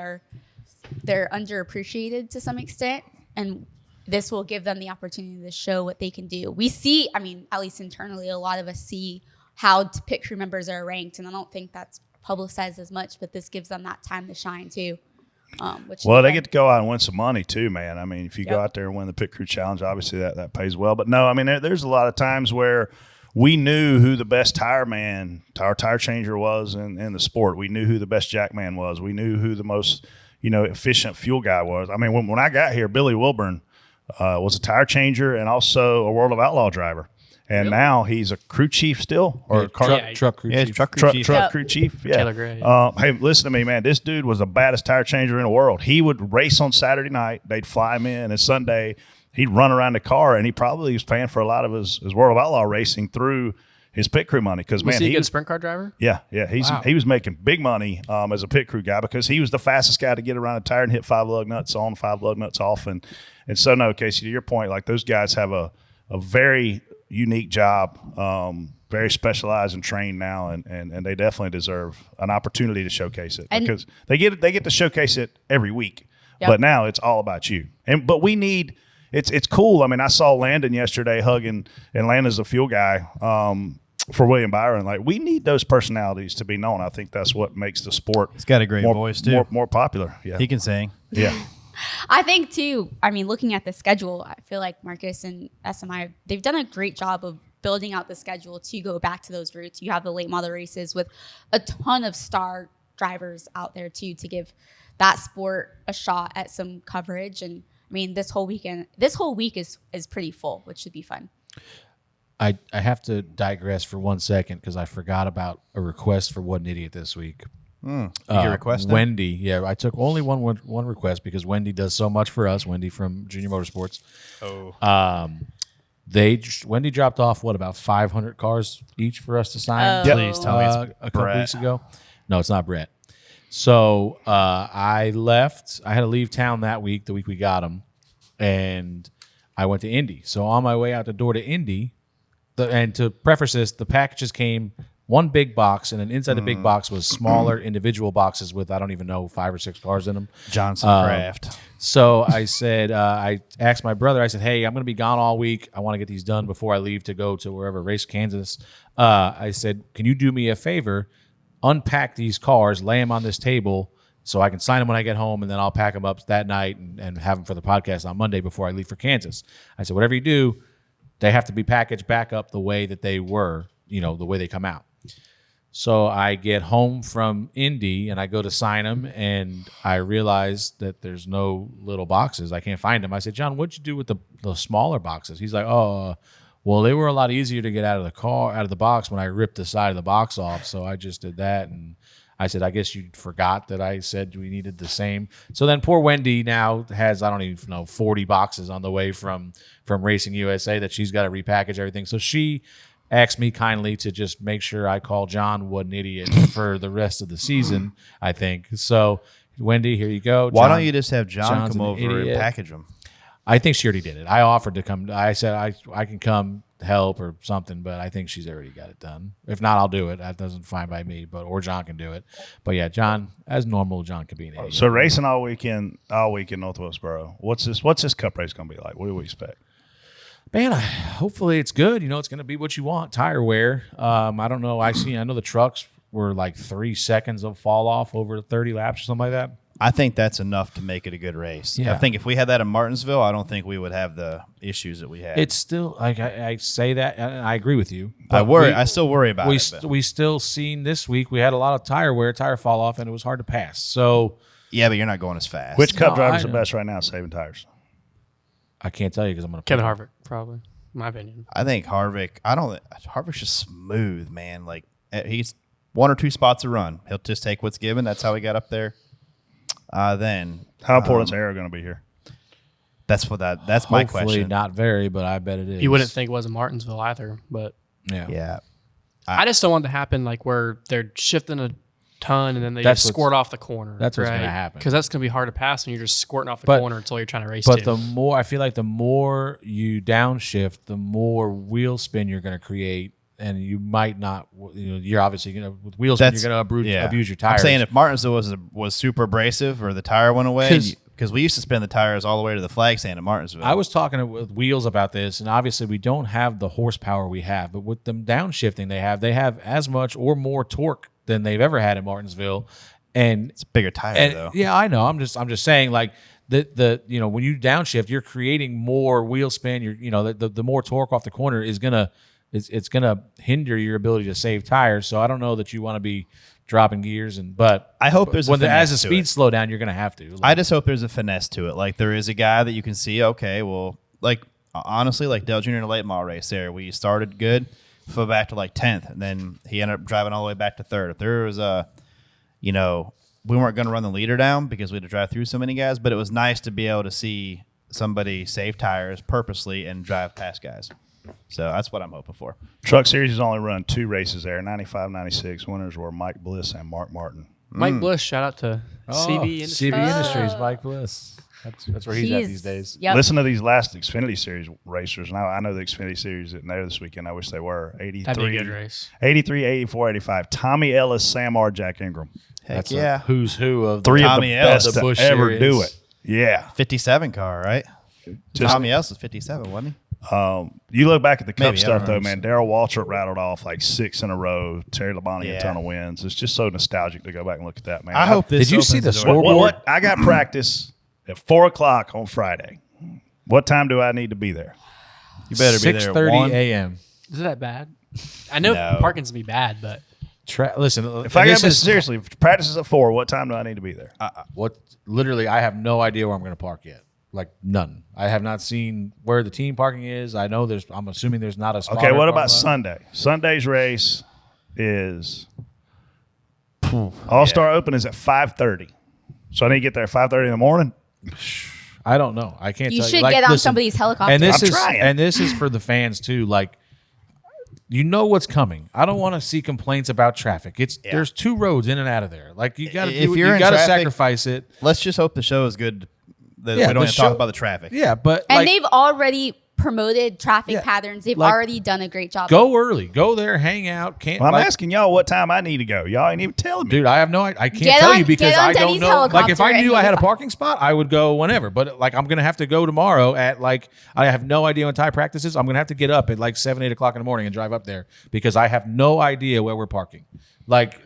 they're underappreciated to some extent. And this will give them the opportunity to show what they can do. We see, I mean, at least internally, a lot of us see how pit crew members are ranked, and I don't think that's publicized as much, but this gives them that time to shine too. Well, they get to go out and win some money too, man. I mean, if you go out there and win the pit crew challenge, obviously that pays well. But no, I mean, there's a lot of times where we knew who the best tire changer was in the sport. We knew who the best jack man was. We knew who the most, you know, efficient fuel guy was. I mean, when I got here, Billy Wilburn was a tire changer and also a World of Outlaw driver. And now he's a crew chief still, or truck crew chief. Truck crew chief. Truck crew chief. Yeah. Taylor Gray. Hey, listen to me, man. This dude was the baddest tire changer in the world. He would race on Saturday night. They'd fly him in, and Sunday he'd run around the car, and he probably was paying for a lot of his World of Outlaw racing through his pit crew money. Because, man, was he a good sprint car driver? Yeah. He was making big money as a pit crew guy, because he was the fastest guy to get around a tire and hit 5 lug nuts on, 5 lug nuts off, and so no, Casey, to your point, like, those guys have a very unique job, very specialized and trained now, and they definitely deserve an opportunity to showcase it, because they get to showcase it every week. Yep. But now it's all about you. But we need it's cool. I mean, I saw Landon yesterday hugging, and Landon's a fuel guy for William Byron. Like, we need those personalities to be known. I think that's what makes the sport. He's got a great voice too. More popular. Yeah, he can sing. Yeah. I think too, I mean, looking at the schedule, I feel like Marcus and SMI, they've done a great job of building out the schedule to go back to those roots. You have the late model races with a ton of star drivers out there too, to give that sport a shot at some coverage. And I mean, this whole week is pretty full, which should be fun. I have to digress for 1 second, because I forgot about a request for What an Idiot this week. You get request? Wendy. Yeah, I took only one request, because Wendy does so much for us. Wendy from Junior Motorsports. Wendy dropped off about 500 cars each for us to sign. Please tell me it's a couple weeks ago. No, it's not Brett. So I left. I had to leave town that week, the week we got them, and I went to Indy. So on my way out the door to Indy, and to preface this, the packages came one big box, and then inside the big box was smaller individual boxes with, I don't even know, 5 or 6 cars in them. Johnson Craft. So I said, I asked my brother, I said, hey, I'm going to be gone all week. I want to get these done before I leave to go to wherever, race Kansas. I said, can you do me a favor? Unpack these cars, lay them on this table so I can sign them when I get home, and then I'll pack them up that night and have them for the podcast on Monday before I leave for Kansas. I said, whatever you do, they have to be packaged back up the way that they were, you know, the way they come out. So I get home from Indy and I go to sign them, and I realize that there's no little boxes. I can't find them. I said, John, what'd you do with the smaller boxes? He's like, well, they were a lot easier to get out of the box when I ripped the side of the box off. So I just did that, and I said, I guess you forgot that I said we needed the same. So then poor Wendy now has, I don't even know, 40 boxes on the way from Racing USA that she's got to repackage everything. So she asked me kindly to just make sure I call John what an idiot for the rest of the season, I think. So, Wendy, here you go. Why John, don't you just have John John's come an over and idiot. package them? I think she already did it. I offered to come. I said I can come help or something, but I think she's already got it done. If not, I'll do it. That doesn't fine by me, or John can do it. But yeah, John, as normal, John can be an idiot. So racing all weekend North Wilkesboro. What's this cup race going to be like? What do we expect? Man, hopefully it's good. It's going to be what you want. Tire wear. I don't know. I know the trucks were like 3 seconds of fall off over 30 laps or something like that. I think that's enough to make it a good race. Yeah. I think if we had that in Martinsville, I don't think we would have the issues that we had. It's still like I say that, and I agree with you. I still worry about it. We still seen this week. We had a lot of tire wear, tire fall off, and it was hard to pass. So yeah, but you're not going as fast. Which cup drivers are best right now saving tires? I can't tell you because I'm going to Kevin Harvick, probably, in my opinion. I think Harvick. Harvick's just smooth, man. Like he's 1 or 2 spots a run. He'll just take what's given. That's how he got up there. Then how important is Arrow going to be here? That's my question. Hopefully not very, but I bet it is. You wouldn't think it was in Martinsville either, but yeah. I just don't want it to happen like where they're shifting a ton and then they That's just squirt off the corner. That's what's going to happen. Because that's going to be hard to pass when you're just squirting off the corner until you're trying to race. But the more you downshift, the more wheel spin you're going to create, and you might not. You're obviously going to with wheel spin. You're going to abuse your tires. I'm saying if Martinsville was super abrasive or the tire went away, because we used to spin the tires all the way to the flag stand at Martinsville. I was talking with Wheels about this, and obviously we don't have the horsepower we have, but with them downshifting they have as much or more torque than they've ever had in Martinsville, and it's a bigger tire though. Yeah, I know. I'm just saying like the when you downshift, you're creating more wheel spin. The more torque off the corner is gonna hinder your ability to save tires. So I don't know that you want to be dropping gears, but I hope there's as the speed slow down, you're gonna have to. I just hope there's a finesse to it. Like there is a guy that you can see. Okay, well, like honestly, like Dale Jr. in a late model race there, we started good. Fell back to like 10th, and then he ended up driving all the way back to 3rd. If there was we weren't going to run the leader down because we had to drive through so many guys, but it was nice to be able to see somebody save tires purposely and drive past guys. So that's what I'm hoping for. Truck Series has only run 2 races there, 95, 96. Winners were Mike Bliss and Mark Martin. Mike Bliss, shout out to CV Industries. CV Industries, Mike Bliss. That's where he's at these days. Yep. Listen to these last Xfinity Series racers. Now I know the Xfinity Series isn't there this weekend. I wish they were. 83, That'd be a good race. 83, 84, 85. Tommy Ellis, Sam R. Jack Ingram. Heck yeah. Who's who of Three Tommy of the Ellis, best the to Busch ever Series. do it. Yeah. 57 car, right? Tommy Ellis was 57, wasn't he? You look back at the Cup Maybe, I stuff, don't though, know. man. Darrell Waltrip rattled off like 6 in a row. Terry Labonte a ton of wins. It's just so nostalgic to go back and look at that, man. I hope this Did you see the opens door. scoreboard? What? I got practice at 4 o'clock on Friday. What time do I need to be there? You better be there at 6:30 1. a.m. Is it that bad? I know No. parking's going to be bad, but Listen, If I got seriously, if practice is at 4, what time do I need to be there? Literally, I have no idea where I'm going to park yet. Like none. I have not seen where the team parking is. I know I'm assuming there's not a spot. Okay, what about Sunday? Sunday's race is All-Star Open is at 5:30. So I need to get there at 5:30 in the morning. I don't know. I can't You tell should you. Like, get on listen, somebody's helicopter. And this I'm is trying. and this is for the fans too. Like, you know what's coming. I don't want to see complaints about traffic. There's 2 roads in and out of there. Like you got to If you're you in got to traffic- sacrifice it. Let's just hope the show is good. That Yeah, we don't the have to talk show- about the traffic. Yeah, but and like, they've already promoted traffic Yeah, patterns. They've like, already done a great job. go early. Go there, hang out. Can't. Well, I'm like, asking y'all what time I need to go. Y'all ain't even telling me. Dude, I have no idea. I can't Get tell on- you because get on I don't Denny's know. Like, if I helicopter knew and I had a you'll be parking spot, I would go whenever. But like, I'm gonna have to go tomorrow at like I have no idea when tie practices. I'm gonna have to get up at like 7, 8 o'clock in the morning and drive up there because I have no idea where we're parking. Like,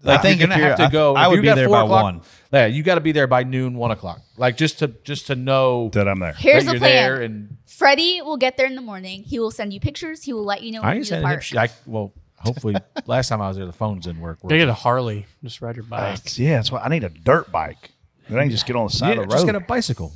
I think you're if gonna you're- have to go. I if would you be got there 4 by o'clock, 1. Yeah, you got to be there by noon, 1 o'clock. Like just to know that I'm there. Here's that the you're plan. there. And Freddie will get there in the morning. He will send you pictures. He will let you know I when ain't to sending him. park. Well, hopefully, last time I was there, the phones didn't work. gotta get a Harley. Just ride your bike. Yeah, that's why I need a dirt bike. It ain't just get on the side of the road. Just get a bicycle.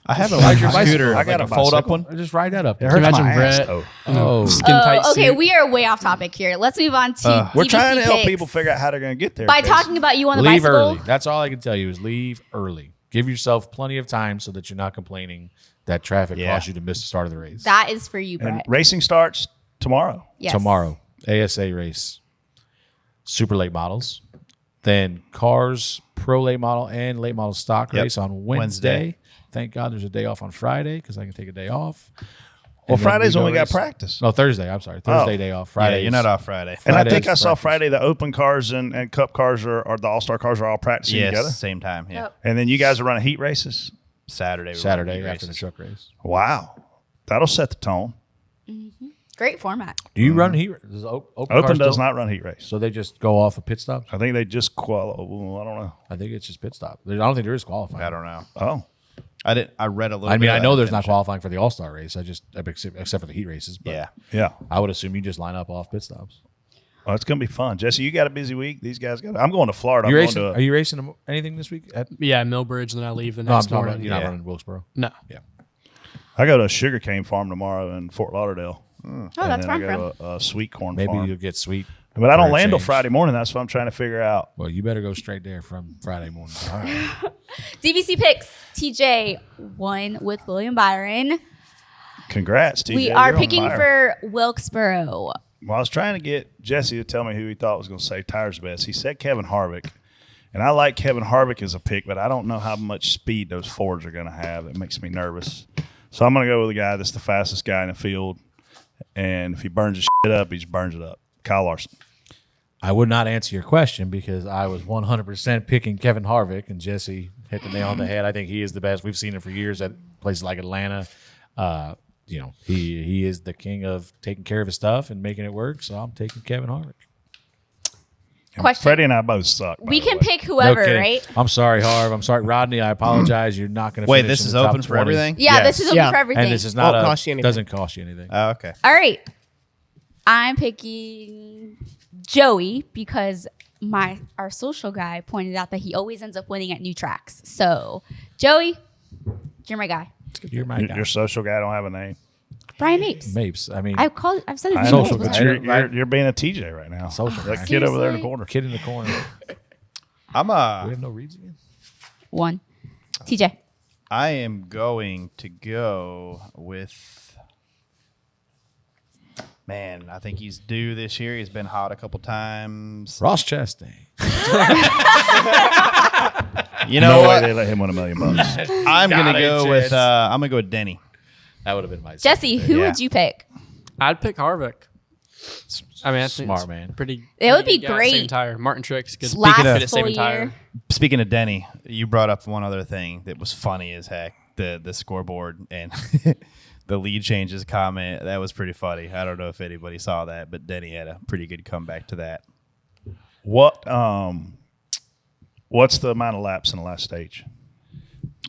I have a Ride your bicycle. scooter. I got like a fold up bicycle. one. Just ride that up. It Can you hurts imagine my ass, Brett? though. Oh, Skin tight Okay, suit. we are way off topic here. Let's move on to We're DVC trying to help picks. people figure out how they're going to get there. By Casey. talking about you on the leave bicycle. early. That's all I can tell you is leave early. Give yourself plenty of time so that you're not complaining that traffic Yeah. caused you to miss the start of the race. That is for you, And Brett. racing starts tomorrow. Yes. Tomorrow, ASA race, super late models, then cars, pro late model and late model stock Yep. race on Wednesday. Thank God there's a day off on Friday because I can take a day off. Well, And then Friday's go when we got race- practice. No, Thursday. I'm sorry. Thursday Oh. day off. Yeah, Friday. you're not off Friday. And I Friday's think I saw practice. Friday the open cars and cup cars or the all-star cars are all practicing Yes, together. same time. Yeah, Yep. And then you guys are running heat races. Saturday. we're Saturday running after the races. truck race. Wow. That'll set the tone. Great format. Do you run heat? Does open Open cars does don't? not run heat race. So they just go off a pit stop? I think they just I don't know. I think it's just pit stop. I don't think there is qualifying. I don't know. Oh. I didn't. I read a little. I mean, bit I of know that, there's not finished it. qualifying for the All Star race. I just except for the heat races. But Yeah. Yeah. I would assume you just line up off pit stops. Well, it's going to be fun. Jesse, you got a busy week. These guys got. I'm going to Florida. You I'm racing? going to Are you racing anything this week? Yeah, Millbridge, and then I leave the No, I'm next talking morning. about you're not Yeah. running Wilkesboro. No. I go to a sugarcane farm tomorrow in Fort Lauderdale. Oh, that's and where then I'm I from. go to a sweet corn Maybe farm. you'll get sweet. But I don't for a land till change. Friday morning. That's what I'm trying to figure out. Well, you better go straight there from Friday morning. All right. DVC picks. TJ won with William Byron. Congrats, TJ. We are You're on picking fire. for Wilkesboro. Well, I was trying to get Jesse to tell me who he thought was going to say tires best. He said Kevin Harvick. And I like Kevin Harvick as a pick, but I don't know how much speed those Fords are going to have. It makes me nervous. So I'm going to go with a guy that's the fastest guy in the field. And if he burns his shit up, he just burns it up. Kyle Larson. I would not answer your question because I was 100% picking Kevin Harvick, and Jesse hit the nail on the head. I think he is the best. We've seen him for years at places like Atlanta. He is the king of taking care of his stuff and making it work. So I'm taking Kevin Harvick. And Question. Freddie and I both suck. by We the can way. pick whoever, kidding. right? I'm sorry, Harv. I'm sorry, Rodney. I apologize. You're not going to Wait, finish this in is the top open for 20. everything? Yeah, Yes. this is open Yeah. for everything. And this is not Won't cost you anything. doesn't cost you anything. Oh, okay. All right. I'm picking Joey because our social guy pointed out that he always ends up winning at new tracks. So, Joey, you're my guy. You're my guy. Your social guy don't have a name. Brian Mapes. Mapes. I mean, I've said his I name know, Social multiple but guy. times. you're being a TJ right now. Social That guy. kid over there in the Seriously? corner. kid in the corner. I'm We have no reads again. One. TJ. I am going to go with. Man, I think he's due this year. He's been hot a couple times. Ross Chastain. You know No way what? they let him win $1 million. I'm gonna Got it, go with. Chance. I'm gonna go with Denny. That would have been my Jesse, who Yeah. would you pick? I'd pick Harvick. I mean, I think Smart it's man. Pretty. It would pretty be good guy, great. Same tire. Martin Truex. Good. Last good at full saving tire. year. Speaking of Denny, you brought up one other thing that was funny as heck. The scoreboard and the lead changes comment. That was pretty funny. I don't know if anybody saw that, but Denny had a pretty good comeback to that. What's the amount of laps in the last stage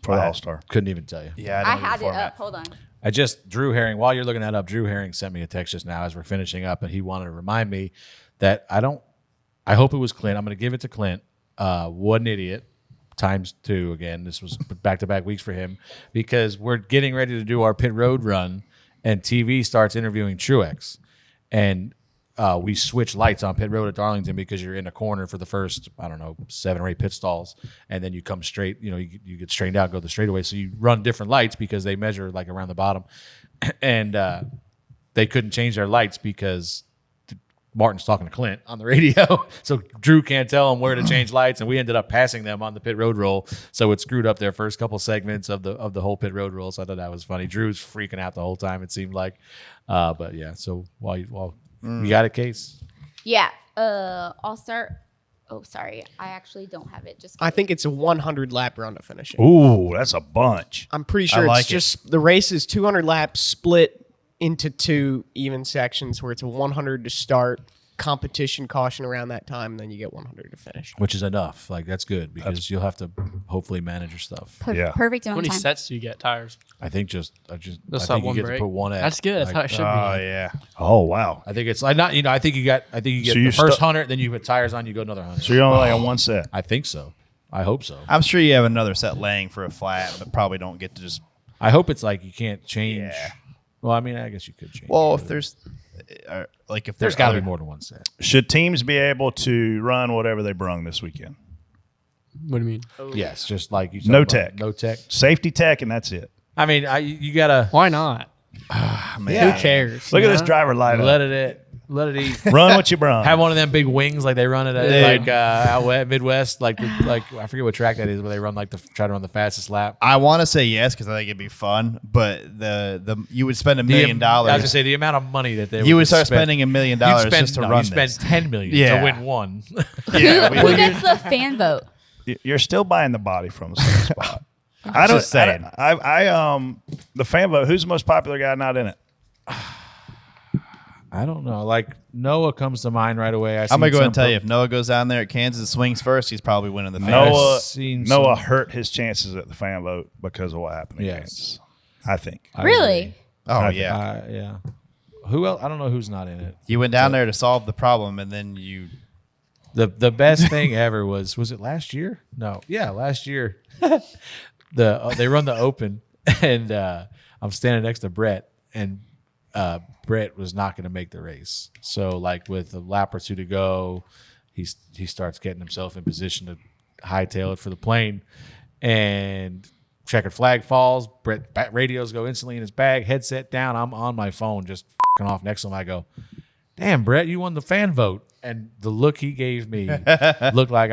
for the All-Star? Couldn't even tell you. Yeah, I don't know had the it format. up. Hold on. I just Drew Herring. While you're looking that up, Drew Herring sent me a text just now as we're finishing up, and he wanted to remind me that I hope it was Clint. I'm going to give it to Clint. What an idiot. ×2 again. This was back-to-back weeks for him because we're getting ready to do our pit road run, and TV starts interviewing Truex, and we switch lights on pit road at Darlington because you're in a corner for the first 7 or 8 pit stalls, and then you come straight. You get straightened out, go the straightaway. So you run different lights because they measure like around the bottom, and they couldn't change their lights because Martin's talking to Clint on the radio, so Drew can't tell him where to change lights, and we ended up passing them on the pit road roll, so it screwed up their first couple segments of the whole pit road roll. So I thought that was funny. Drew's freaking out the whole time, it seemed like, but yeah. So while you got it, Case. Yeah. I'll start. Oh, sorry. I actually don't have it. Just I think it's a 100 lap round of finishing. Ooh, that's a bunch. I'm pretty sure like it's it. just the race is 200 laps split into 2 even sections where it's a 100 to start, competition caution around that time, and then you get 100 to finish. Which is enough. Like that's good because you'll have to hopefully manage your stuff. Yeah. Perfect How amount many of time. sets do you get tires? I think I Just think that you one get break. to put one at. That's good. That's how it should Oh be. yeah. Oh, wow. I think it's like not. I think you get So the you first stu- 100, then you put tires on, you go another 100. So you're only on one set. I think so. I hope so. I'm sure you have another set laying for a flat, but probably don't get to just I hope it's like you can't change. Yeah. Well, I mean, I guess you could change. Well, it. if there's There's got to be more than one set. Should teams be able to run whatever they brung this weekend? What do you mean? Yes, just like you. No talked about. tech. No tech. Safety tech, and that's it. I mean, you gotta Why not? man. Who cares? Look you at this know? driver light let up. it eat. Run what you brung. Have one of them big wings like they run it at out west, Midwest, like I forget what track that is, where they run try to run the fastest lap. I want to say yes because I think it'd be fun, but the you would spend $1 million. I was gonna say the amount of money that they You would spend, start spending $1 million just to run you spend this. $10 million Yeah. to win one. Yeah, Who gets the fan vote? You're still buying the body from the same spot. I don't. Just saying. The fan vote. Who's the most popular guy not in it? I don't know. Like Noah comes to mind right away. I'm gonna go ahead and tell you, if Noah goes down there at Kansas and swings first, he's probably winning the fan. Noah hurt his chances at the fan vote because of what happened in Kansas. I think. Really? Oh yeah, yeah. Who else? I don't know who's not in it. You went down there to solve the problem, and then you. The best thing ever was it last year? No, yeah, last year. They run the Open, and I'm standing next to Brett, and Brett was not going to make the race. So like with a lap or two to go, he starts getting himself in position to hightail it for the plane, and checkered flag falls. Brett radios go instantly in his bag, headset down. I'm on my phone, just f***ing off next to him. I go, "Damn, Brett, you won the fan vote." And the look he gave me looked like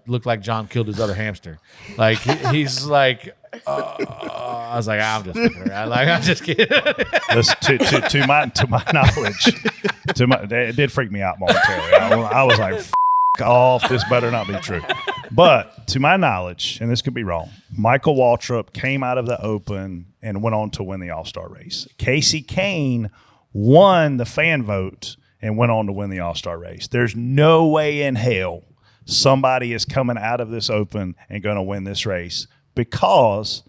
looked like John killed his other hamster. Like he's like, I was like, I'm just fucking around. Like I'm just kidding. Listen, to my knowledge, it did freak me out momentarily. I was like, F off. This better not be true. But to my knowledge, and this could be wrong, Michael Waltrip came out of the Open and went on to win the All-Star race. Casey Kane won the fan vote and went on to win the All-Star race. There's no way in hell somebody is coming out of this Open and going to win this race, because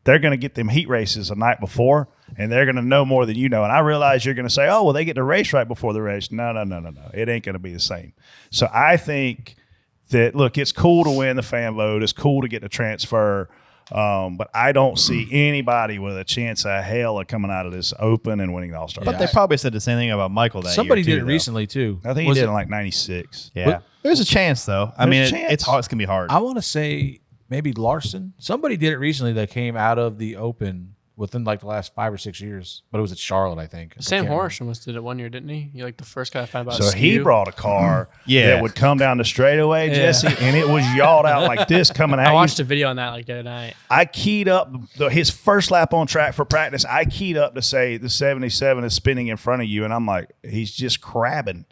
they're going to get them heat races the night before, and they're going to know more than you know. And I realize you're going to say, oh, well, they get to race right before the race. No. It ain't going to be the same. So I think that, look, it's cool to win the fan vote. It's cool to get the transfer. But I don't see anybody with a chance of hell of coming out of this Open and winning the All-Star. But they probably said the same thing about Michael that Somebody year, did it recently too. I think he did it in like 96. Yeah. There's a chance, though. I mean, There's a chance. it's hard. It's going to be hard. I want to say maybe Larson. Somebody did it recently that came out of the Open within like the last 5 or 6 years, but it was at Charlotte, I think. Sam Horsch almost did it one year, didn't he? He like the first guy I found about. So he brought a car that would come down the straightaway, Jesse, and it was yawed out like this coming out. I watched a video on that like the other night. I keyed up his first lap on track for practice. I keyed up to say the 77 is spinning in front of you, and I'm like, he's just crabbing.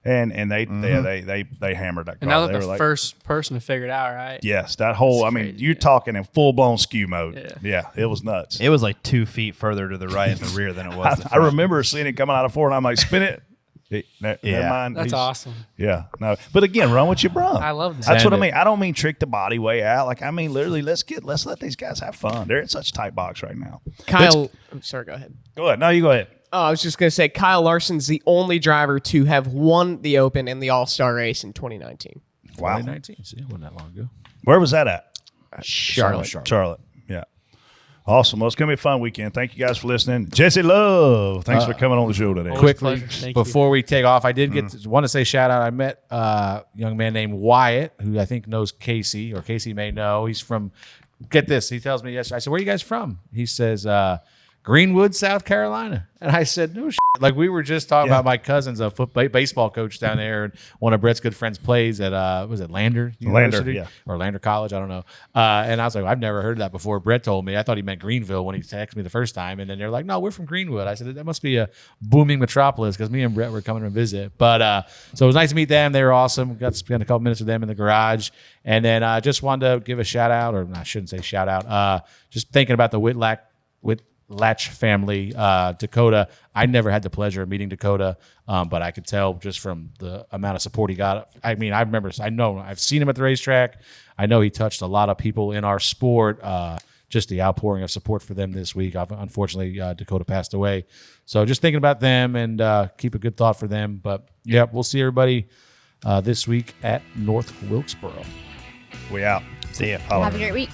And they hammered that car. And that was they the were like, first person to figure it out, right? yes, that whole. I mean, you're talking in full blown skew mode. Yeah, it was nuts. It was like 2 feet further to the right and the rear than it was. I remember seeing it coming out of four, and I'm like, spin it. Never mind. That's awesome. Yeah, no, but again, run what you brung. I love that. That's what I mean. I don't mean trick the body way out. Like I mean, literally, let's let these guys have fun. They're in such a tight box right now. Kyle, I'm sorry, go ahead. Go ahead. No, you go ahead. Oh, I was just going to say Kyle Larson's the only driver to have won the Open and the All-Star race in 2019. Wow. 2019. See, it wasn't that long ago. Where was that at? Charlotte. Yeah. Awesome. Well, it's going to be a fun weekend. Thank you guys for listening. Jesse Love, thanks for coming on the show today. Quickly, pleasure. Thank before we take off, I did want to say shout out. I met a young man named Wyatt, who I think knows Casey, or Casey may know. He's from, get this, he tells me yesterday, I said, where are you guys from? He says, Greenwood, South Carolina. And I said, no shit. Like we were just talking about my cousin's a baseball coach down there, and one of Brett's good friends plays at was it Lander University? Yeah. Or Lander College, I don't know. And I was like, I've never heard of that before. Brett told me. I thought he meant Greenville when he texted me the first time, and then they're like, no, we're from Greenwood. I said, that must be a booming metropolis, because me and Brett were coming to visit. But so it was nice to meet them. They were awesome. Got to spend a couple minutes with them in the garage, and then just wanted to give a shout out, or I shouldn't say shout out. Just thinking about the Latch family, Dakota. I never had the pleasure of meeting Dakota, but I could tell just from the amount of support he got. I mean, I've seen him at the racetrack. I know he touched a lot of people in our sport. Just the outpouring of support for them this week. Unfortunately, Dakota passed away. So just thinking about them, and keep a good thought for them. But yeah, we'll see everybody this week at North Wilkesboro. We out. See ya. Have a great week.